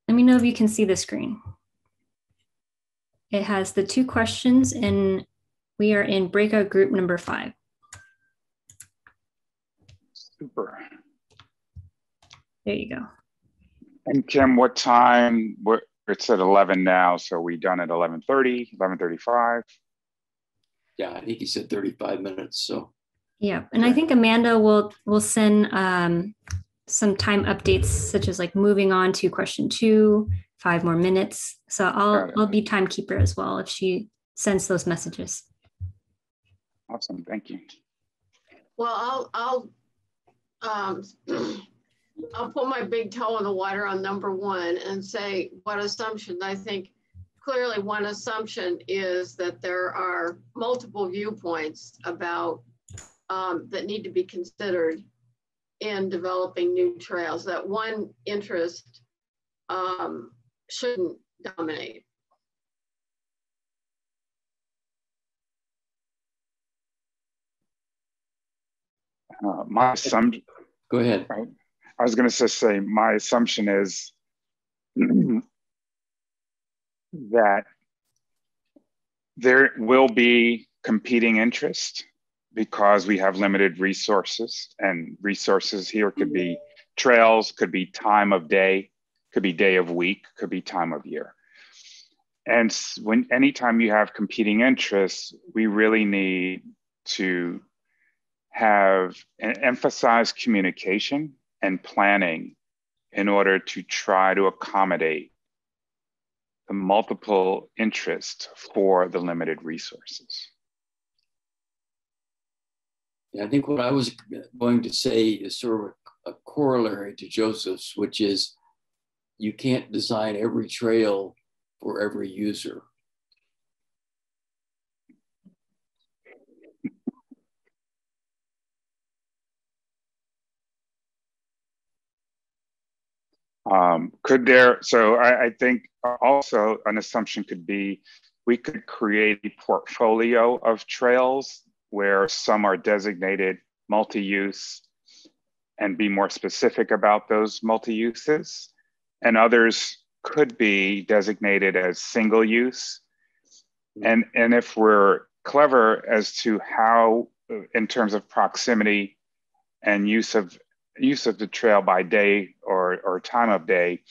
Let me know if you can see the screen. It has the 2 questions, and we are in breakout group number 5. Super. There you go. And Kim, what time? It's at 11 now, so we done at 11:30, 11:35. Yeah, I think he said 35 minutes. So. Yeah, and I think Amanda will send some time updates, such as like moving on to question 2, 5 more minutes. So I'll be timekeeper as well if she sends those messages. Awesome, thank you. Well, I'll put my big toe in the water on number 1 and say what assumptions. I think clearly one assumption is that there are multiple viewpoints about that need to be considered in developing new trails, that one interest shouldn't dominate. My assumption. Go ahead. I was going to say my assumption is that there will be competing interest because we have limited resources, and resources here could be trails, could be time of day, could be day of week, could be time of year. And anytime you have competing interests, we really need to have and emphasize communication and planning in order to try to accommodate the multiple interests for the limited resources. Yeah, I think what I was going to say is sort of a corollary to Joseph's, which is you can't design every trail for every user. So I think also an assumption could be we could create a portfolio of trails where some are designated multi-use and be more specific about those multi-uses, and others could be designated as single use. And if we're clever as to how, in terms of proximity and use of the trail by day or time of day,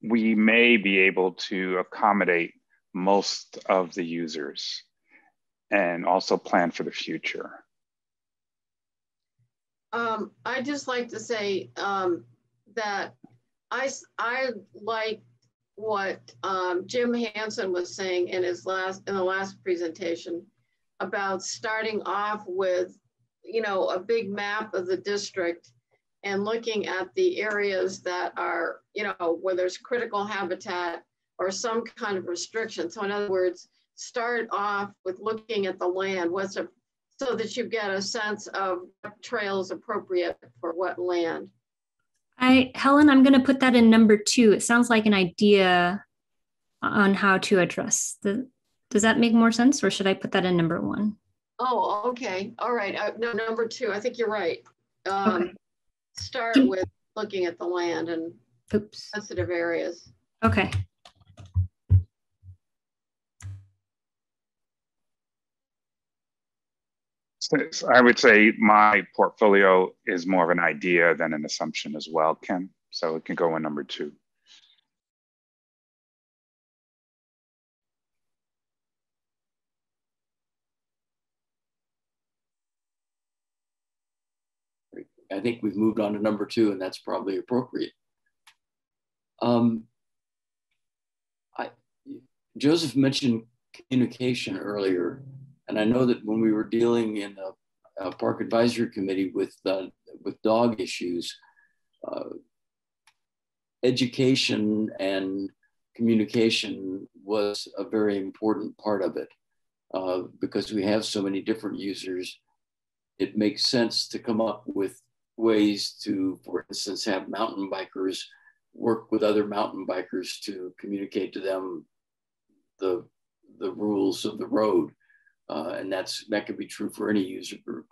we may be able to accommodate most of the users and also plan for the future. I'd just like to say that I like what Jim Hansen was saying in the last presentation about starting off with, you know, a big map of the district and looking at the areas that are, you know, where there's critical habitat or some kind of restriction. So in other words, start off with looking at the land, so that you get a sense of what trail is appropriate for what land. Helen, I'm going to put that in number 2. It sounds like an idea on how to address does that make more sense, or should I put that in number 1? Oh, okay. All right. No, number 2. I think you're right. Okay. Start with looking at the land and sensitive areas. Okay. So I would say my portfolio is more of an idea than an assumption as well, Kim. So it can go in number 2. I think we've moved on to number 2, and that's probably appropriate. Joseph mentioned communication earlier, and I know that when we were dealing in a park advisory committee with dog issues, education and communication was a very important part of it, because we have so many different users. It makes sense to come up with ways to, for instance, have mountain bikers work with other mountain bikers to communicate to them the rules of the road. And that could be true for any user group.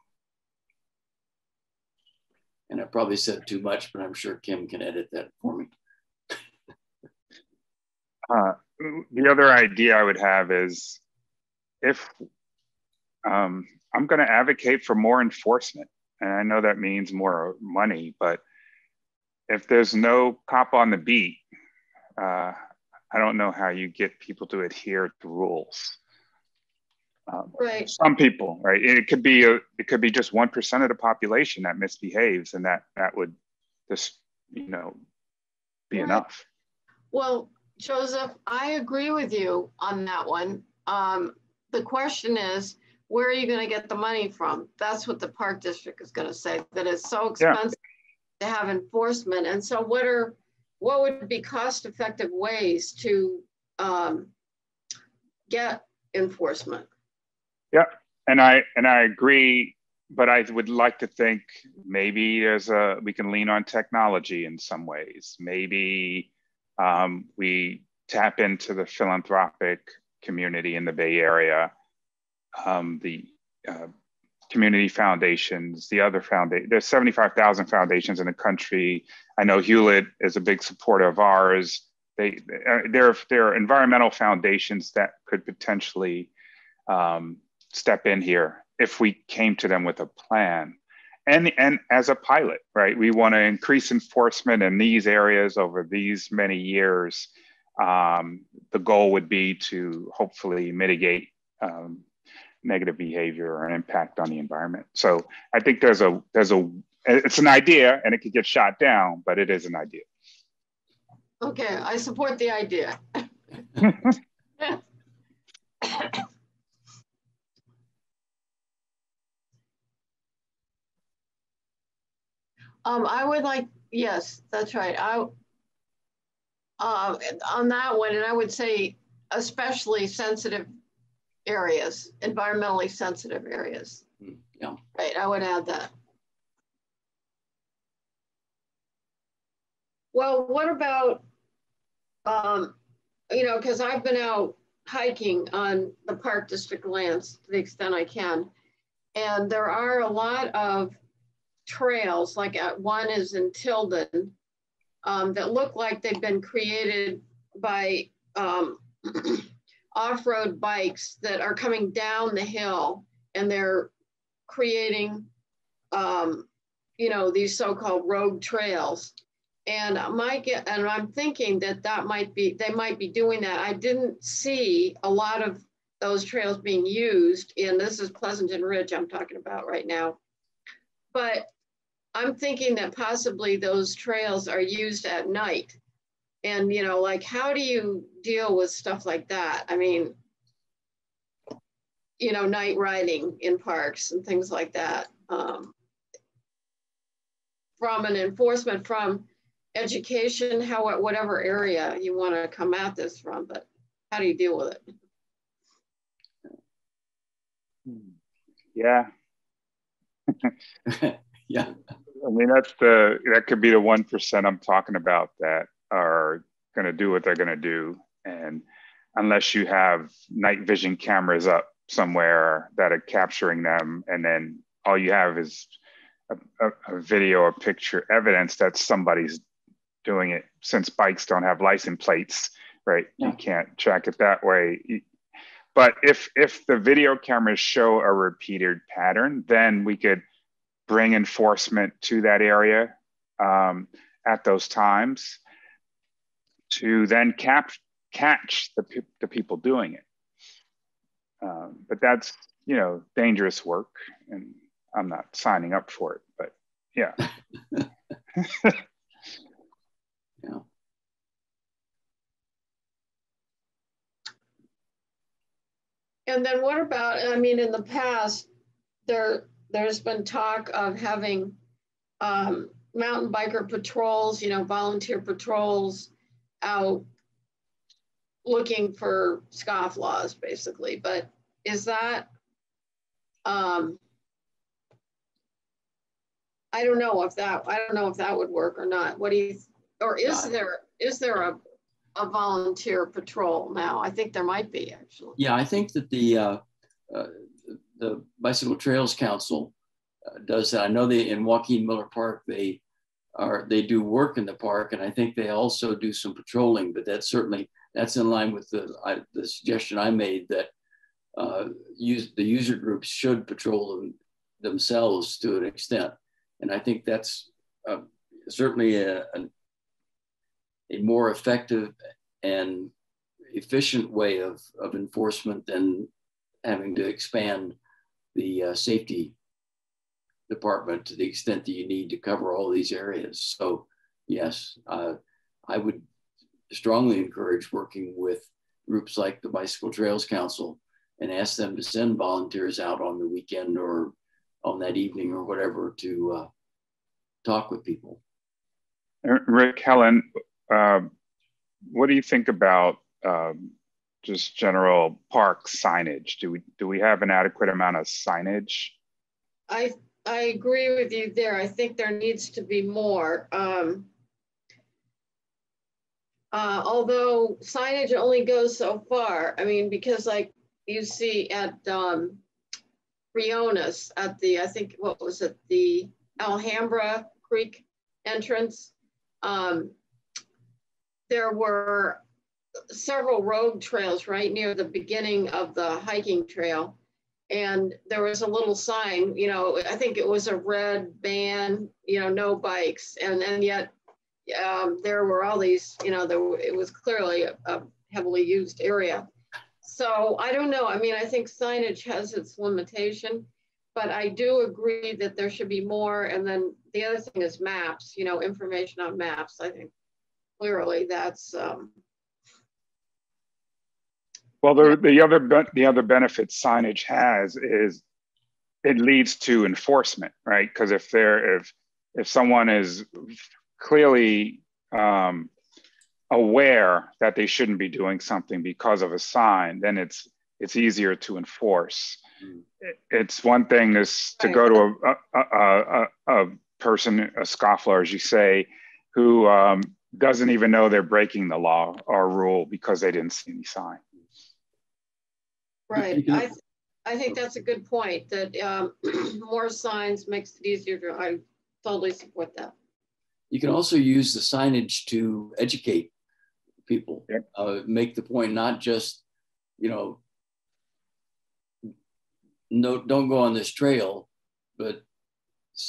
And I probably said too much, but I'm sure Kim can edit that for me. The other idea I would have is if I'm going to advocate for more enforcement. And I know that means more money, but if there's no cop on the beat, I don't know how you get people to adhere to rules. Right. Some people, right? It could be just 1% of the population that misbehaves, and that would just, you know, be enough. Well, Joseph, I agree with you on that one. The question is, where are you going to get the money from? That's what the park district is going to say, that it's so expensive to have enforcement. And so what would be cost-effective ways to get enforcement? Yeah, and I agree, but I would like to think maybe we can lean on technology in some ways. Maybe we tap into the philanthropic community in the Bay Area. community foundations, the other foundation. There's 75,000 foundations in the country. I know Hewlett is a big supporter of ours. There are environmental foundations that could potentially step in here if we came to them with a plan. And as a pilot, right? We want to increase enforcement in these areas over these many years. The goal would be to hopefully mitigate negative behavior or impact on the environment. So I think it's an idea, and it could get shot down, but it is an idea. Okay, I support the idea. I would like, yes, that's right. On that one, and I would say especially sensitive areas, environmentally sensitive areas. Yeah. Right, I would add that. Well, what about, you know, because I've been out hiking on the Park District lands to the extent I can, and there are a lot of trails, like one is in Tilden, that look like they've been created by off-road bikes that are coming down the hill, and they're creating, you know, these so-called rogue trails. And I'm thinking that they might be doing that. I didn't see a lot of those trails being used, and this is Pleasanton Ridge I'm talking about right now. But I'm thinking that possibly those trails are used at night. And, you know, like, how do you deal with stuff like that? I mean, you know, night riding in parks and things like that. From an enforcement, from education, whatever area you want to come at this from, but how do you deal with it? Yeah. Yeah. I mean, that could be the 1% I'm talking about that are going to do what they're going to do. And unless you have night vision cameras up somewhere that are capturing them, and then all you have is a video or picture evidence that somebody's doing it, since bikes don't have license plates, right? Yeah. You can't track it that way. But if the video cameras show a repeated pattern, then we could bring enforcement to that area at those times to then catch the people doing it. But that's, you know, dangerous work, and I'm not signing up for it, but yeah. Yeah. And then what about, I mean, in the past, there's been talk of having mountain biker patrols, you know, volunteer patrols out looking for scofflaws, basically. But is that, I don't know if that would work or not. What do you, or is there a volunteer patrol now? I think there might be, actually. Yeah, I think that the Bicycle Trails Council does that. I know in Joaquin Miller Park, they do work in the park, and I think they also do some patrolling, but that's in line with the suggestion I made that the user groups should patrol themselves to an extent. And I think that's certainly a more effective and efficient way of enforcement than having to expand the safety department to the extent that you need to cover all these areas. So yes, I would strongly encourage working with groups like the Bicycle Trails Council and ask them to send volunteers out on the weekend or on that evening or whatever to talk with people. Rick, Helen, what do you think about just general park signage? Do we have an adequate amount of signage? I agree with you there. I think there needs to be more. Although signage only goes so far. I mean, because like you see at Briones at the, I think, what was it, the Alhambra Creek entrance. There were several road trails right near the beginning of the hiking trail. And there was a little sign, you know, I think it was a red ban, you know, no bikes. And yet there were all these, you know, it was clearly a heavily used area. So I don't know. I mean, I think signage has its limitation, but I do agree that there should be more. And then the other thing is maps, you know, information on maps. I think clearly that's. Well, the other benefit signage has is it leads to enforcement, right? Because if someone is clearly aware that they shouldn't be doing something because of a sign, then it's easier to enforce. It's one thing to go to a person, a scofflaw, as you say, who doesn't even know they're breaking the law or rule because they didn't see any sign. Right. I think that's a good point, that more signs makes it easier to, I totally support that. You can also use the signage to educate people, make the point, not just, you know, no, don't go on this trail, but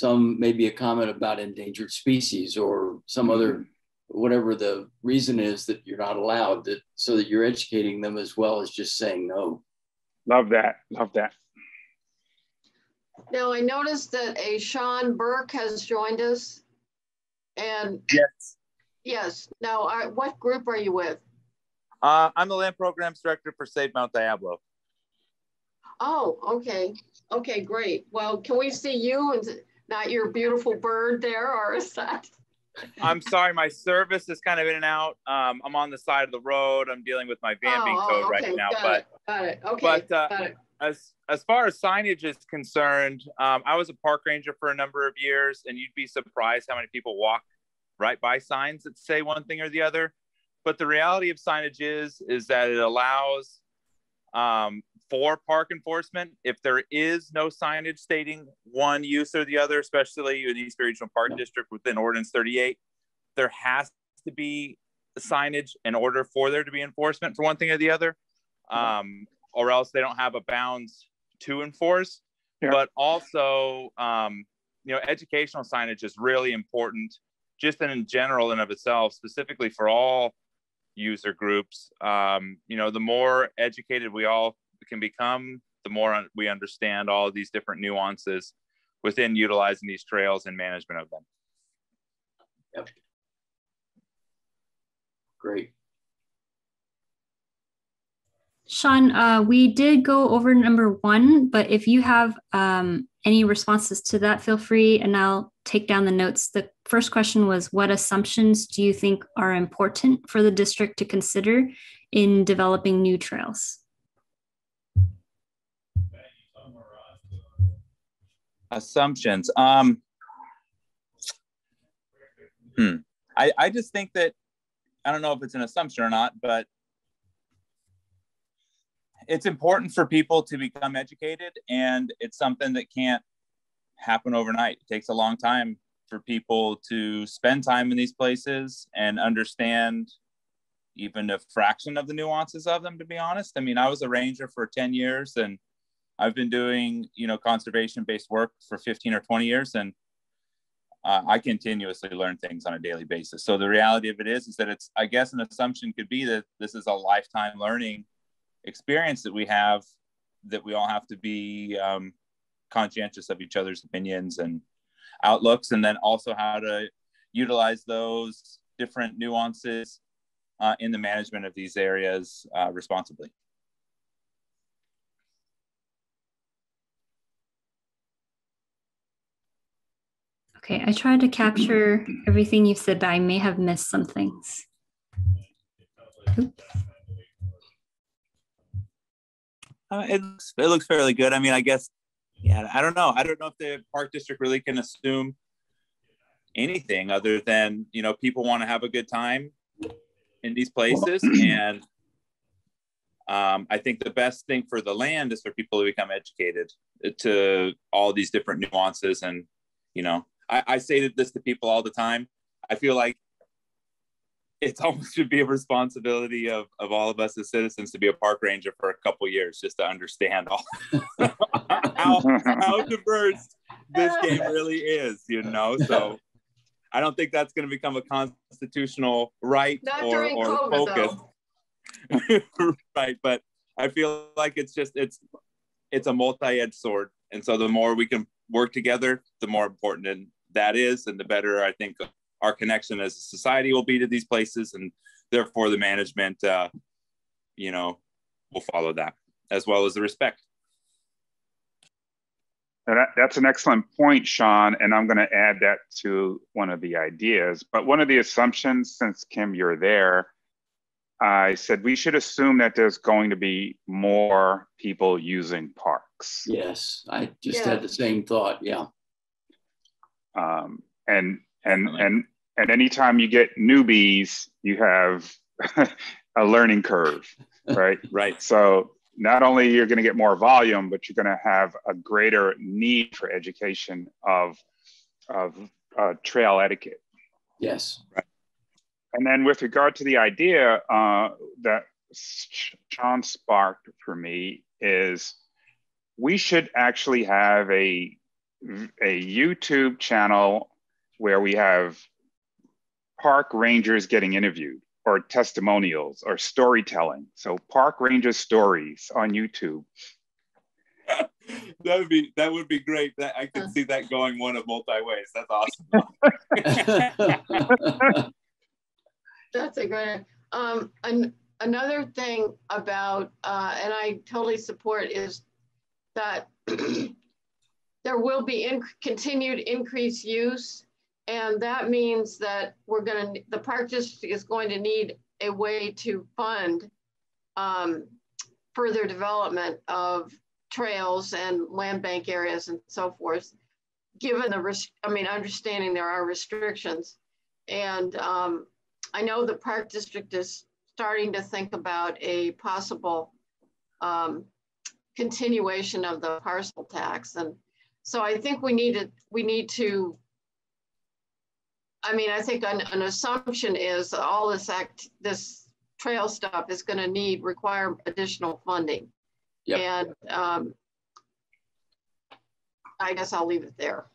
maybe a comment about endangered species or some other, whatever the reason is that you're not allowed, so that you're educating them as well as just saying no. Love that. Love that. Now, I noticed that a Sean Burke has joined us. And yes. Now, what group are you with? I'm the Land Programs Director for Save Mount Diablo. Oh, okay. Okay, great. Well, can we see you and not your beautiful bird there, or is that? I'm sorry, my service is kind of in and out. I'm on the side of the road. I'm dealing with my van being towed right now. Got it. Okay. But got it. as far as signage is concerned, I was a park ranger for a number of years, and you'd be surprised how many people walk right by signs that say one thing or the other. But the reality of signage is that it allows for park enforcement. If there is no signage stating one use or the other, especially in the East Bay Regional Park District within Ordinance 38, there has to be signage in order for there to be enforcement for one thing or the other, or else they don't have a bounds to enforce. But also, you know, educational signage is really important, just in general and of itself, specifically for all user groups. You know, the more educated we all can become, the more we understand all of these different nuances within utilizing these trails and management of them. Yep. Great. Sean, we did go over number 1, but if you have any responses to that, feel free, and I'll take down the notes. The first question was, what assumptions do you think are important for the district to consider in developing new trails? Assumptions. I just think that, I don't know if it's an assumption or not, but it's important for people to become educated, and it's something that can't happen overnight. It takes a long time for people to spend time in these places and understand even a fraction of the nuances of them, to be honest. I mean, I was a ranger for 10 years, and I've been doing, you know, conservation-based work for 15 or 20 years, and I continuously learn things on a daily basis. So the reality of it is that it's, I guess an assumption could be that this is a lifetime learning experience that we have, that we all have to be conscientious of each other's opinions and outlooks, and then also how to utilize those different nuances in the management of these areas responsibly. Okay, I tried to capture everything you said, but I may have missed some things. Oops. It looks fairly good. I mean, I guess, yeah, I don't know. I don't know if the park district really can assume anything other than, you know, people want to have a good time in these places. And I think the best thing for the land is for people to become educated to all these different nuances. And, you know, I say this to people all the time. I feel like it almost should be a responsibility of all of us as citizens to be a park ranger for a couple of years, just to understand all how diverse this game really is, you know? So I don't think that's going to become a constitutional right or focus. Right. But I feel like it's a multi-edged sword. And so the more we can work together, the more important that is, and the better I think our connection as a society will be to these places, and therefore the management, you know, will follow that, as well as the respect. That's an excellent point, Sean, and I'm going to add that to one of the ideas. But one of the assumptions, since Kim, you're there, I said we should assume that there's going to be more people using parks. Yes, I just had the same thought. Yeah. And anytime you get newbies, you have a learning curve, right? Right. So not only you're going to get more volume, but you're going to have a greater need for education of trail etiquette. Yes. Right. And then with regard to the idea that Sean sparked for me is we should actually have a YouTube channel where we have park rangers getting interviewed, or testimonials, or storytelling. So park ranger stories on YouTube. That would be great. That I could see that going one of multi ways. That's awesome. That's a great. Another thing about, and I totally support, is that there will be continued increased use, and that means that the park district is going to need a way to fund further development of trails and land bank areas and so forth, given understanding there are restrictions. And I know the park district is starting to think about a possible continuation of the parcel tax. And so I think we need to, I think an assumption is that all this trail stuff is going to require additional funding. Yep. And I guess I'll leave it there.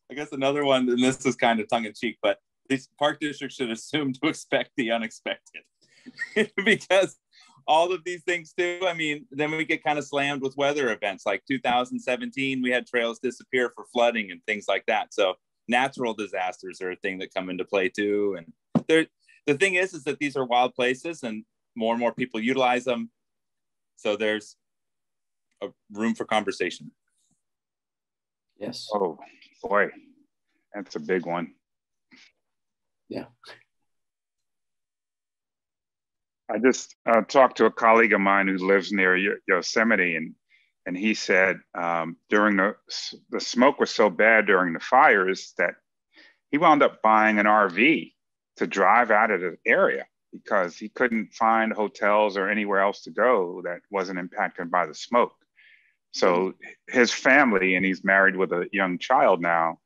I guess another one, and this is kind of tongue in cheek, but these park districts should assume to expect the unexpected because all of these things too, then we get kind of slammed with weather events. Like 2017, we had trails disappear for flooding and things like that. So natural disasters are a thing that come into play too. And the thing is that these are wild places and more people utilize them. So there's a room for conversation. Yes. Oh boy, that's a big one. Yeah. I just talked to a colleague of mine who lives near Yosemite, and he said during the smoke was so bad during the fires that he wound up buying an RV to drive out of the area because he couldn't find hotels or anywhere else to go that wasn't impacted by the smoke. So his family, and he's married with a young child now,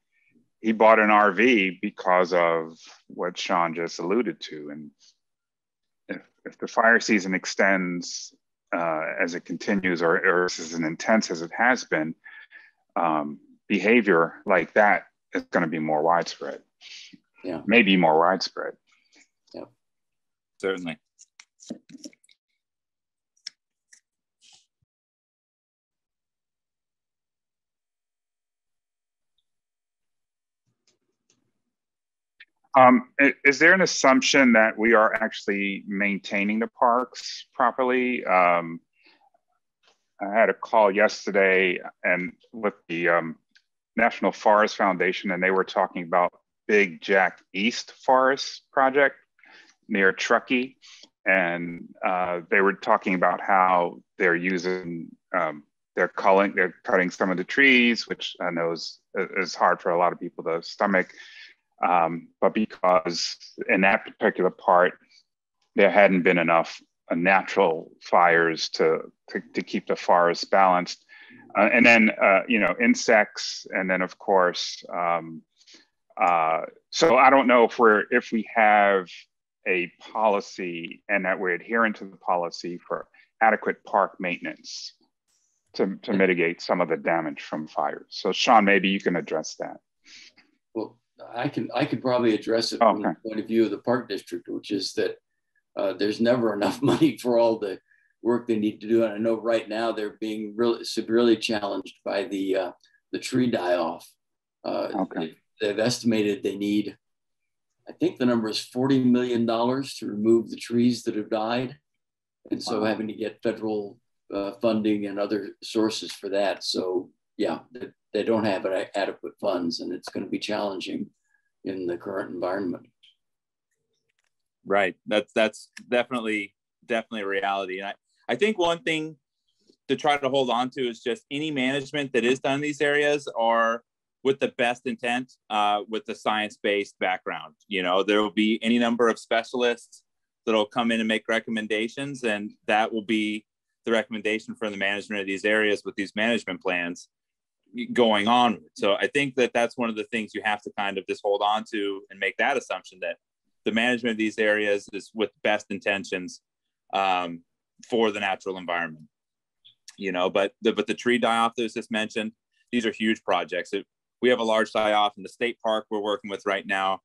he bought an RV because of what Sean just alluded to. And if the fire season extends as it continues or is as intense as it has been, behavior like that is going to be more widespread. Yeah. Maybe more widespread. Yeah. Certainly. Is there an assumption that we are actually maintaining the parks properly? I had a call yesterday and with the National Forest Foundation, and they were talking about Big Jack East Forest project near Truckee. and they were talking about how they're using, they're cutting some of the trees, which I know is hard for a lot of people to stomach. But because in that particular part, there hadn't been enough natural fires to keep the forest balanced. And then, insects, and then of course, so I don't know if we have a policy and that we're adhering to the policy for adequate park maintenance to mitigate some of the damage from fires. So Sean, maybe you can address that. Well, I could probably address it from the point of view of the park district, which is that there's never enough money for all the work they need to do. And I know right now they're being really severely challenged by the tree die-off. They've estimated they need, I think the number is $40 million to remove the trees that have died. And so having to get federal funding and other sources for that. So yeah, they don't have adequate funds, and it's going to be challenging in the current environment. Right. That's definitely a reality. And I think one thing to try to hold on to is just any management that is done in these areas are with the best intent, with the science-based background. There will be any number of specialists that'll come in and make recommendations, and that will be the recommendation for the management of these areas with these management plans going on. So I think that that's one of the things you have to kind of just hold on to and make that assumption that the management of these areas is with best intentions for the natural environment. But the tree die-off that was just mentioned, these are huge projects. We have a large die-off in the state park we're working with right now.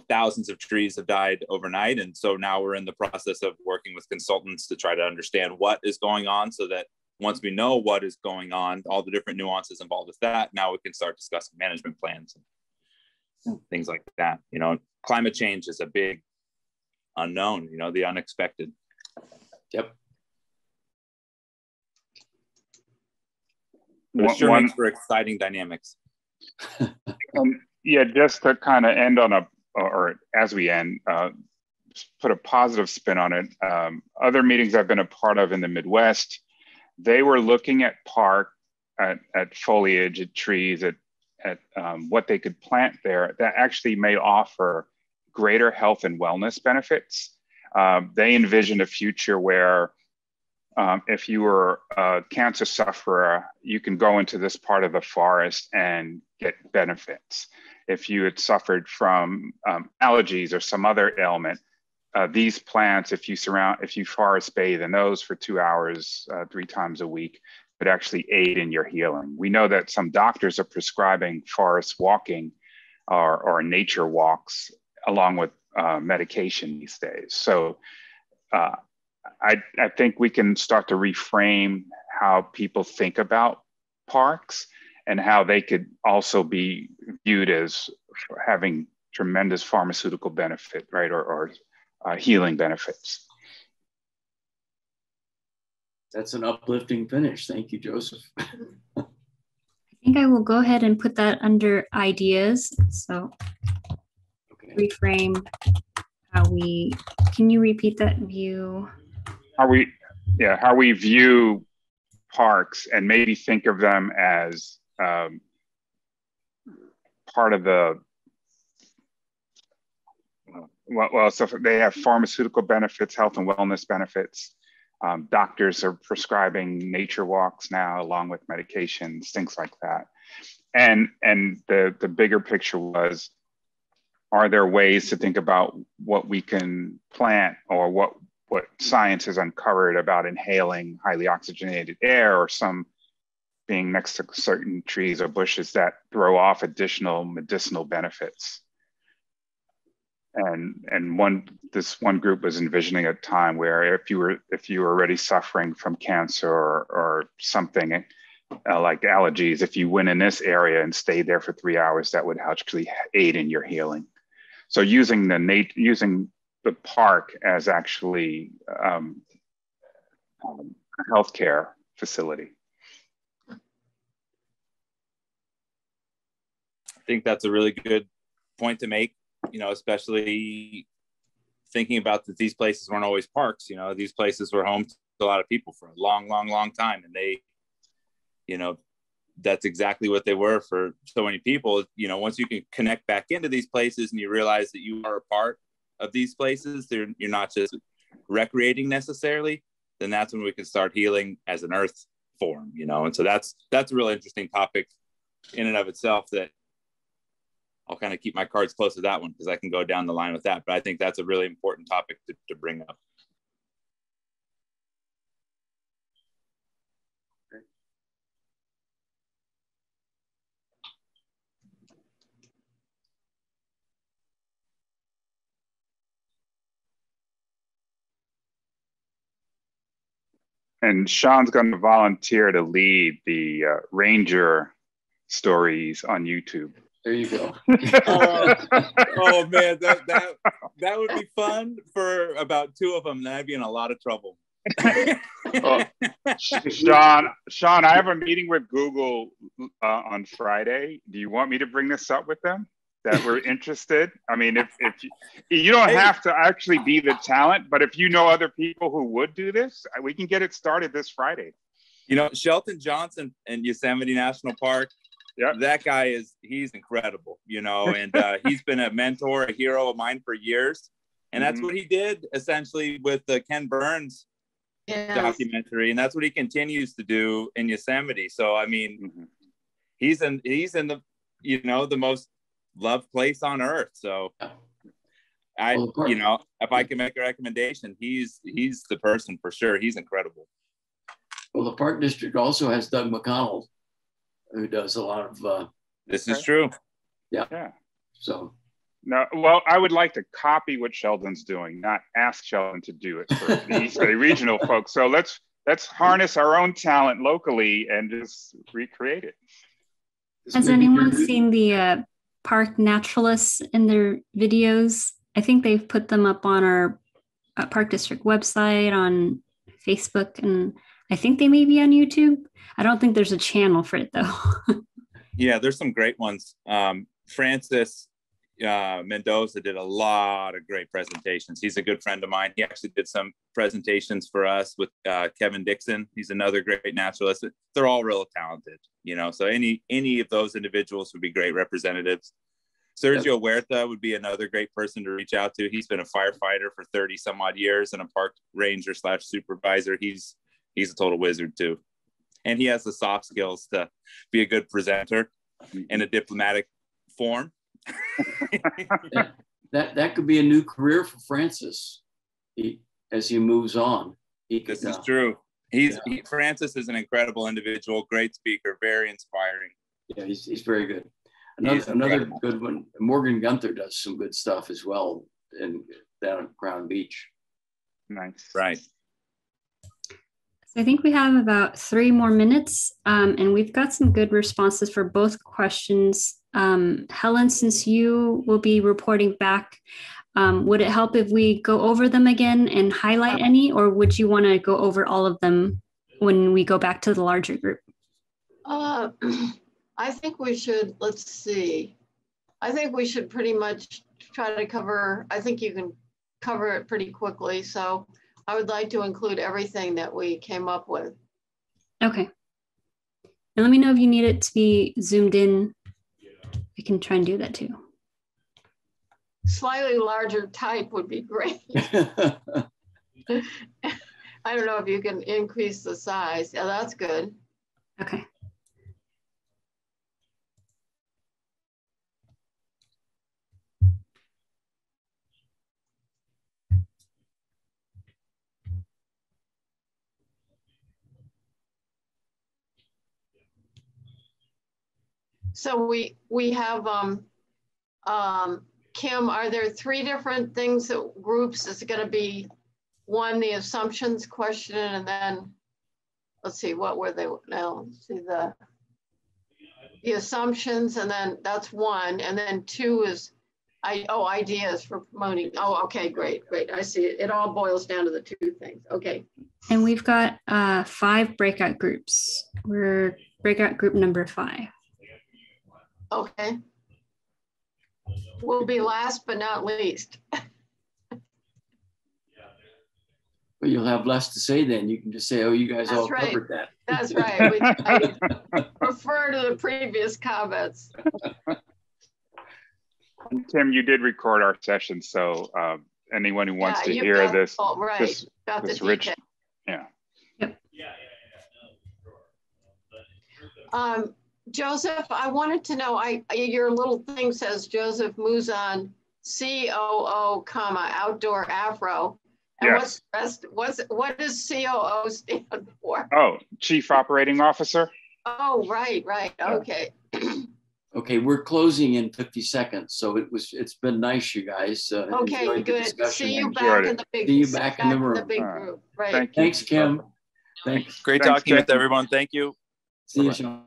Thousands of trees have died overnight. And so now we're in the process of working with consultants to try to understand what is going on, so that once we know what is going on, all the different nuances involved with that, now we can start discussing management plans and things like that. Climate change is a big unknown, the unexpected. Yep. It sure makes for exciting dynamics. Yeah, just to kind of end on or as we end, put a positive spin on it. Other meetings I've been a part of in the Midwest, they were looking at at foliage, at trees, at what they could plant there that actually may offer greater health and wellness benefits. They envisioned a future where if you were a cancer sufferer, you can go into this part of the forest and get benefits. If you had suffered from allergies or some other ailment, these plants, if you forest bathe in those for 2 hours, 3 times a week, would actually aid in your healing. We know that some doctors are prescribing forest walking or nature walks along with medication these days. So I think we can start to reframe how people think about parks and how they could also be viewed as having tremendous pharmaceutical benefit, right, or healing benefits. That's an uplifting finish. Thank you, Joseph. I think I will go ahead and put that under ideas. So reframe how can you repeat that view? How we view parks, and maybe think of them as part of the, so they have pharmaceutical benefits, health and wellness benefits. Doctors are prescribing nature walks now along with medications, things like that. And the bigger picture was, are there ways to think about what we can plant, or what science has uncovered about inhaling highly oxygenated air, or some being next to certain trees or bushes that throw off additional medicinal benefits. And this one group was envisioning a time where if you were already suffering from cancer or something like allergies, if you went in this area and stayed there for 3 hours, that would actually aid in your healing. So using the park as actually a healthcare facility. I think that's a really good point to make, especially thinking about that these places weren't always parks. You know, these places were home to a lot of people for a long, long, long time. And they, you know, that's exactly what they were for so many people. You know, once you can connect back into these places and you realize that you are a part of these places, you're not just recreating necessarily, then that's when we can start healing as an earth form, you know. And so that's a really interesting topic in and of itself, that I'll kind of keep my cards close to that one because I can go down the line with that. But I think that's a really important topic to bring up. And Sean's going to volunteer to lead the ranger stories on YouTube. There you go. Oh man, that would be fun for about 2 of them. Then I'd be in a lot of trouble. Sean, I have a meeting with Google on Friday. Do you want me to bring this up with them? That we're interested? I mean, if you don't have to actually be the talent, but if you know other people who would do this, we can get it started this Friday. You know, Shelton Johnson in Yosemite National Park. Yeah, that guy he's incredible, you know, and he's been a mentor, a hero of mine for years. And that's what he did essentially with the Ken Burns documentary. And that's what he continues to do in Yosemite. So, I mean, he's in the, you know, the most loved place on earth. So you know, if I can make a recommendation, he's the person for sure. He's incredible. Well, the Park District also has Doug McConnell, who does a lot of this is true. Yeah. So no, well, I would like to copy what Sheldon's doing, not ask Sheldon to do it for the East Bay regional folks. So let's harness our own talent locally and just recreate it. Has anyone seen the park naturalists in their videos? I think they've put them up on our Park District website, on Facebook, and I think they may be on YouTube. I don't think there's a channel for it though. Yeah, there's some great ones. Francis Mendoza did a lot of great presentations. He's a good friend of mine. He actually did some presentations for us with Kevin Dixon. He's another great naturalist. They're all real talented, you know, so any of those individuals would be great representatives. Sergio Huerta would be another great person to reach out to. He's been a firefighter for 30 some odd years and a park ranger / supervisor. He's a total wizard too. And he has the soft skills to be a good presenter in a diplomatic form. that could be a new career for Francis as he moves on. This is true. Francis is an incredible individual, great speaker, very inspiring. Yeah, he's very good. Another good one, Morgan Gunther does some good stuff as well down at Crown Beach. Nice. Right. I think we have about 3 more minutes, and we've got some good responses for both questions. Helen, since you will be reporting back, would it help if we go over them again and highlight any, or would you want to go over all of them when we go back to the larger group? I think we should, let's see. I think we should pretty much try to cover, I think you can cover it pretty quickly. So I would like to include everything that we came up with. Okay. And let me know if you need it to be zoomed in. I can try and do that too. Slightly larger type would be great. I don't know if you can increase the size. Yeah, that's good. Okay. So we have, Kim, are there 3 different things groups? Is it going to be one, the assumptions question, and then, let's see, what were they now? Let's see the assumptions, and then that's 1. And then 2 is, ideas for promoting. Oh, okay, great. I see it. It all boils down to the 2 things. Okay. And we've got 5 breakout groups. We're breakout group number 5. Okay. We'll be last but not least. But you'll have less to say then. You can just say, oh, you guys all covered that. That's right. I refer to the previous comments. Tim, you did record our session, so anyone who wants to hear this, this rich, Joseph, I wanted to know, your little thing says Joseph Muzan, COO, comma, outdoor Afro. And yes. What does COO stand for? Oh, Chief Operating Officer. Oh, right. Okay. Okay, we're closing in 50 seconds, so it's been nice, you guys. Okay, good. See you back in the big. See you back in the room. The big group. Right. Thanks, Kim. Thanks. Great talking with everyone. Thank you. See you, Sean.